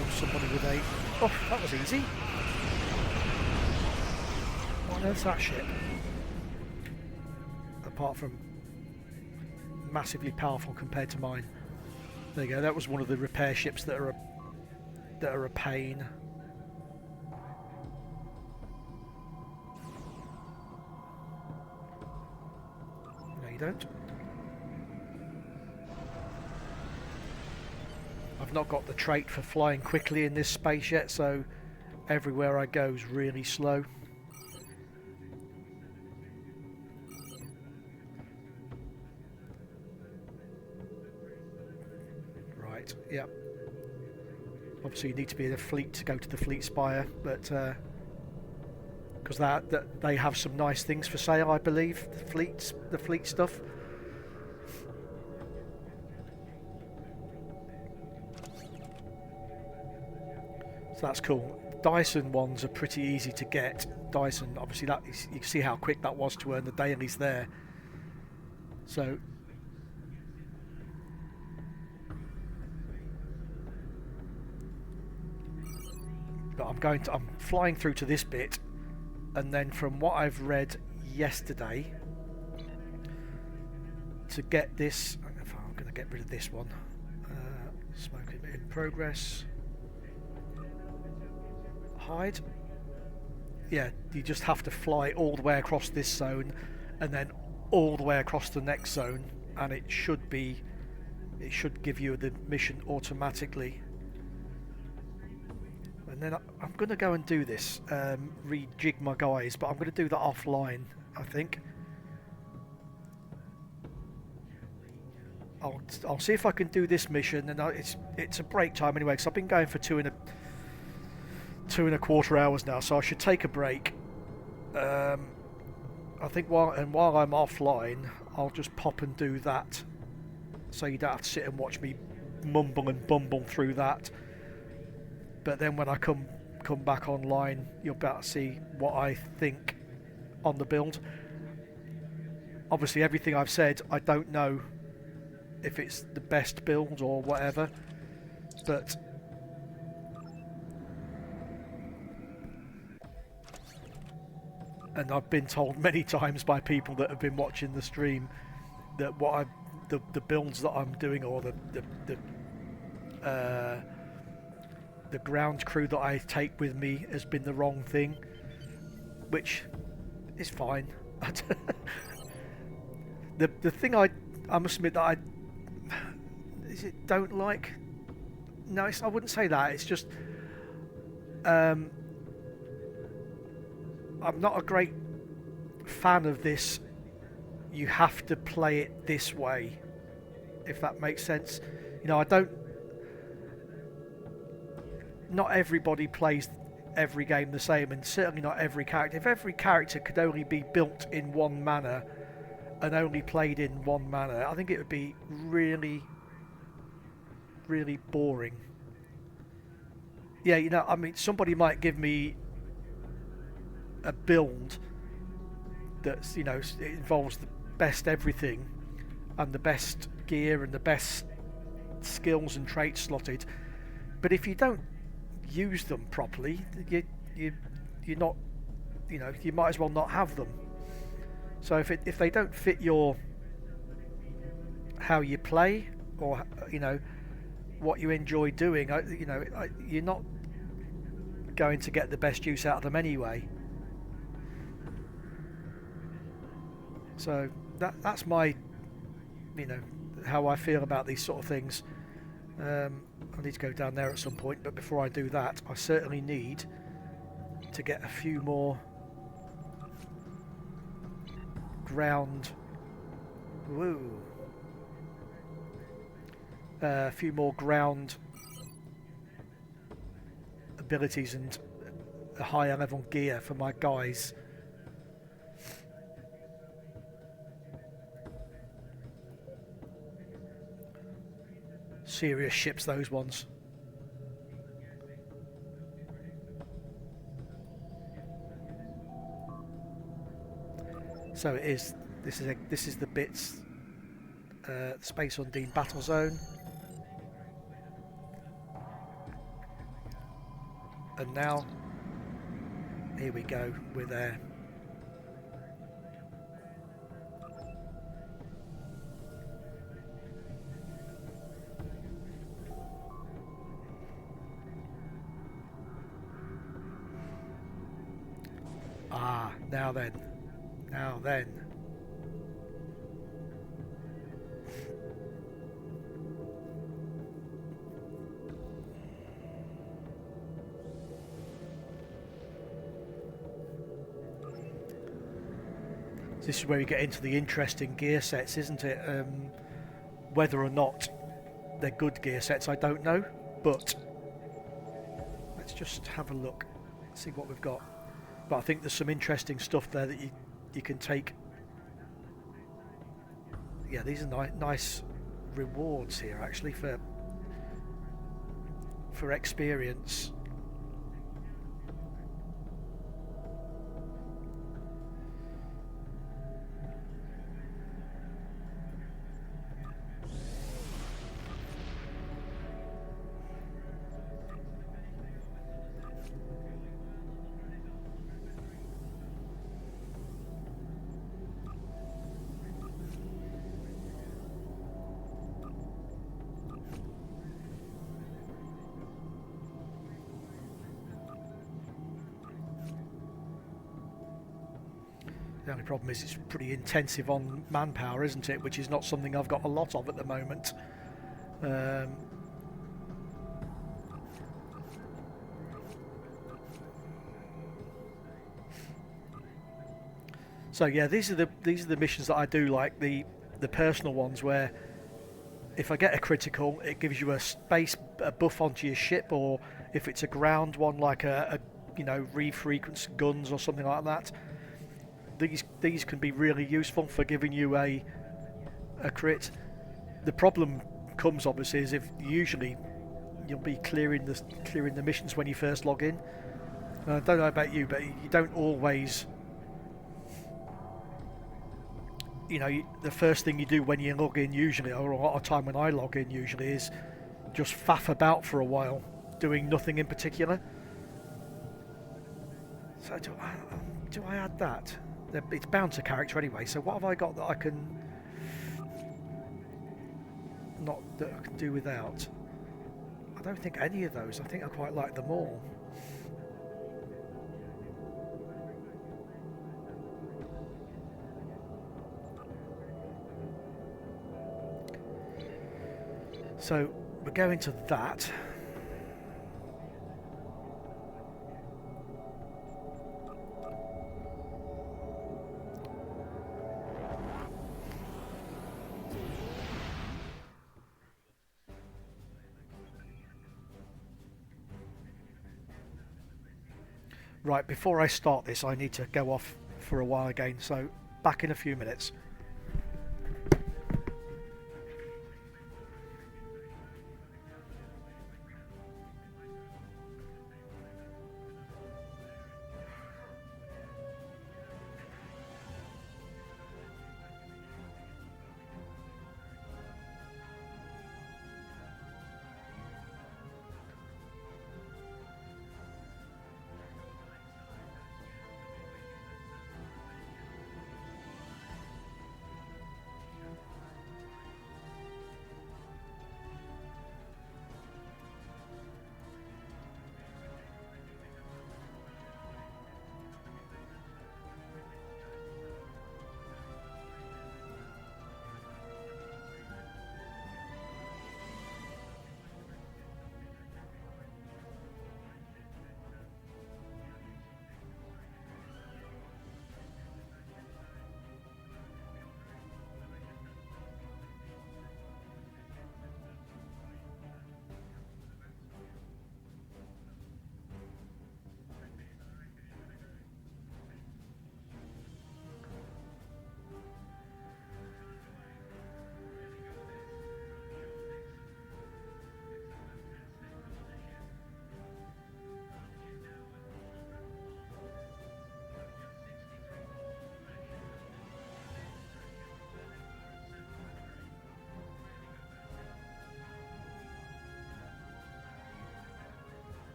Got somebody with a... Oh, that was easy. What on earth's that ship? Apart from massively powerful compared to mine. There you go. That was one of the repair ships that are a pain. No, you don't. I've not got the trait for flying quickly in this space yet, so everywhere I go is really slow. right. Yep. Obviously, you need to be in a fleet to go to the fleet spire, but because that they have some nice things for sale, I believe. The fleet stuff. So that's cool. Dyson ones are pretty easy to get. Dyson, obviously, you can see how quick that was to earn the dailies there. So. But I'm flying through to this bit, and then from what I've read yesterday, to get this, I'm going to get rid of this one. Smoking in progress. Hide. Yeah, you just have to fly all the way across this zone, and then all the way across the next zone, and it should give you the mission automatically. And then I'm going to go and do this, rejig my guys, but I'm going to do that offline, I think. I'll see if I can do this mission, and it's a break time anyway, because I've been going for 2.25 hours now, so I should take a break. I think while I'm offline, I'll just pop and do that, so you don't have to sit and watch me mumble and bumble through that. But then when I come back online, you'll be able to see what I think on the build. Obviously, everything I've said, I don't know if it's the best build or whatever, but and I've been told many times by people that have been watching the stream that the builds that I'm doing, or the ground crew that I take with me, has been the wrong thing, which is fine. The thing I must admit that don't like. No, I wouldn't say that. It's just I'm not a great fan of this. You have to play it this way, if that makes sense. You know, not everybody plays every game the same, and certainly not every character. If every character could only be built in one manner and only played in one manner, I think it would be really, really boring. Yeah, you know, I mean, somebody might give me a build that's, you know, it involves the best everything and the best gear and the best skills and traits slotted, but if you don't use them properly, you're not, you know, you might as well not have them. So if they don't fit your how you play, or you know what you enjoy doing, you know, you're not going to get the best use out of them anyway. So that's my, you know, how I feel about these sort of things. I need to go down there at some point, but before I do that, I certainly need to get a few more ground. Woo! A few more ground abilities and a higher level gear for my guys. Serious ships, those ones. So it is. This is the bits. Space Undine battle zone. And now, here we go. We're there. Ah, now then. Now then. This is where you get into the interesting gear sets, isn't it? Whether or not they're good gear sets, I don't know. But let's just have a look, see what we've got. But I think there's some interesting stuff there that you can take. Yeah, these are nice rewards here actually for experience. The only problem is it's pretty intensive on manpower, isn't it? Which is not something I've got a lot of at the moment. So yeah, these are the missions that I do like, the personal ones where if I get a critical, it gives you a buff onto your ship, or if it's a ground one like a refrequency guns or something like that. These can be really useful for giving you a crit. The problem comes obviously is if usually you'll be clearing the missions when you first log in. I don't know about you, but you don't always. The first thing you do when you log in usually, or a lot of time when I log in usually, is just faff about for a while, doing nothing in particular. So do I add that? It's bound to character anyway, so what have I got that I can do without? I don't think any of those. I think I quite like them all. So we're going to that. Right, before I start this, I need to go off for a while again, so back in a few minutes.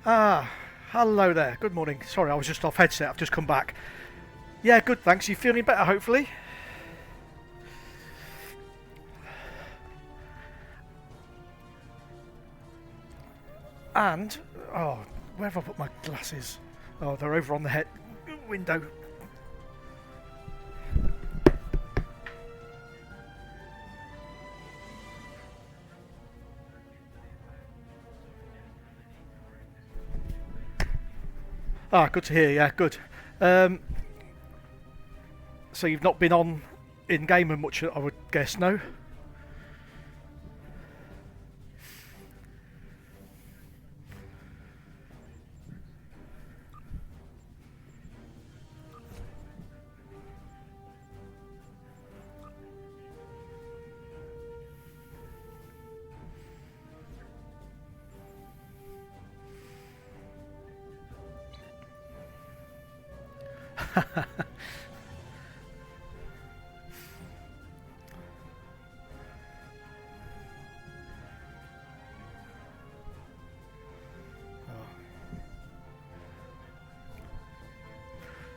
Ah, hello there. Good morning. Sorry, I was just off headset. I've just come back. Yeah, good, thanks. You feeling better, hopefully? And, oh, where have I put my glasses? Oh, they're over on the head window. Ah, good to hear, yeah, good. So you've not been on in-game much, I would guess, no?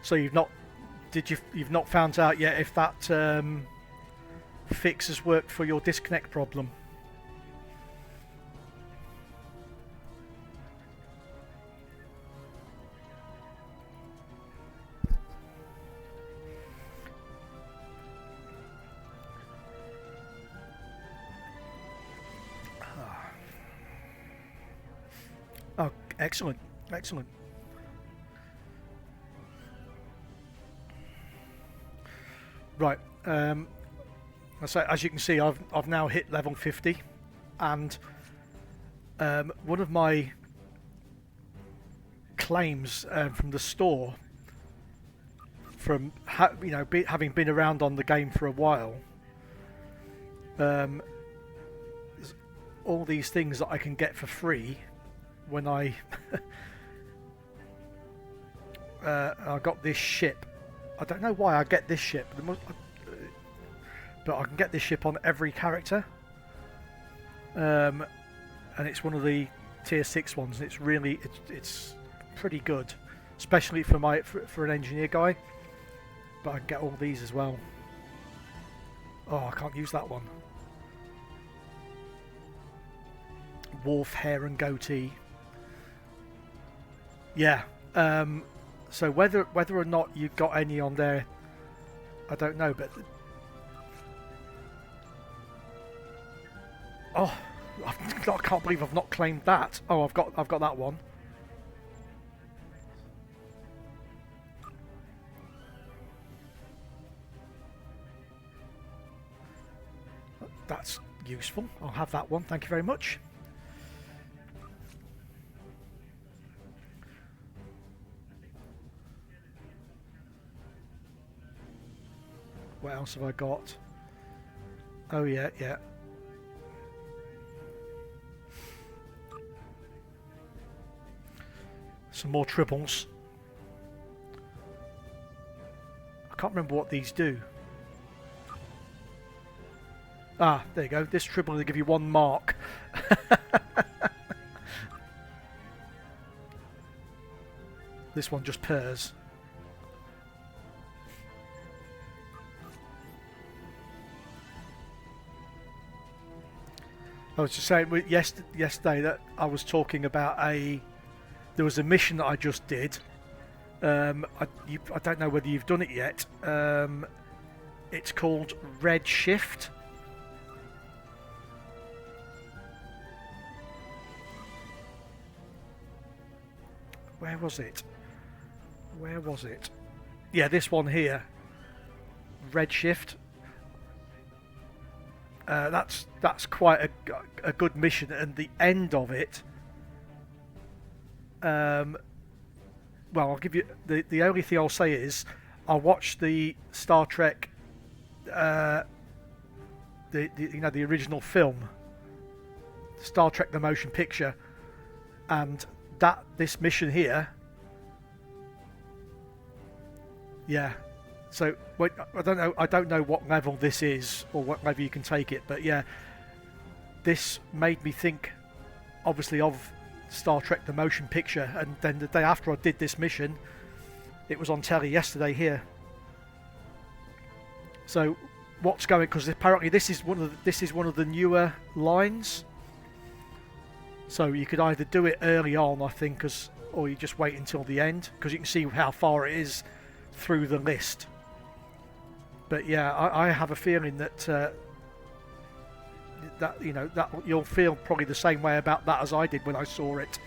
So you've not, you've not found out yet if that fix has worked for your disconnect problem? Oh, excellent, excellent. Right, so as you can see, I've now hit level 50, and one of my claims from the store, from having been around on the game for a while, all these things that I can get for free when I I got this ship. I don't know why I get this ship, but I can get this ship on every character, and it's one of the tier 6 ones. It's really it's pretty good, especially for an engineer guy. But I can get all these as well. Oh, I can't use that one. Wolf hair and goatee. Yeah. So whether or not you've got any on there, I don't know. But oh, I can't believe I've not claimed that. Oh, I've got that one. That's useful. I'll have that one. Thank you very much. What else have I got? Oh yeah, yeah. Some more triples. I can't remember what these do. Ah, there you go. This triple will give you 1 mark. This one just purrs. I was just saying yesterday that I was talking about there was a mission that I just did. I don't know whether you've done it yet. It's called Red Shift. Where was it? Where was it? Yeah, this one here. Red Shift. That's quite a good mission, and the end of it. Well, I'll give you the only thing I'll say is I watched the Star Trek, the original film, Star Trek the Motion Picture, and this mission here. Yeah. So I don't know what level this is or what level you can take it, but yeah, this made me think, obviously, of Star Trek the motion picture, and then the day after I did this mission, it was on telly yesterday here. So what's going? Because apparently this is one of the newer lines. So you could either do it early on, I think, or you just wait until the end, because you can see how far it is through the list. But yeah, I have a feeling that that you'll feel probably the same way about that as I did when I saw it.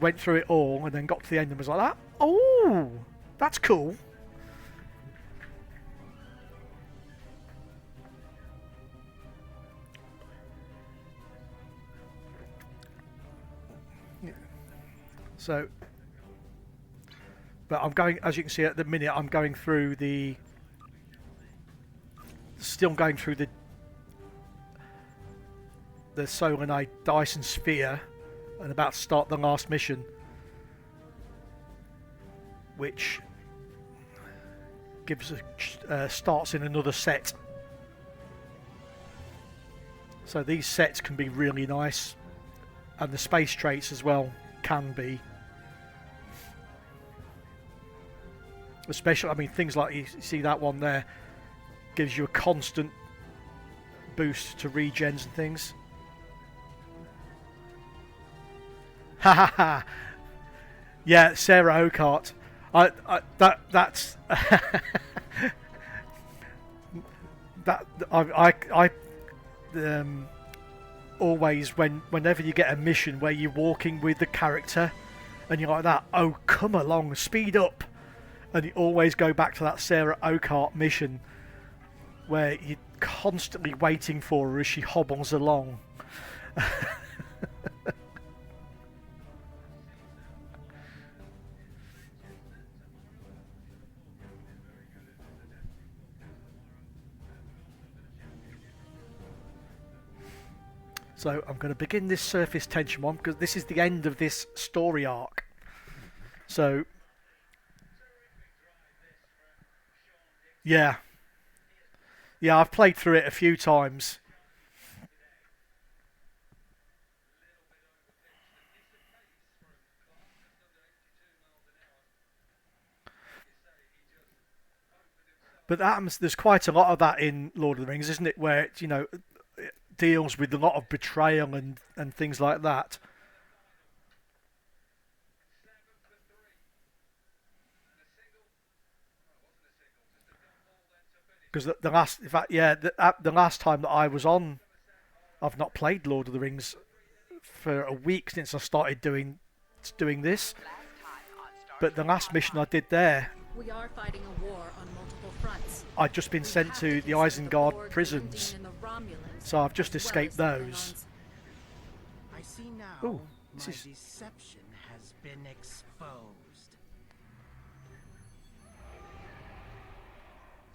Went through it all and then got to the end and was like, that. Oh, that's cool. So, but I'm going, as you can see at the minute, I'm going through still going through the Solonite Dyson Sphere, and about to start the last mission, which gives starts in another set. So these sets can be really nice, and the space traits as well can be. Especially, I mean, things like you see that one there gives you a constant boost to regens and things. Ha ha ha! Yeah, Sarah Oakart. That's that I always whenever you get a mission where you're walking with the character and you're like that, oh come along, speed up, and you always go back to that Sarah Oakart mission where you're constantly waiting for her as she hobbles along. So I'm going to begin this surface tension one because this is the end of this story arc. So yeah, I've played through it a few times. But there's quite a lot of that in Lord of the Rings, isn't it? Where it, it deals with a lot of betrayal and things like that. Because the last time that I was on, I've not played Lord of the Rings for a week since I started doing this. But the last mission I did there, we are fighting a war on multiple fronts. I'd just been sent to the Isengard prisons, so I've just escaped those. I see now. Ooh, my deception has been exposed.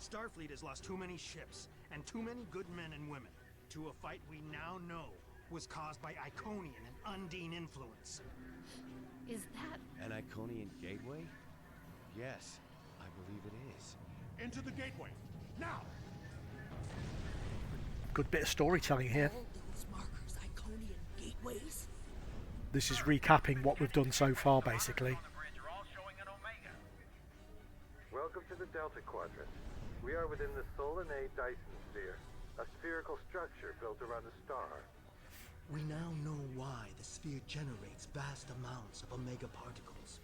Starfleet has lost too many ships and too many good men and women to a fight we now know was caused by Iconian and Undine influence. Is that an Iconian gateway? Yes, I believe it is. Into the gateway, now! Good bit of storytelling here. All those markers Iconian gateways? This is recapping what we've done so far, basically. Welcome to the Delta Quadrant. We are within the Solonate Dyson Sphere, a spherical structure built around a star. We now know why the sphere generates vast amounts of omega particles.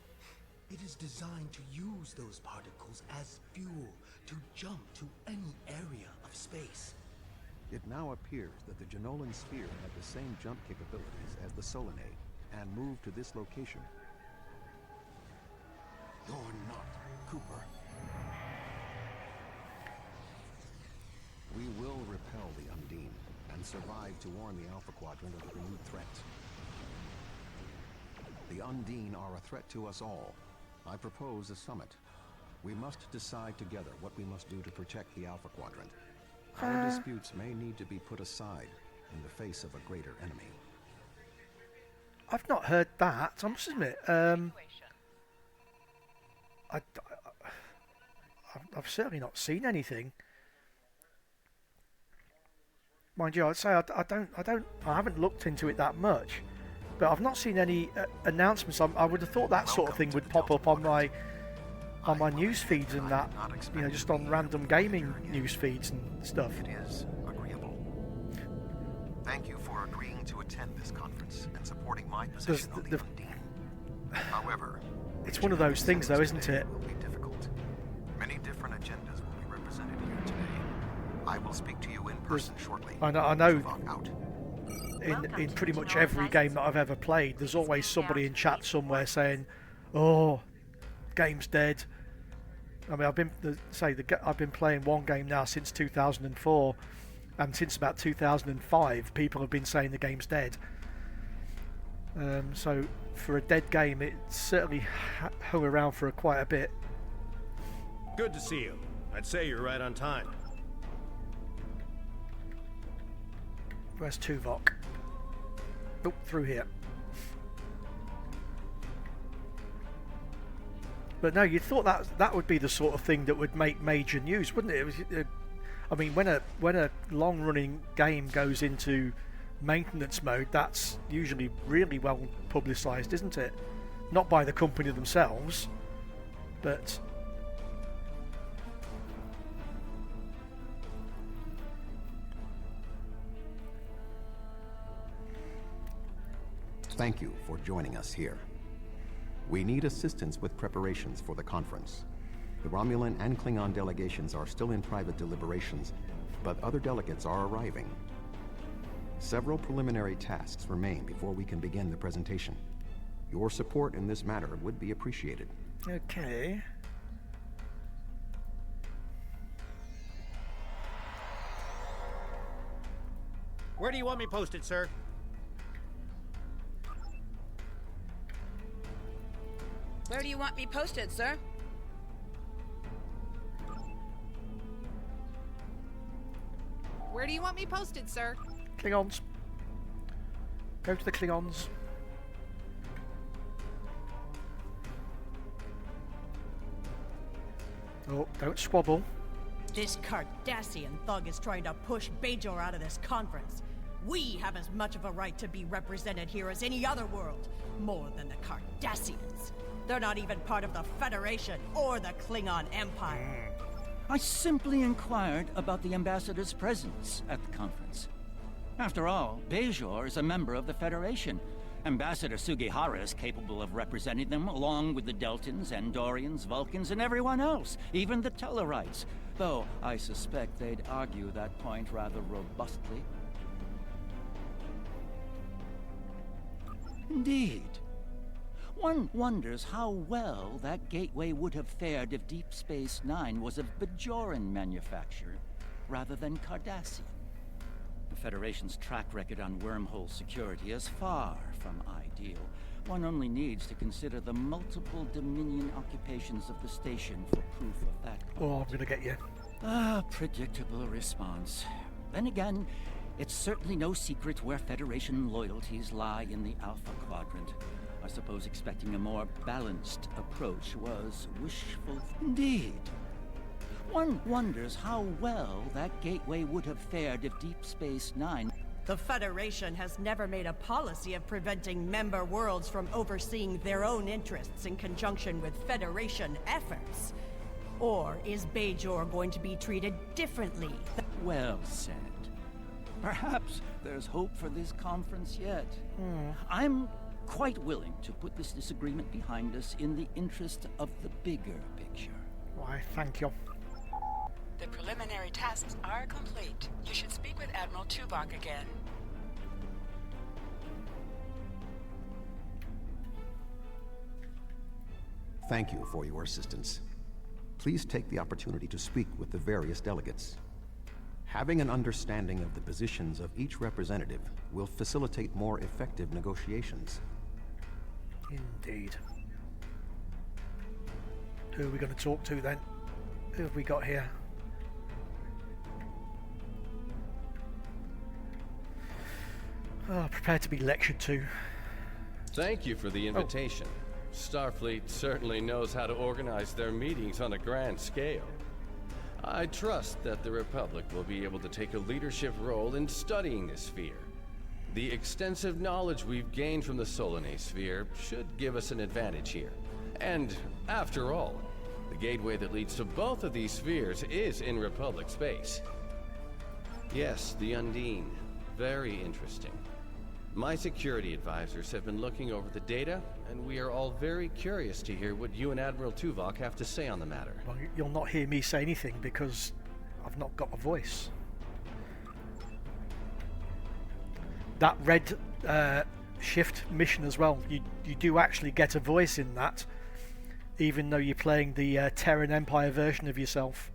It is designed to use those particles as fuel to jump to any area of space. It now appears that the Jenolan sphere had the same jump capabilities as the Solonate, and moved to this location. You're not Cooper. We will repel the Undine, and survive to warn the Alpha Quadrant of the renewed threat. The Undine are a threat to us all. I propose a summit. We must decide together what we must do to protect the Alpha Quadrant. Our disputes may need to be put aside in the face of a greater enemy. I've not heard that, I must admit. I've certainly not seen anything. Mind you, I'd say I haven't looked into it that much. but I've not seen any announcements. I would have thought that sort of thing would pop up on my news feeds and that, you know, just on random gaming news feeds and stuff. It is agreeable. Thank you for agreeing to attend this conference and supporting my position on the Undine. However, it's one of those things, though, isn't it? Will be difficult. Many different agendas will be represented here today. I will speak to you in person shortly. I know. In pretty much every game that I've ever played, there's always somebody in chat somewhere saying, "Oh, game's dead." I mean, I've been playing one game now since 2004, and since about 2005, people have been saying the game's dead. So for a dead game, it certainly hung around for quite a bit. Good to see you. I'd say you're right on time. Where's Tuvok? Oh, through here. But no, you'd thought that would be the sort of thing that would make major news, wouldn't it? I mean, when a long-running game goes into maintenance mode, that's usually really well publicised, isn't it? Not by the company themselves, but thank you for joining us here. We need assistance with preparations for the conference. The Romulan and Klingon delegations are still in private deliberations, but other delegates are arriving. Several preliminary tasks remain before we can begin the presentation. Your support in this matter would be appreciated. Okay. Where do you want me posted, sir? Where do you want me posted, sir? Where do you want me posted, sir? Klingons. Go to the Klingons. Oh, don't squabble. This Cardassian thug is trying to push Bajor out of this conference. We have as much of a right to be represented here as any other world, more than the Cardassians. They're not even part of the Federation or the Klingon Empire. I simply inquired about the ambassador's presence at the conference. After all, Bajor is a member of the Federation. Ambassador Sugihara is capable of representing them along with the Deltans, Andorians, Vulcans, and everyone else, even the Tellarites. Though I suspect they'd argue that point rather robustly. Indeed. One wonders how well that gateway would have fared if Deep Space Nine was of Bajoran manufacture rather than Cardassian. The Federation's track record on wormhole security is far from ideal. One only needs to consider the multiple Dominion occupations of the station for proof of that point. Oh, I'm gonna get you. Ah, predictable response. Then again, it's certainly no secret where Federation loyalties lie in the Alpha Quadrant. I suppose expecting a more balanced approach was wishful. Indeed. One wonders how well that gateway would have fared if Deep Space Nine... The Federation has never made a policy of preventing member worlds from overseeing their own interests in conjunction with Federation efforts. Or is Bajor going to be treated differently? Well said. Perhaps there's hope for this conference yet. I'm quite willing to put this disagreement behind us in the interest of the bigger picture. Why, thank you. The preliminary tasks are complete. You should speak with Admiral Tuvok again. Thank you for your assistance. Please take the opportunity to speak with the various delegates. Having an understanding of the positions of each representative will facilitate more effective negotiations. Indeed. Who are we going to talk to then? Who have we got here? Oh, prepare to be lectured to. Thank you for the invitation. Starfleet certainly knows how to organize their meetings on a grand scale. I trust that the Republic will be able to take a leadership role in studying this sphere. The extensive knowledge we've gained from the Solanae sphere should give us an advantage here. And, after all, the gateway that leads to both of these spheres is in Republic space. Yes, the Undine. Very interesting. My security advisors have been looking over the data, and we are all very curious to hear what you and Admiral Tuvok have to say on the matter. Well, you'll not hear me say anything because I've not got a voice. That red shift mission as well, you do actually get a voice in that, even though you're playing the Terran Empire version of yourself.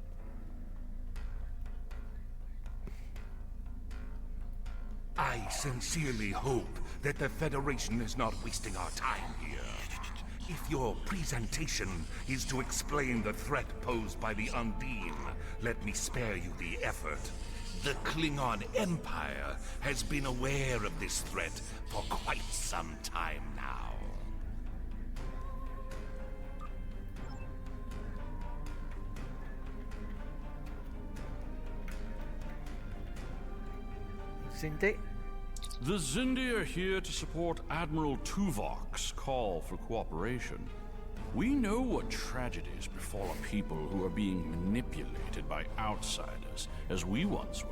I sincerely hope that the Federation is not wasting our time here. If your presentation is to explain the threat posed by the Undine, let me spare you the effort. The Klingon Empire has been aware of this threat for quite some time now. Zindi? The Zindi are here to support Admiral Tuvok's call for cooperation. We know what tragedies befall a people who are being manipulated by outsiders, as we once were.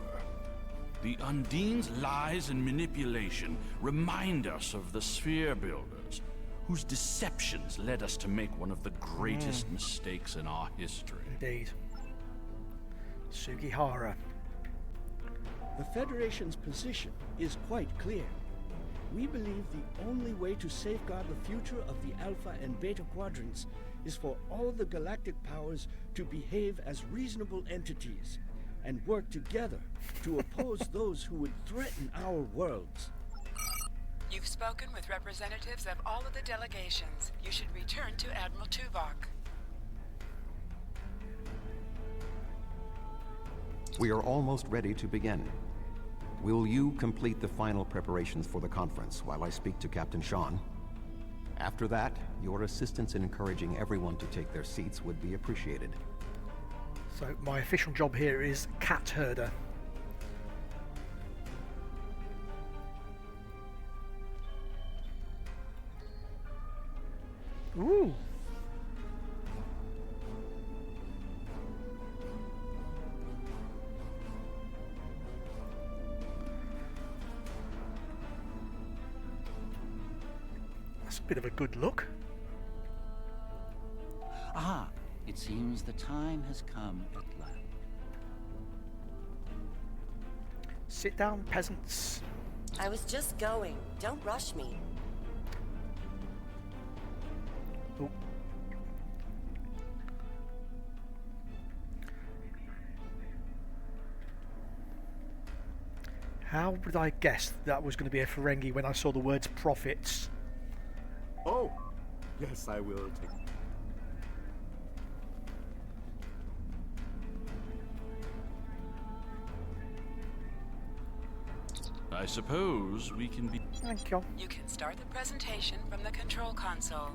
The Undine's lies and manipulation remind us of the Sphere Builders, whose deceptions led us to make one of the greatest mistakes in our history. Indeed. Sugihara. The Federation's position is quite clear. We believe the only way to safeguard the future of the Alpha and Beta Quadrants is for all the galactic powers to behave as reasonable entities and work together to oppose those who would threaten our worlds. You've spoken with representatives of all of the delegations. You should return to Admiral Tuvok. We are almost ready to begin. Will you complete the final preparations for the conference while I speak to Captain Sean? After that, your assistance in encouraging everyone to take their seats would be appreciated. So my official job here is cat herder. Ooh. That's a bit of a good look. Ah, it seems the time has come at last. Sit down, peasants. I was just going. Don't rush me. Oh. How would I guess that was going to be a Ferengi when I saw the words profits? Oh, yes, I will take. I suppose we can be... Thank you. You can start the presentation from the control console.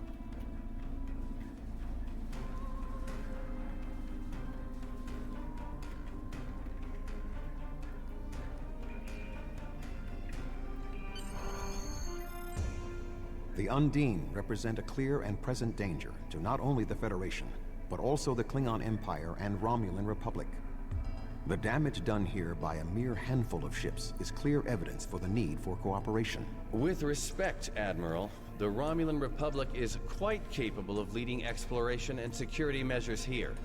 The Undine represent a clear and present danger to not only the Federation, but also the Klingon Empire and Romulan Republic. The damage done here by a mere handful of ships is clear evidence for the need for cooperation. With respect, Admiral, the Romulan Republic is quite capable of leading exploration and security measures here,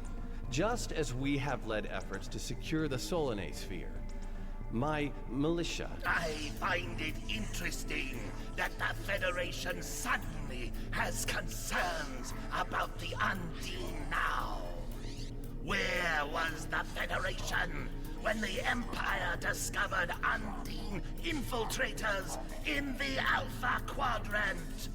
just as we have led efforts to secure the Solanae sphere. My militia... I find it interesting that the Federation suddenly has concerns about the Undine now. Where was the Federation when the Empire discovered Undine infiltrators in the Alpha Quadrant?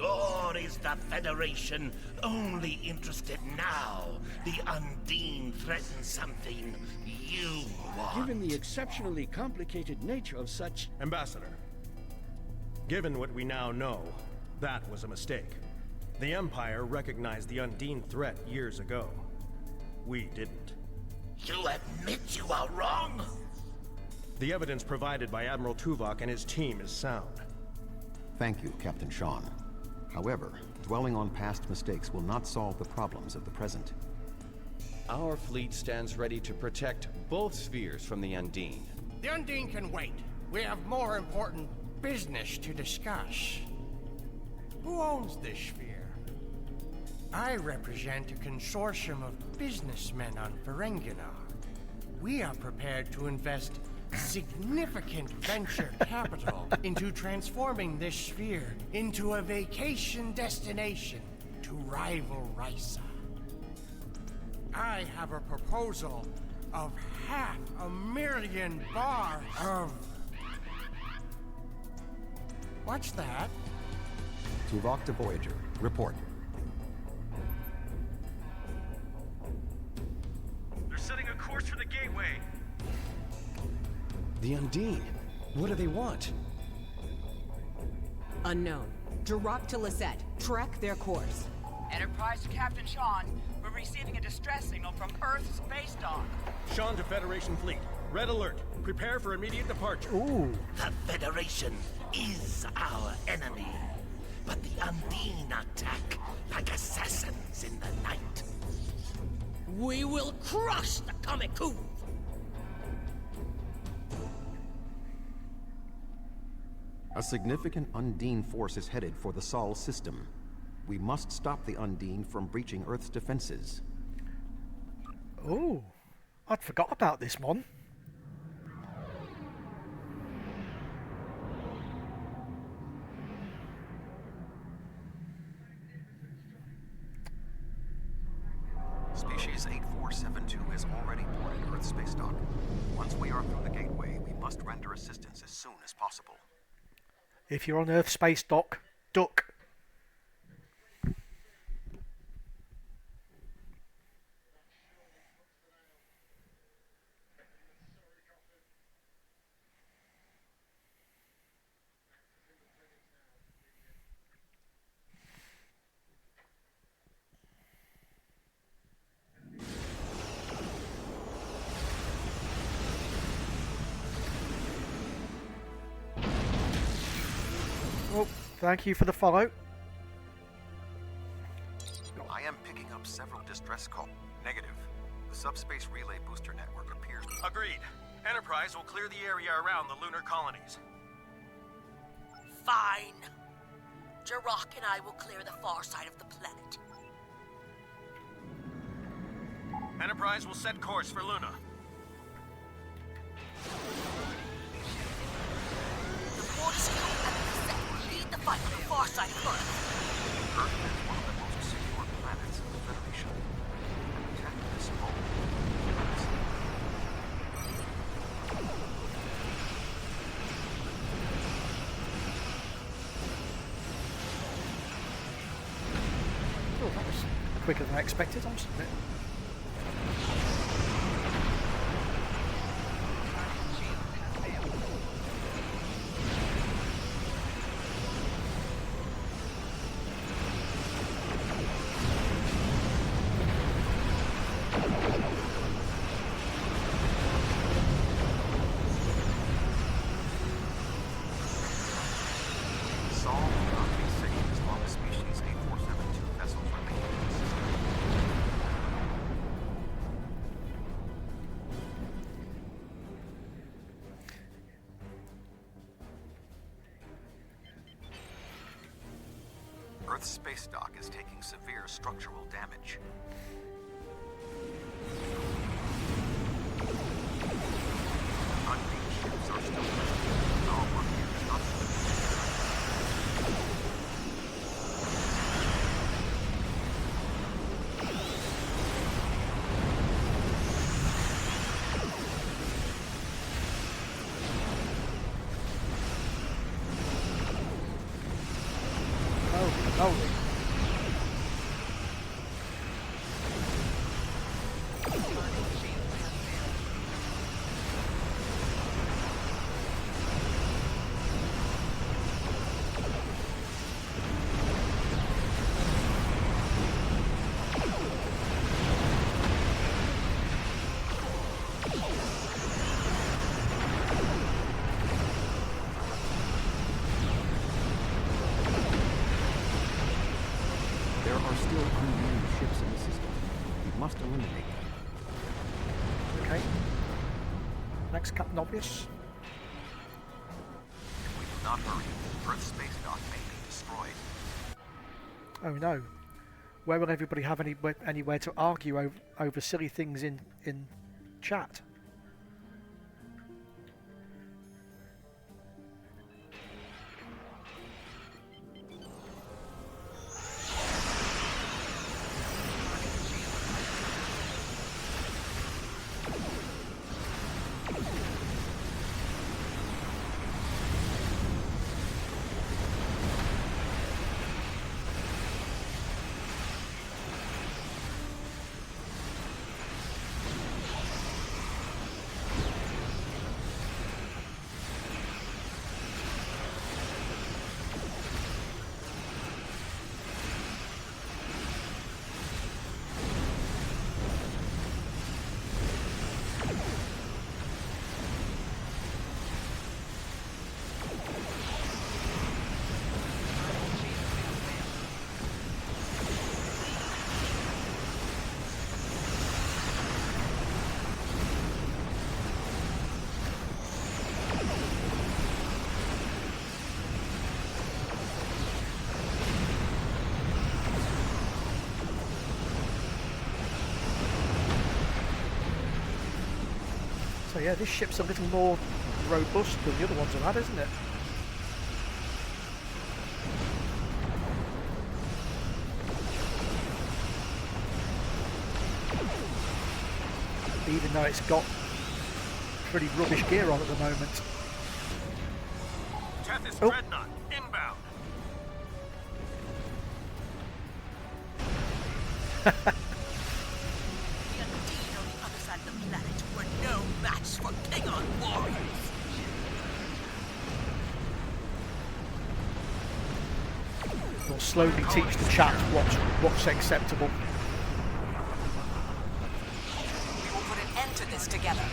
Or is the Federation only interested now the Undine threatens something you want? Given the exceptionally complicated nature of such... Ambassador, given what we now know, that was a mistake. The Empire recognized the Undine threat years ago. We didn't. You admit you are wrong? The evidence provided by Admiral Tuvok and his team is sound. Thank you, Captain Sean. However, dwelling on past mistakes will not solve the problems of the present. Our fleet stands ready to protect both spheres from the Undine. The Undine can wait. We have more important business to discuss. Who owns this sphere? I represent a consortium of businessmen on Ferenginar. We are prepared to invest significant venture capital into transforming this sphere into a vacation destination to rival Risa. I have a proposal of $500,000 of... What's that? Tuvok to Voyager. Report. They're setting a course for the gateway. The Undine. What do they want? Unknown. Direct to Lisette. Track their course. Enterprise to Captain Sean. We're receiving a distress signal from Earth's space dock. Sean to Federation Fleet. Red alert. Prepare for immediate departure. Ooh. The Federation is our enemy. But the Undine attack like assassins in the night. We will crush the Kamiku! A significant Undine force is headed for the Sol system. We must stop the Undine from breaching Earth's defenses. Oh, I'd forgot about this one. Species 8472 is already boarded Earth space dock. Once we are through the gateway, we must render assistance as soon as possible. If you're on Earth space dock, duck. Well, thank you for the follow. I am picking up several distress calls. Negative. The subspace relay booster network appears... Agreed. Enterprise will clear the area around the lunar colonies. Fine. Jirok and I will clear the far side of the planet. Enterprise will set course for Luna. The Fortescue and the Lisette will lead the fight on the far side of Earth. Earth is one of the most secure planets in the Federation. Protect this home. Oh, that was quicker than I expected, I'm sorry. Sol will not be safe as long as species 8472 vessels remain in the system. Earth's space dock is taking severe structural damage. Undine ships are still present. Our work here is not Holy. several unmanned ships in the system. We must eliminate them. Okay. Next, Captain Obvious. If we do not hurry, Earth's space dock may be destroyed. Oh no. Where will everybody have anywhere to argue over silly things in chat? So yeah, this ship's a little more robust than the other ones I've had, isn't it? Even though it's got pretty rubbish gear on at the moment. Tethys Dreadnought, inbound. No match for Klingon warriors. We'll slowly teach the chat what's acceptable. We will put an end to this together.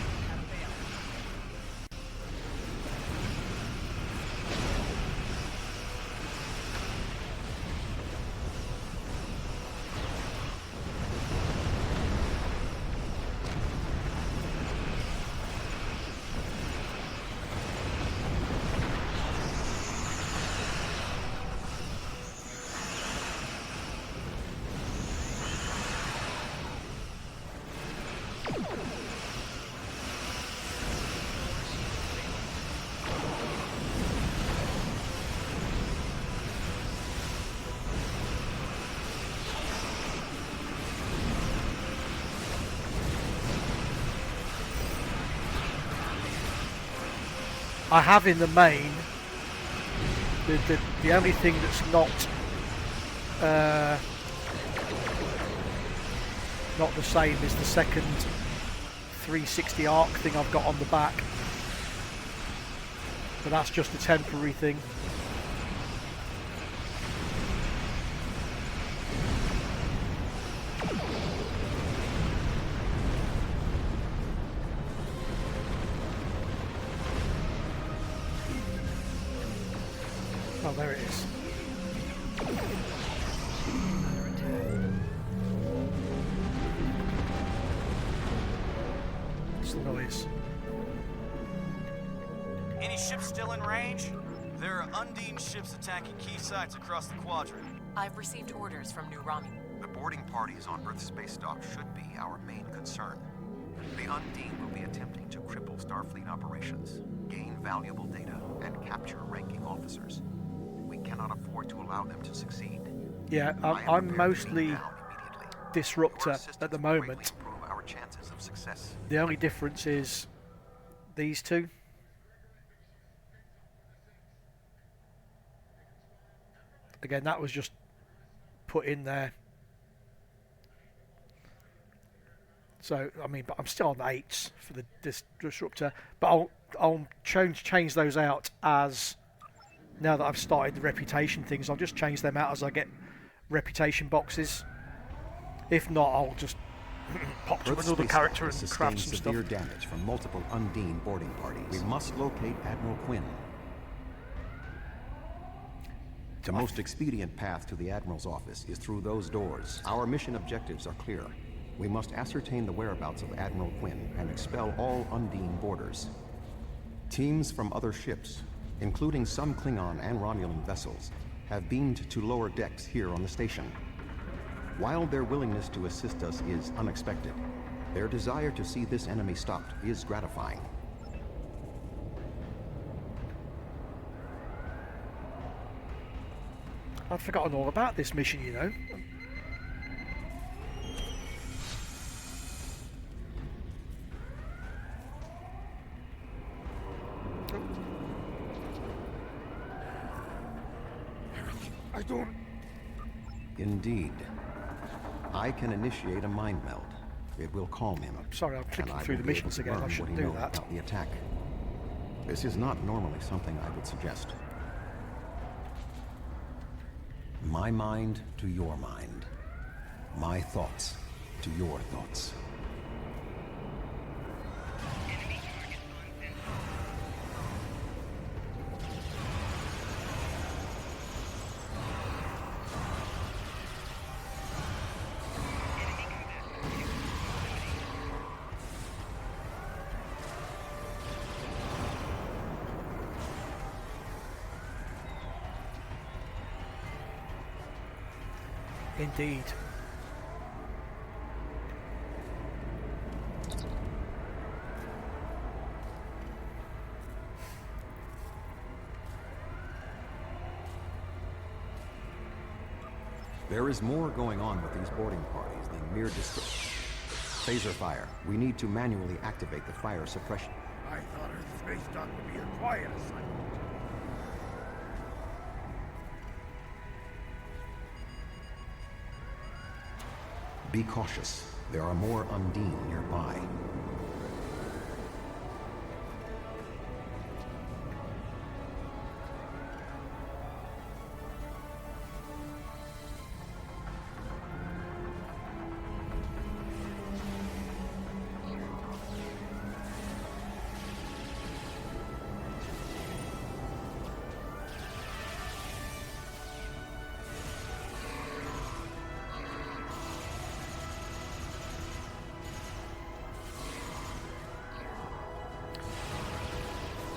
I have in the main, the only thing that's not the same is the second 360 arc thing I've got on the back, but that's just a temporary thing. Oh, there it is. What's the noise? Any ships still in range? There are Undine ships attacking key sites across the quadrant. I've received orders from New Rami. The boarding parties on Earth's space dock should be our main concern. The Undine will be attempting to cripple Starfleet operations, gain valuable data, and capture ranking officers. We cannot afford to allow them to succeed. Yeah, I'm mostly disruptor at the moment. Our chances of success. The only difference is these two. Again, that was just put in there. So, I mean, but I'm still on the 8s for the disruptor. But I'll change those out as, now that I've started the reputation things, I'll just change them out as I get reputation boxes. If not, I'll just pop to another character and craft some severe stuff. damage from multiple Undine boarding parties. We must locate Admiral Quinn. The most expedient path to the Admiral's office is through those doors. Our mission objectives are clear. We must ascertain the whereabouts of Admiral Quinn and expel all Undine boarders. Teams from other ships, including some Klingon and Romulan vessels, have beamed to lower decks here on the station. While their willingness to assist us is unexpected, their desire to see this enemy stopped is gratifying. I'd forgotten all about this mission, you know. I don't... Indeed. I can initiate a mind meld. It will calm him. Sorry, I'm clicking through the missions again. I shouldn't do that. About the attack. This is not normally something I would suggest. My mind to your mind. My thoughts to your thoughts. Indeed. There is more going on with these boarding parties than mere phaser fire. We need to manually activate the fire suppression. I thought Earth Space Dock would be a quiet assignment. Be cautious. There are more Undine nearby.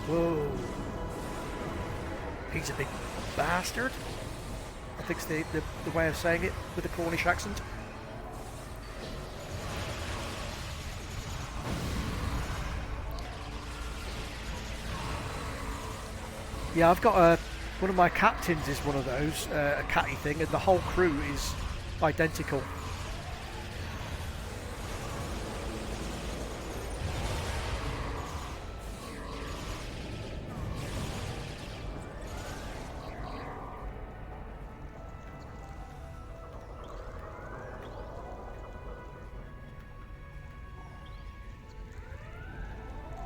Whoa. He's a big bastard. I think's the way of saying it with a Cornish accent. Yeah, I've got one of my captains is one of those, a catty thing, and the whole crew is identical.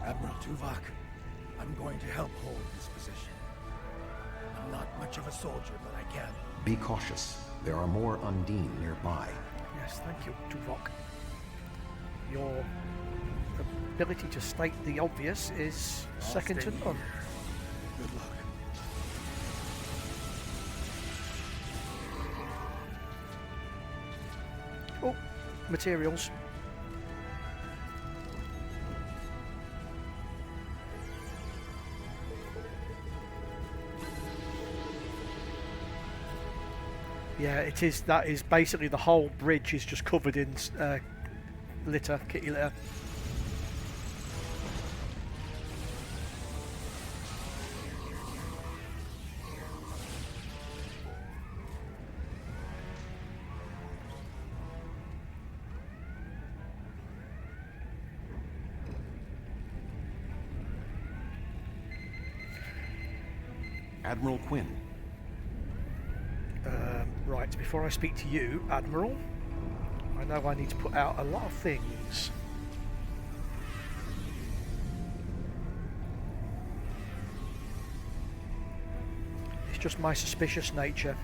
Admiral Tuvok, I'm going to help hold this position. I'm not much of a soldier, but I can. Be cautious. There are more Undine nearby. Yes, thank you, Tuvok. Your ability to state the obvious is second to none. Good luck. Oh, materials. Yeah, it is. That is basically the whole bridge is just covered in litter, kitty litter. Admiral Quinn. Right, before I speak to you, Admiral, I know I need to put out a lot of things. It's just my suspicious nature.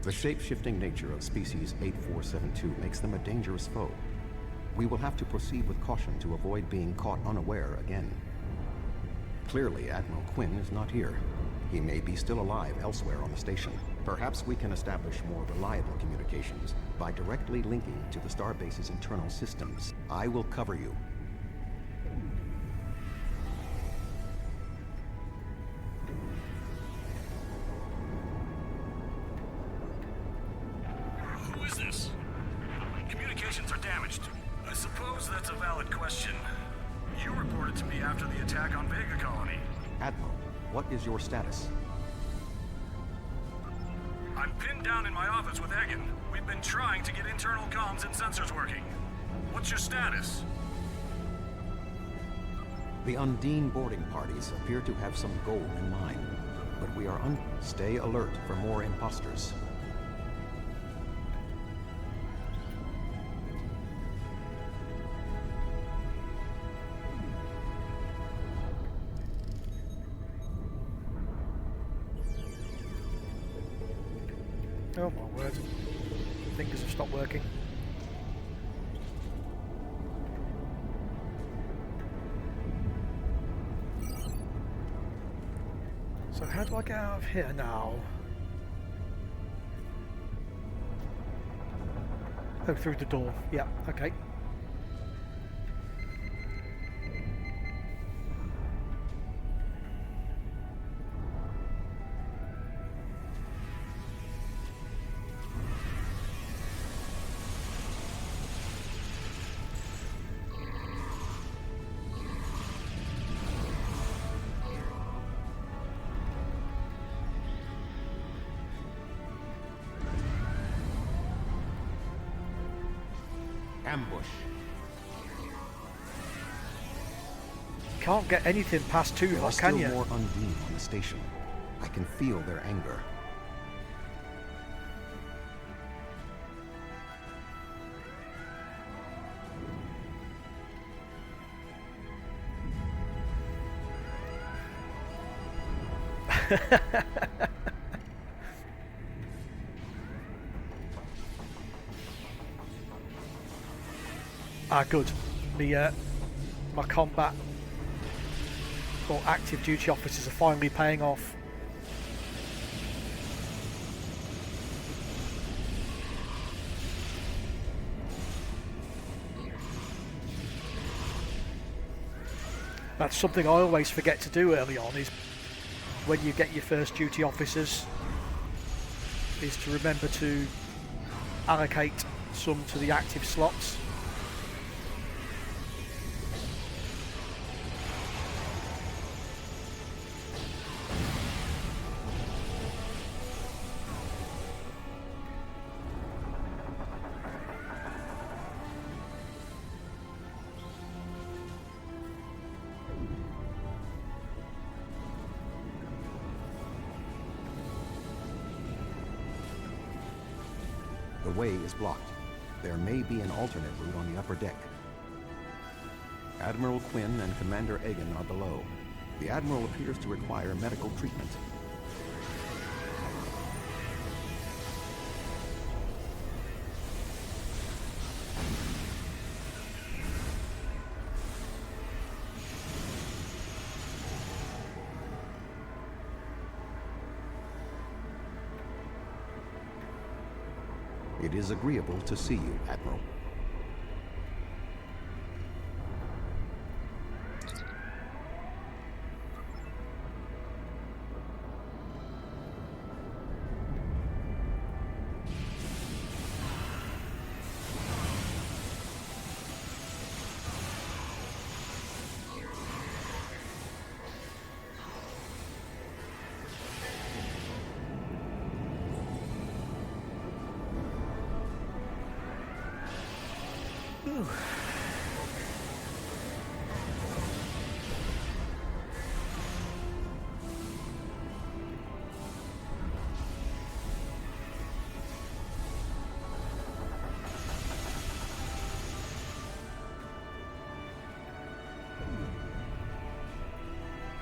The shape-shifting nature of species 8472 makes them a dangerous foe. We will have to proceed with caution to avoid being caught unaware again. Clearly, Admiral Quinn is not here. He may be still alive elsewhere on the station. Perhaps we can establish more reliable communications by directly linking to the Starbase's internal systems. I will cover you. Who is this? Communications are damaged. I suppose that's a valid question. You reported to me after the attack on Vega Colony. Admiral, what is your status? I'm pinned down in my office with Egan. We've been trying to get internal comms and sensors working. What's your status? The Undine boarding parties appear to have some goal in mind, but we are Stay alert for more imposters. Oh my word. Fingers have stopped working. So how do I get out of here now? Oh, through the door. Yeah, okay. Ambush. Can't get anything past Tuvok, There are can still you? more Undine on the station. I can feel their anger. Good. My combat or active duty officers are finally paying off. That's something I always forget to do early on, is when you get your first duty officers, is to remember to allocate some to the active slots. The way is blocked. There may be an alternate route on the upper deck. Admiral Quinn and Commander Egan are below. The Admiral appears to require medical treatment. It is agreeable to see you, Admiral.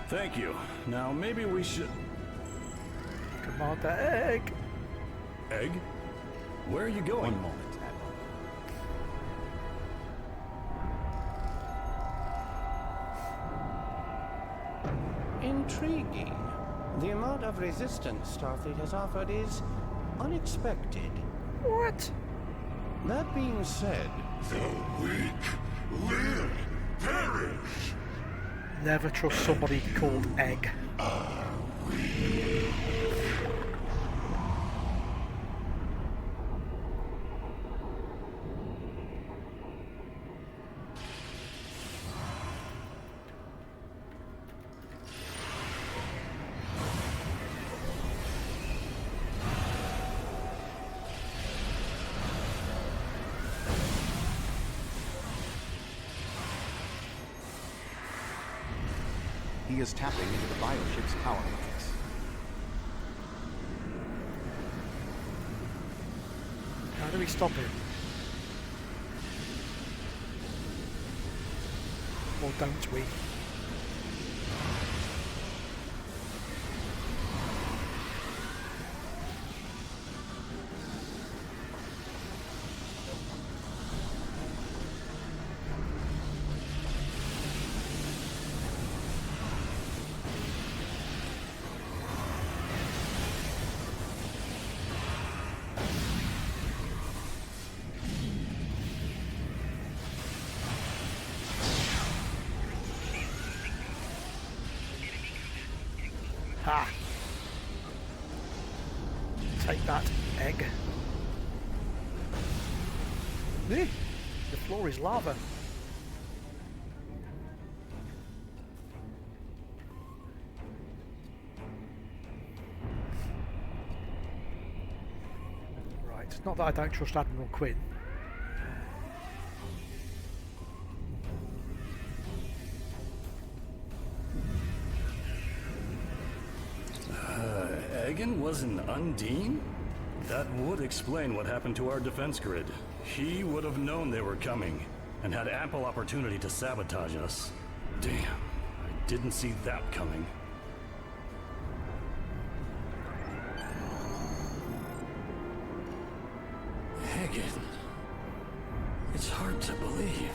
Thank you. Now maybe we should... Commander Egg! Egg? Where are you going? One moment, Admiral. Intriguing. The amount of resistance Starfleet has offered is unexpected. What? That being said... The weak will perish! Never trust somebody called Egg. He is tapping into the bioship's power lines. How do we stop him? Or don't we? Ha! Take that, Egg. Eh, the floor is lava. Right, it's not that I don't trust Admiral Quinn. Egan was an Undine? That would explain what happened to our defense grid. He would have known they were coming, and had ample opportunity to sabotage us. Damn, I didn't see that coming. Egan. It's hard to believe.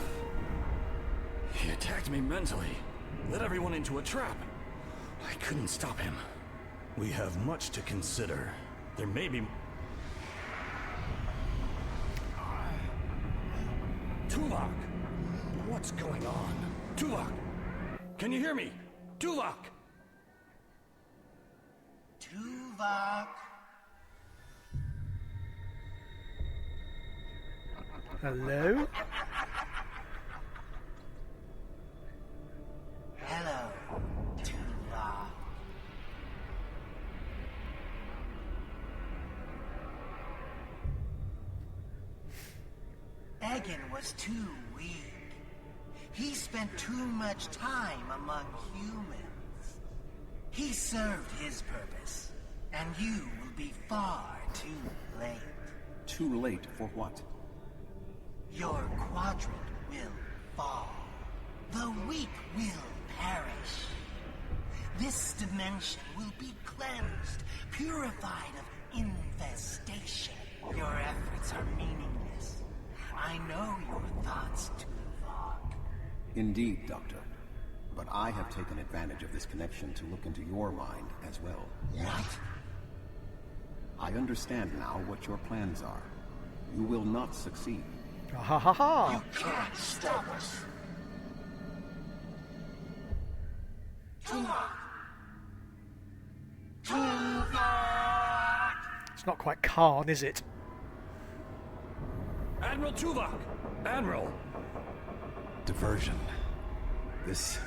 He attacked me mentally, led everyone into a trap. I couldn't stop him. We have much to consider. There may be... Tuvok! What's going on? Tuvok! Can you hear me? Tuvok! Tuvok! Hello? Hello, Tuvok. Egan was too weak. He spent too much time among humans. He served his purpose, and you will be far too late. Too late for what? Your quadrant will fall. The weak will perish. This dimension will be cleansed, purified of infestation. Your efforts are meaningless. I know your thoughts, Tuvok. Indeed, Doctor. But I have taken advantage of this connection to look into your mind as well. What? I understand now what your plans are. You will not succeed. Ha ha ha! You can't stop us. Tuvok! Tuvok! It's not quite Khan, is it? Admiral Tuvok! Admiral! Diversion. This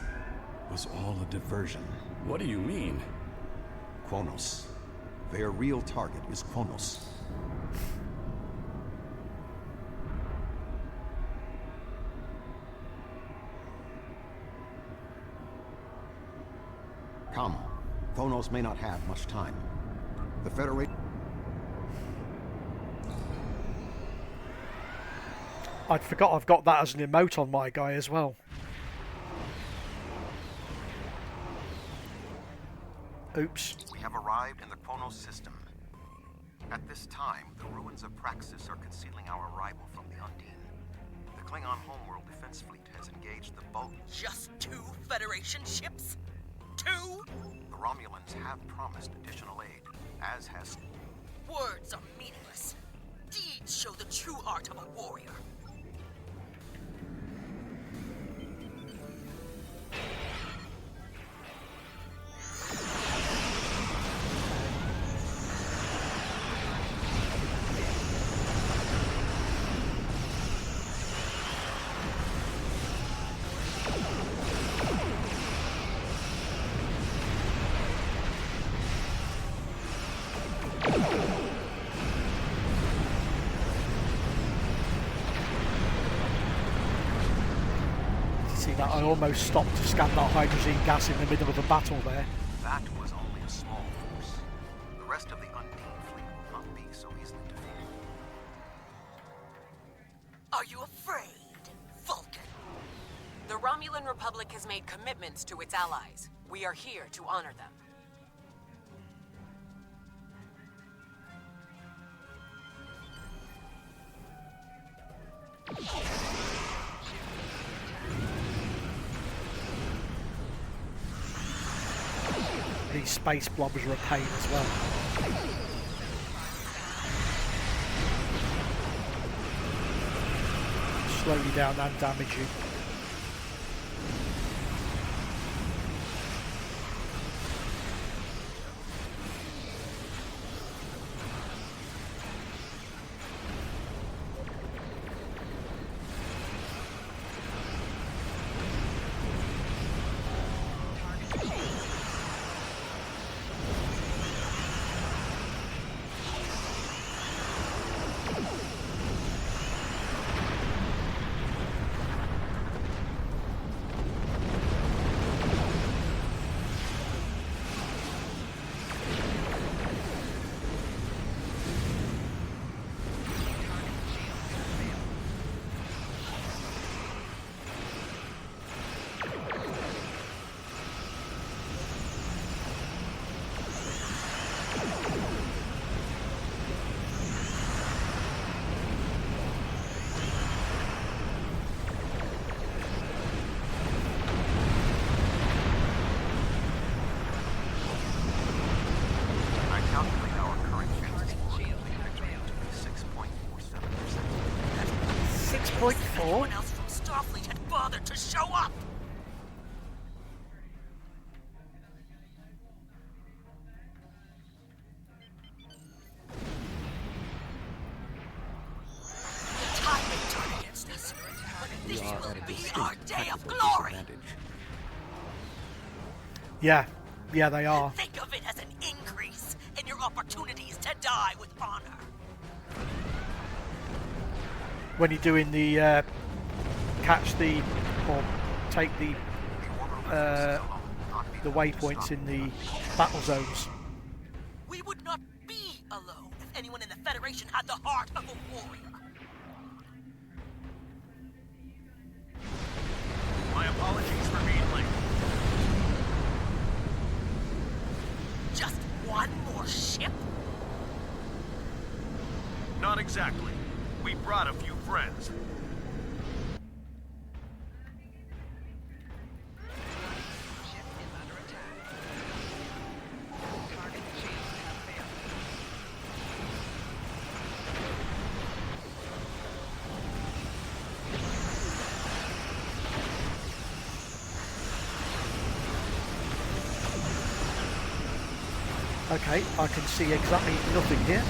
was all a diversion. What do you mean? Qo'Nos. Their real target is Qo'Nos. Come. Qo'Nos may not have much time. The Federation... I'd forgot I've got that as an emote on my guy as well. Oops. We have arrived in the Qo'Nos system. At this time, the ruins of Praxis are concealing our arrival from the Undine. The Klingon homeworld defense fleet has engaged the bulk. Just 2 Federation ships? 2? The Romulans have promised additional aid, as has... Words are meaningless. Deeds show the true art of a warrior. I almost stopped to scan that hydrogen gas in the middle of a battle there. That was only a small force. The rest of the Undine fleet will not be so easily defeated. Are you afraid, Vulcan? The Romulan Republic has made commitments to its allies. We are here to honor them. These space blobs are a pain as well. Slow you down and damage you. Anyone else from Starfleet had bothered to show up. The tide may turn against us, but this will be our day of glory. Yeah, they are. Think of it as an increase in your opportunities to die with honor. When you're doing the catch the or take the waypoints in the battle zones. We would not be alone if anyone in the Federation had the heart of a warrior. My apologies for being late. Just one more ship? Not exactly. We brought a few friends. Okay, I can see exactly nothing here.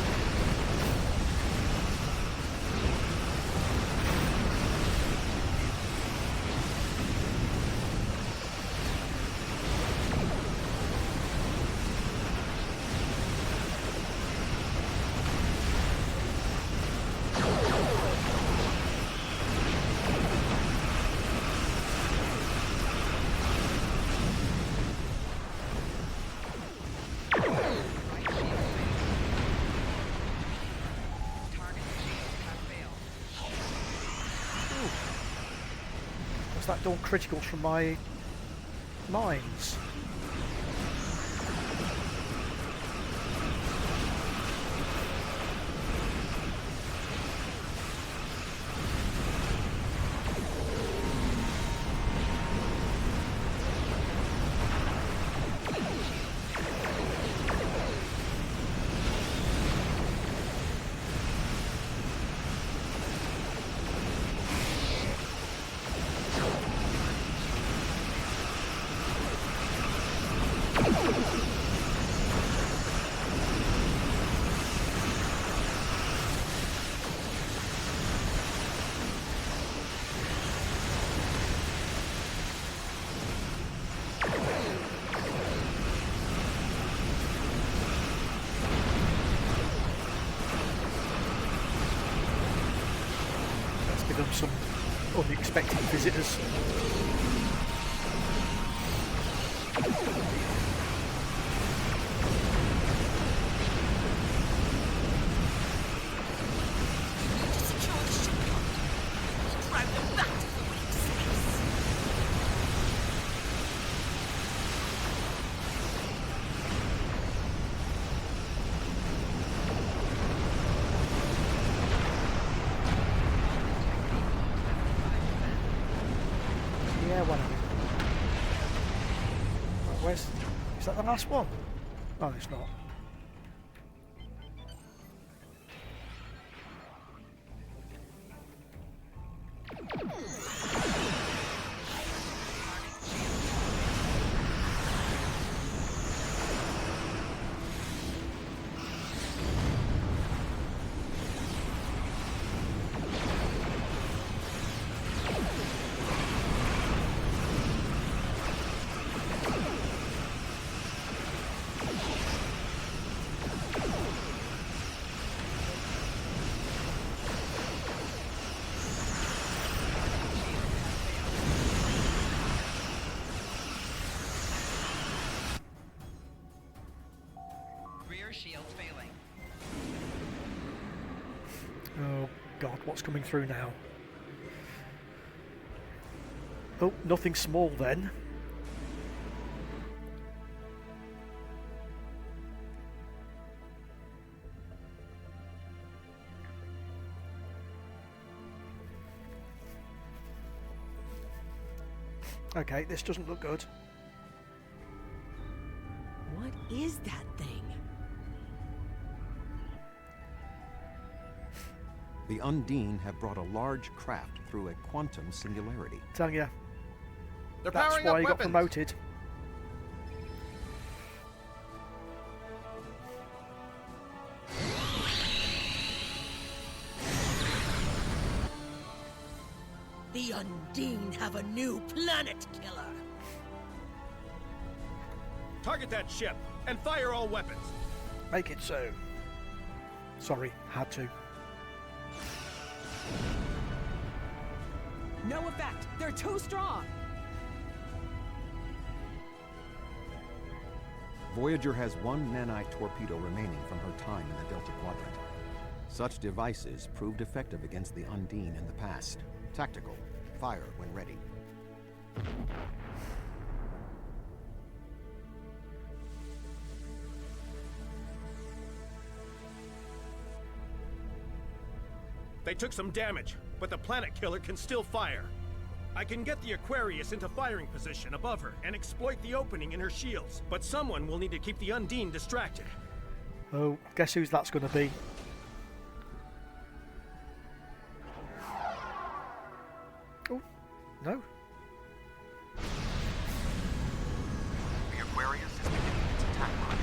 That doing criticals from my mines. them some unexpected visitors. Is that the last one? Oh, it's not. Shields failing. Oh God, what's coming through now? Oh, nothing small then. Okay, this doesn't look good. What is that thing? The Undine have brought a large craft through a quantum singularity. Telling you. They're That's powering why up he got weapons. promoted. The Undine have a new planet killer. Target that ship and fire all weapons. Make it so. Sorry, had to. No effect. They're too strong. Voyager has one nanite torpedo remaining from her time in the Delta Quadrant. Such devices proved effective against the Undine in the past. Tactical. Fire when ready. They took some damage, but the planet killer can still fire. I can get the Aquarius into firing position above her and exploit the opening in her shields, but someone will need to keep the Undine distracted. Oh, guess whose that's going to be? Oh, no. The Aquarius is beginning its attack run.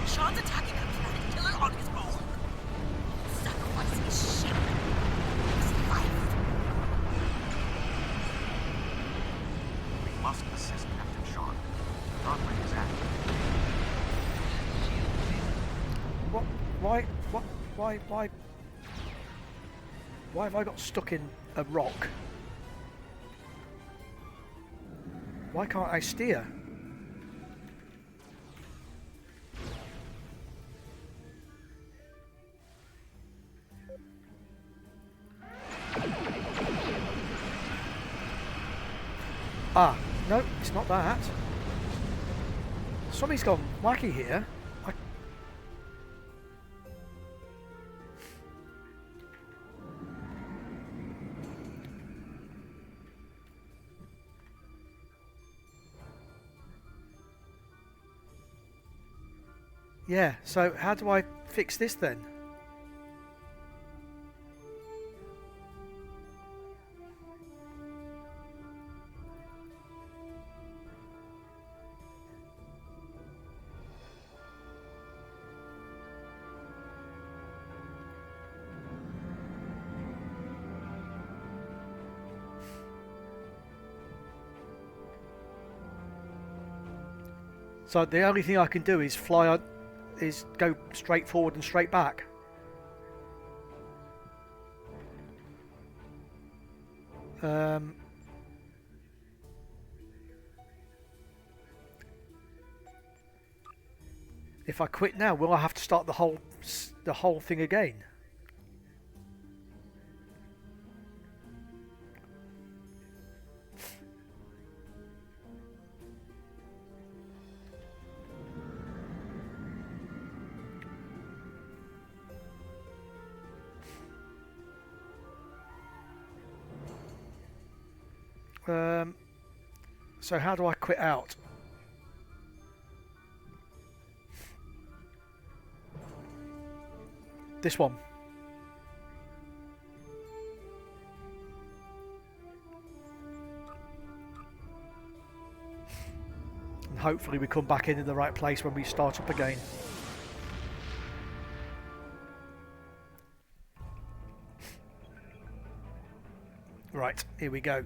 Sean's attacking a planet killer on his own. Sacrificing his ship. His life. We must assist Captain Sean. The Godwin is active. What? Why have I got stuck in a rock? Why can't I steer? Ah, no, it's not that. Something's gone wacky here. Yeah, so how do I fix this then? So the only thing I can do is fly on. is go straight forward and straight back. If I quit now, will I have to start the whole thing again? So how do I quit out? This one. And hopefully we come back into the right place when we start up again. Right, here we go.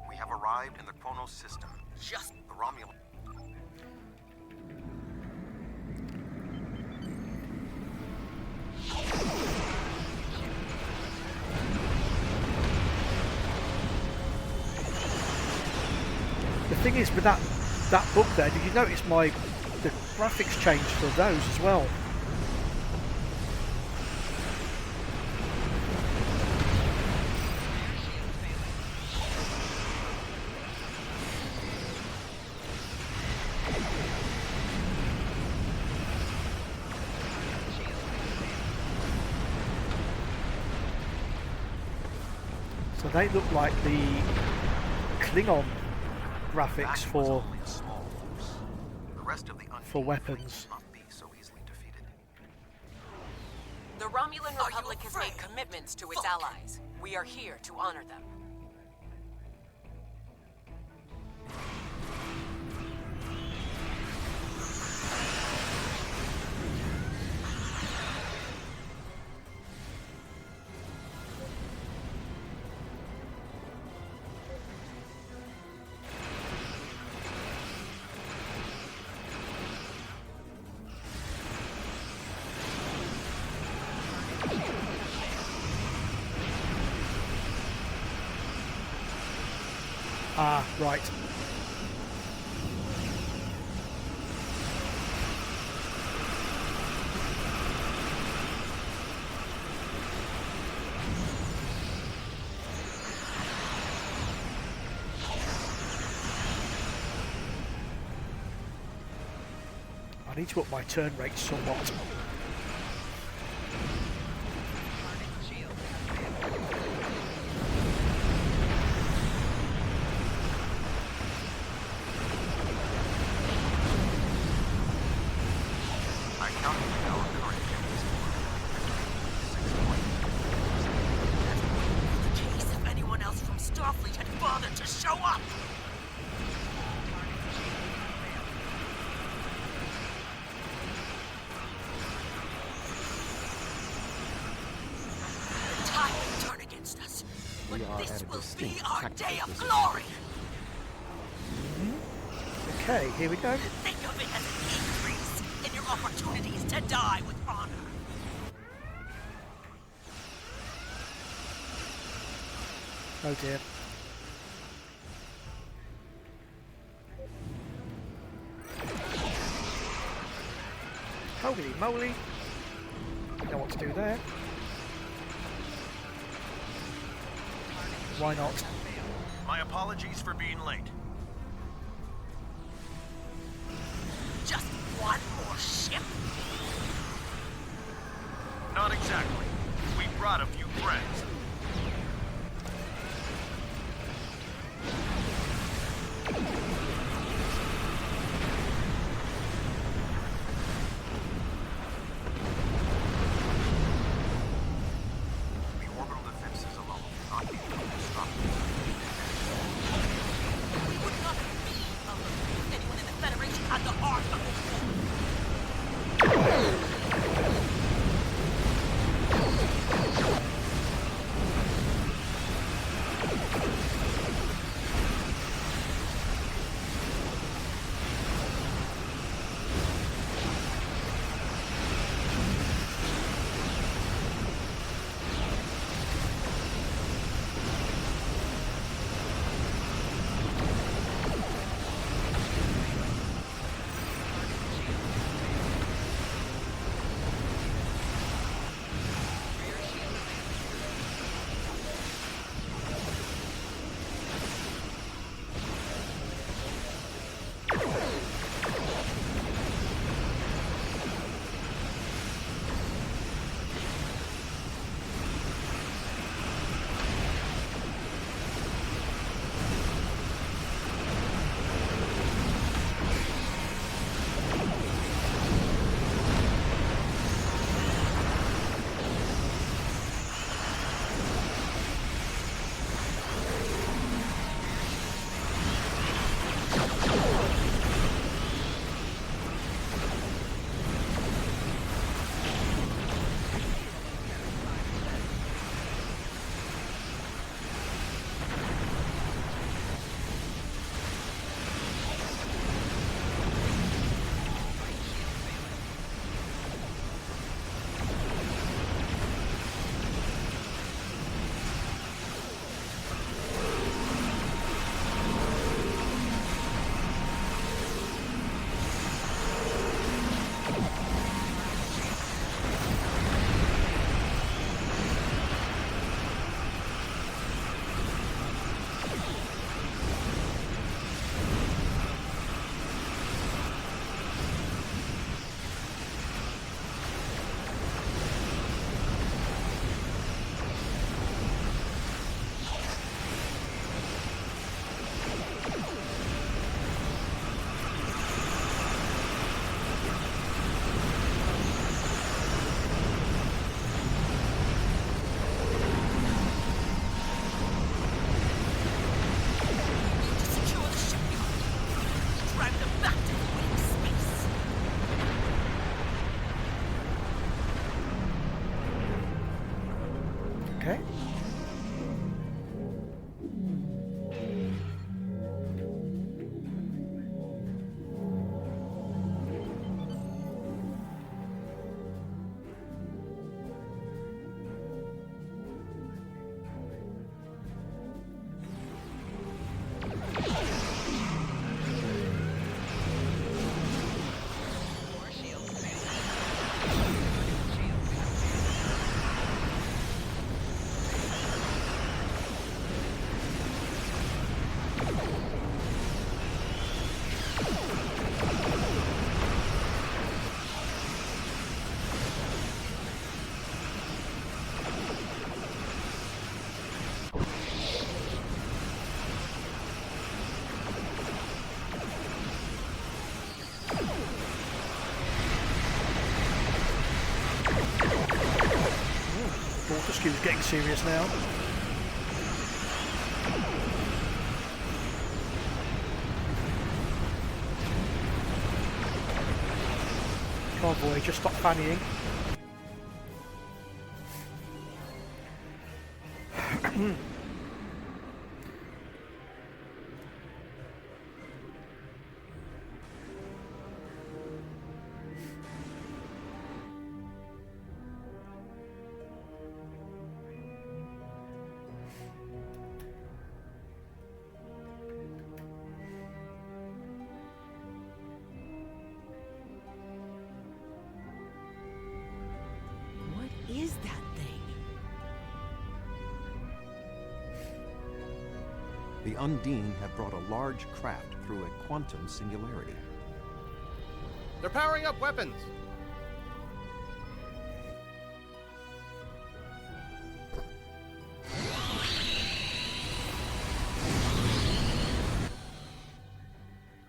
We have arrived in the Qo'Nos system. Just the Romulan. The thing is, with that book there, did you notice the graphics changed for those as well? So they look like the Klingon graphics for weapons. The Romulan Republic has made commitments to its allies. We are here to honor them. Ah, right. I need to up my turn rate somewhat. Okay, here we go. Think of it as an increase in your opportunities to die with honor. Oh dear. Holy moly. I know what to do there. Why not? My apologies for being late. Just one more ship? Not exactly. We brought a few friends. The orbital defenses alone will not be able to stop them. We would not be alone if anyone in the Federation had the heart of this war. rescue is getting serious now. Come on, boy, just stop fannying. What is that thing? The Undine have brought a large craft through a quantum singularity. They're powering up weapons.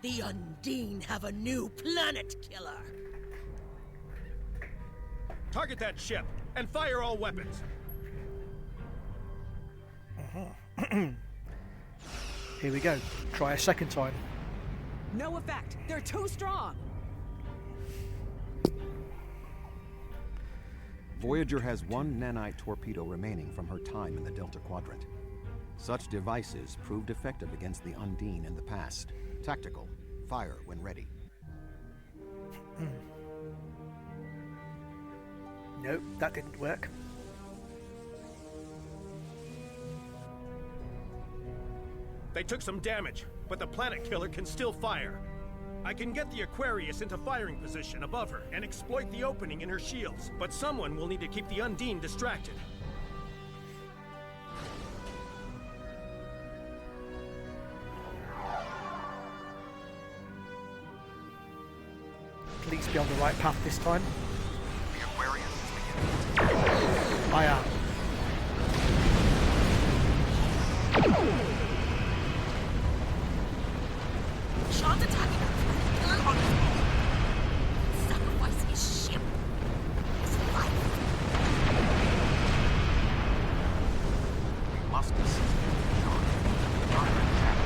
The Undine have a new planet killer. Target that ship and fire all weapons. Here we go. Try a second time. No effect. They're too strong. Voyager has one nanite torpedo remaining from her time in the Delta Quadrant. Such devices proved effective against the Undine in the past. Tactical. Fire when ready. Nope, that didn't work. They took some damage, but the planet killer can still fire. I can get the Aquarius into firing position above her and exploit the opening in her shields, but someone will need to keep the Undine distracted. Please be on the right path this time. The Aquarius is beginning. I am. Sean's attacking our planet killer on his own. Sacrificing his ship. His life. We must assist Sean. Not attack.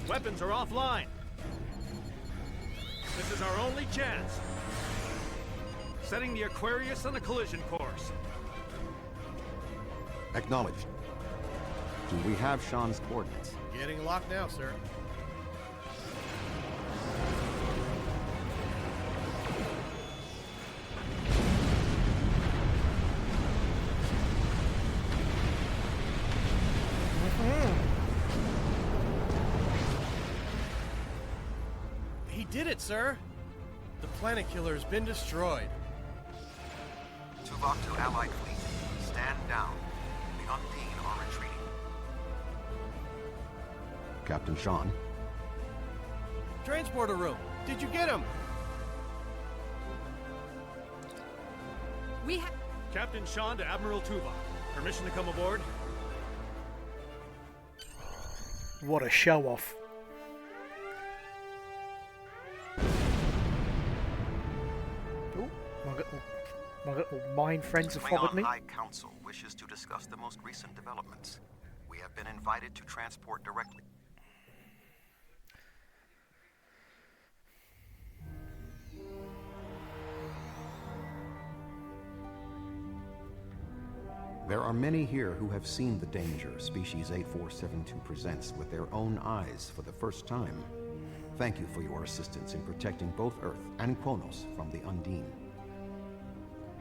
Weapons are offline. This is our only chance. Setting the Aquarius on a collision course. Acknowledged. Do we have Sean's coordinates? Getting locked now, sir. He did it, sir. The planet killer has been destroyed. Tuvok to Allied fleet. Stand down. The Undine are retreating. Captain Sean. Transporter room. Did you get him? We have... Captain Sean to Admiral Tuvok. Permission to come aboard? What a show off. My little mine friends have followed me. Klingon High Council wishes to discuss the most recent developments. We have been invited to transport directly. There are many here who have seen the danger Species 8472 presents with their own eyes for the first time. Thank you for your assistance in protecting both Earth and Qo'Nos from the Undine.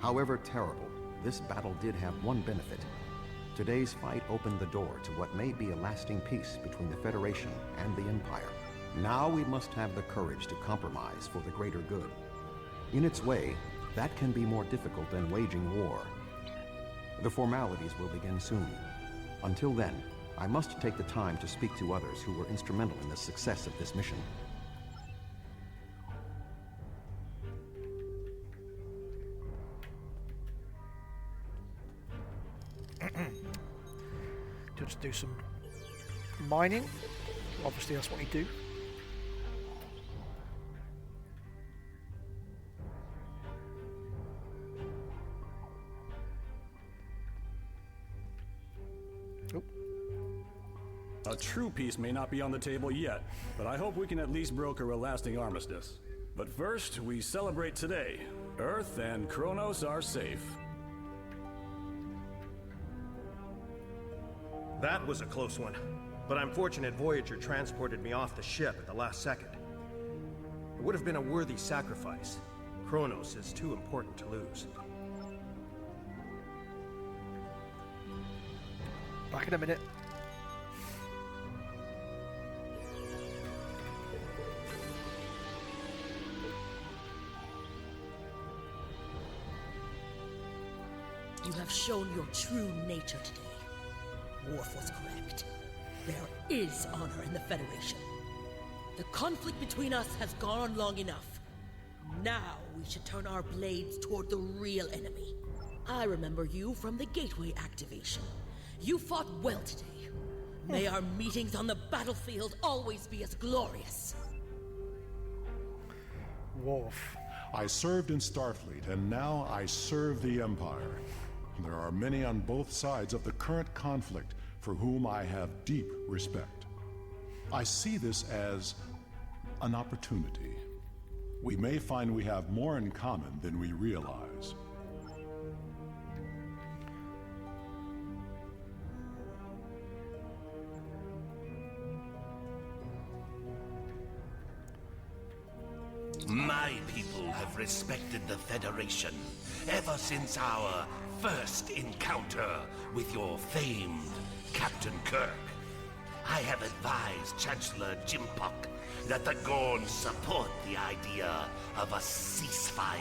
However terrible, this battle did have one benefit. Today's fight opened the door to what may be a lasting peace between the Federation and the Empire. Now we must have the courage to compromise for the greater good. In its way, that can be more difficult than waging war. The formalities will begin soon. Until then, I must take the time to speak to others who were instrumental in the success of this mission. Just do some mining. Obviously, that's what you do. A true peace may not be on the table yet, but I hope we can at least broker a lasting armistice. But first, we celebrate today. Earth and Qo'Nos are safe. That was a close one, but I'm fortunate Voyager transported me off the ship at the last second. It would have been a worthy sacrifice. Qo'Nos is too important to lose. Back in a minute. You have shown your true nature today. Worf was correct. There is honor in the Federation. The conflict between us has gone on long enough. Now we should turn our blades toward the real enemy. I remember you from the Gateway activation. You fought well today. May our meetings on the battlefield always be as glorious. Worf. I served in Starfleet, and now I serve the Empire. There are many on both sides of the current conflict for whom I have deep respect. I see this as an opportunity. We may find we have more in common than we realize. My people have respected the Federation ever since our first encounter with your famed Captain Kirk. I have advised Chancellor Jimpok that the Gorns support the idea of a ceasefire.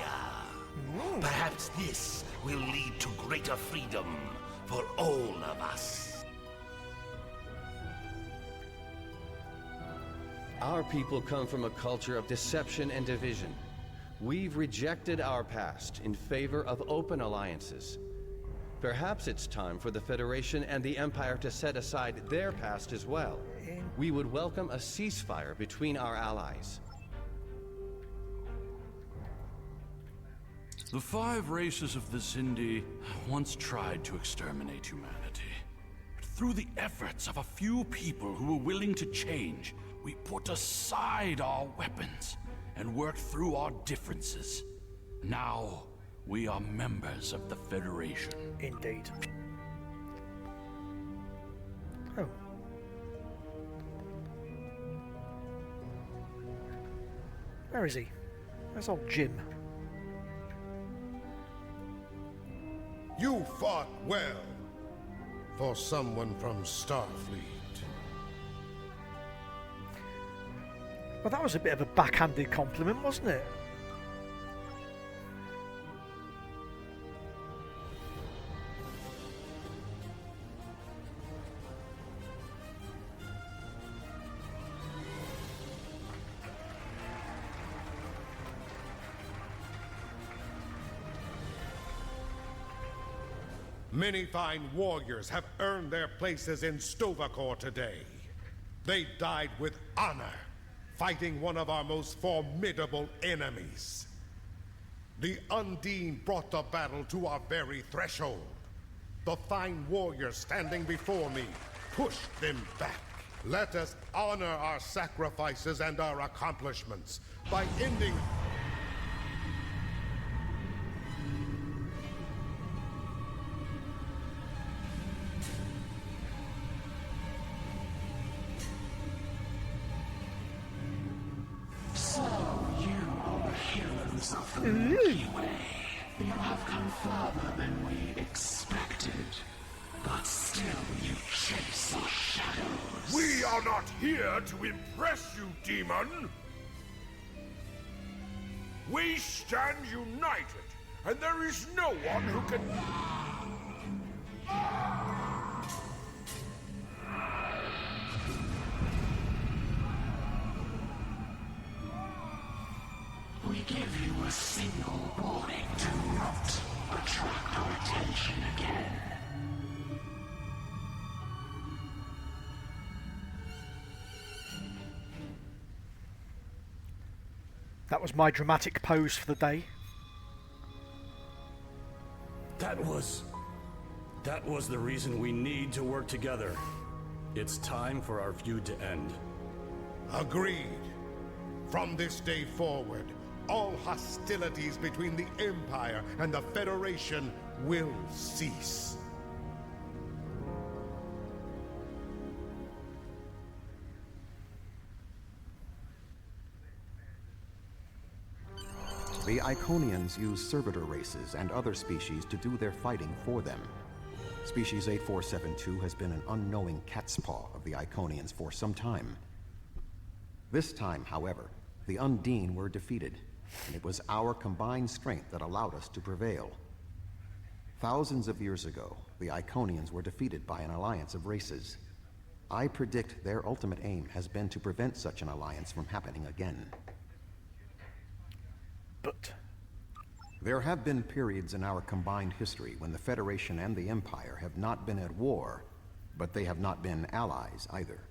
Perhaps this will lead to greater freedom for all of us. Our people come from a culture of deception and division. We've rejected our past in favor of open alliances. Perhaps it's time for the Federation and the Empire to set aside their past as well. We would welcome a ceasefire between our allies. The 5 races of the Xindi once tried to exterminate humanity. But through the efforts of a few people who were willing to change, we put aside our weapons and worked through our differences. Now, we are members of the Federation. Indeed. Oh. Where is he? Where's old Jim? You fought well for someone from Starfleet. Well, that was a bit of a backhanded compliment, wasn't it? Many fine warriors have earned their places in Stovacor today. They died with honor, fighting one of our most formidable enemies. The Undine brought the battle to our very threshold. The fine warriors standing before me pushed them back. Let us honor our sacrifices and our accomplishments by ending... Anyway, you have come further than we expected. But still you chase our shadows. We are not here to impress you, demon! We stand united, and there is no one who can... We give you a single warning to not attract our attention again. That was my dramatic pose for the day. That was the reason we need to work together. It's time for our feud to end. Agreed. From this day forward, all hostilities between the Empire and the Federation will cease. The Iconians use servitor races and other species to do their fighting for them. Species 8472 has been an unknowing cat's paw of the Iconians for some time. This time, however, the Undine were defeated, and it was our combined strength that allowed us to prevail. Thousands of years ago, the Iconians were defeated by an alliance of races. I predict their ultimate aim has been to prevent such an alliance from happening again. But there have been periods in our combined history when the Federation and the Empire have not been at war, but they have not been allies either.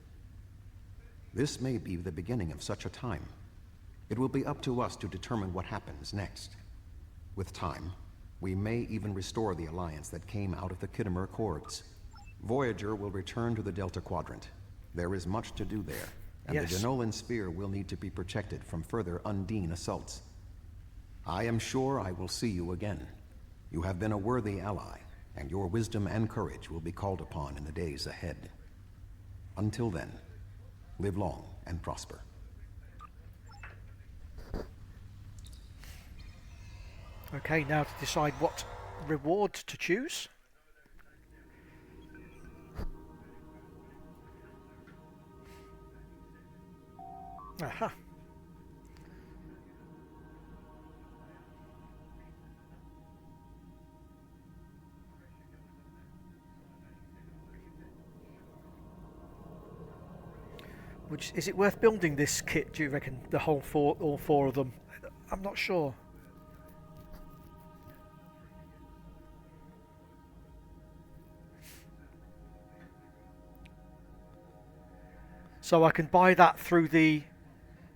This may be the beginning of such a time. It will be up to us to determine what happens next. With time, we may even restore the alliance that came out of the Khitomer Accords. Voyager will return to the Delta Quadrant. There is much to do there, and Yes. the Denolan Sphere will need to be protected from further Undine assaults. I am sure I will see you again. You have been a worthy ally, and your wisdom and courage will be called upon in the days ahead. Until then, live long and prosper. okay, now to decide what reward to choose. Aha. Which, is it worth building this kit, do you reckon? The whole all four of them? I'm not sure. So I can buy that through the...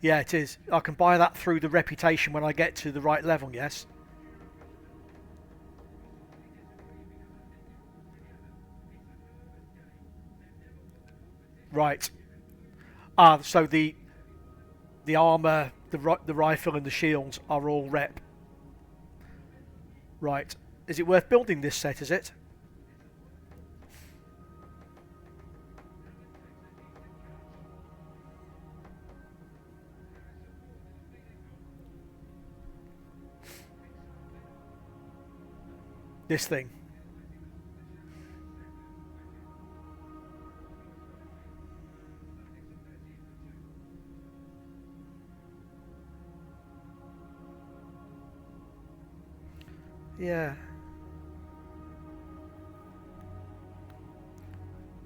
Yeah, it is. I can buy that through the reputation when I get to the right level, yes? Right. Ah, so the armor, the rifle and the shields are all rep. Right. Is it worth building this set, is it? This thing. Yeah.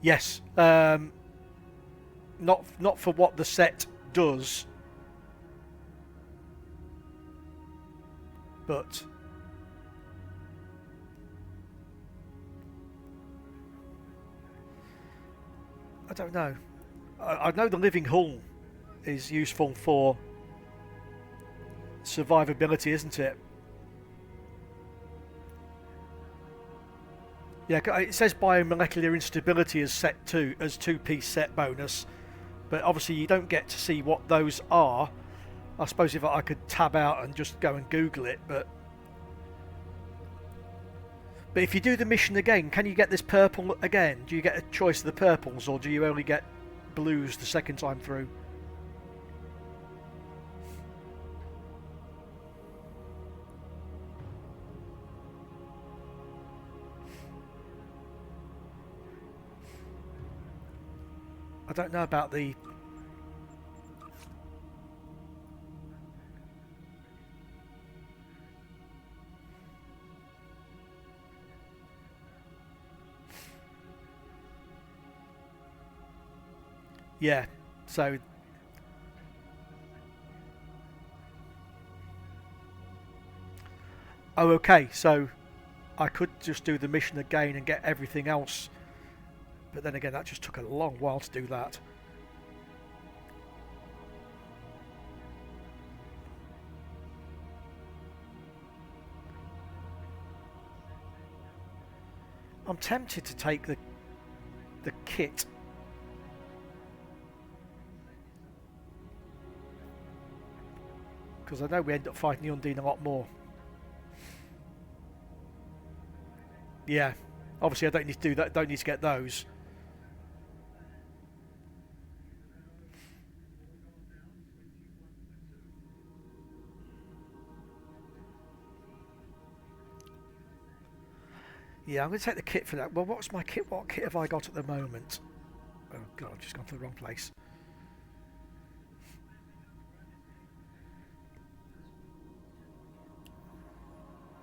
Yes. Not for what the set does, but I don't know. I know the living hull is useful for survivability, isn't it? Yeah, it says biomolecular instability as set 2 as 2-piece set bonus, but obviously you don't get to see what those are. I suppose if I could tab out and just go and Google it, but if you do the mission again, can you get this purple again? Do you get a choice of the purples, or do you only get blues the second time through? don't know about the... Yeah, so... Oh, okay, so I could just do the mission again and get everything else. But then again, that just took a long while to do that. I'm tempted to take the kit. Because I know we end up fighting the Undine a lot more. Yeah, obviously I don't need to do that. Don't need to get those. Yeah, I'm going to take the kit for that. Well, what's my kit? What kit have I got at the moment? Oh god, I've just gone to the wrong place.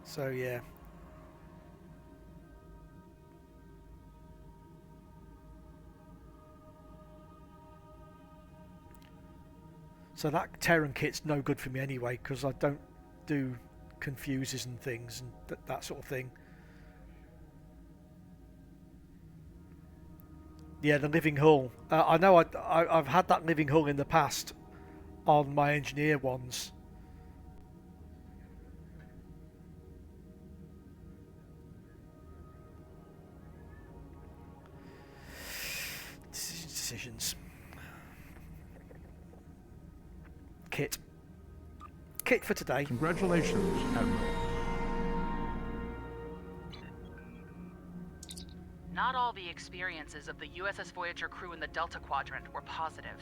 So yeah. So that Terran kit's no good for me anyway, because I don't do confuses and things and that sort of thing. Yeah, the living hull. I know I've had that living hull in the past on my engineer ones. Decisions. Kit for today. Congratulations, Admiral. Not all the experiences of the USS Voyager crew in the Delta Quadrant were positive.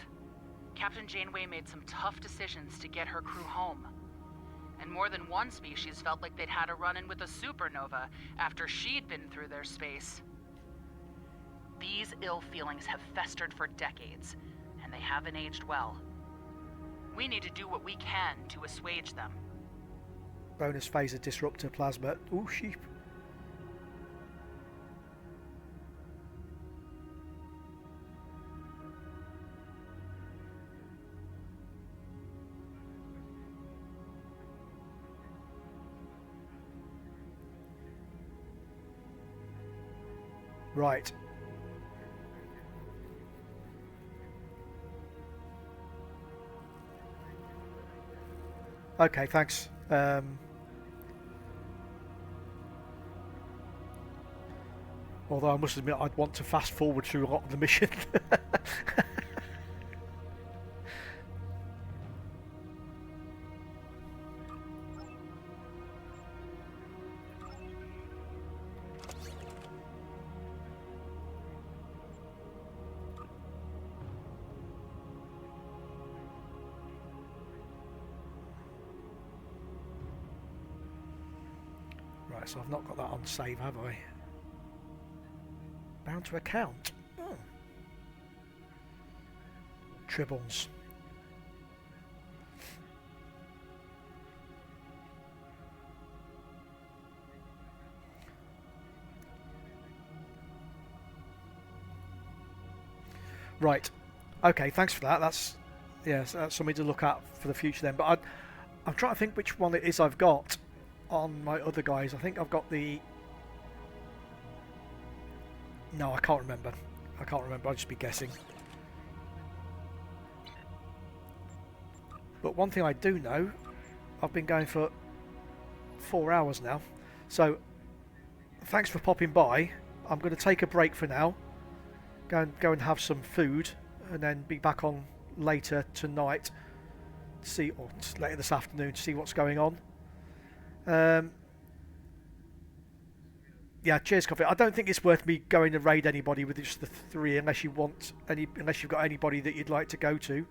Captain Janeway made some tough decisions to get her crew home. And more than one species felt like they'd had a run-in with a supernova after she'd been through their space. These ill feelings have festered for decades, and they haven't aged well. We need to do what we can to assuage them. Bonus phaser disruptor plasma. Ooh, sheep. Right. Okay, thanks. Although I must admit I'd want to fast forward through a lot of the mission. Right, so I've not got that on save, have I? Bound to account. Oh. Tribbles. Right. Okay, thanks for that. That's that's something to look at for the future then. But I'm trying to think which one it is I've got on my other guys. I think I've got the... No, I can't remember. I'll just be guessing. But one thing I do know, I've been going for 4 hours now. So, thanks for popping by. I'm going to take a break for now. Go and have some food, and then be back on later tonight to see, or later this afternoon to see what's going on. Yeah, cheers, Coffee. I don't think it's worth me going to raid anybody with just the 3 unless you've got anybody that you'd like to go to.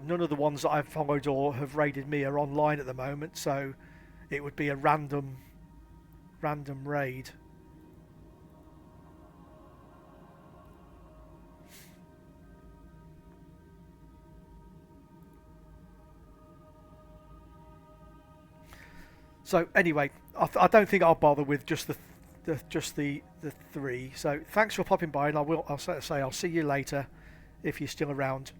None of the ones that I've followed or have raided me are online at the moment, so it would be a random raid. So anyway, I don't think I'll bother with just the 3. So thanks for popping by, and I'll say I'll see you later if you're still around.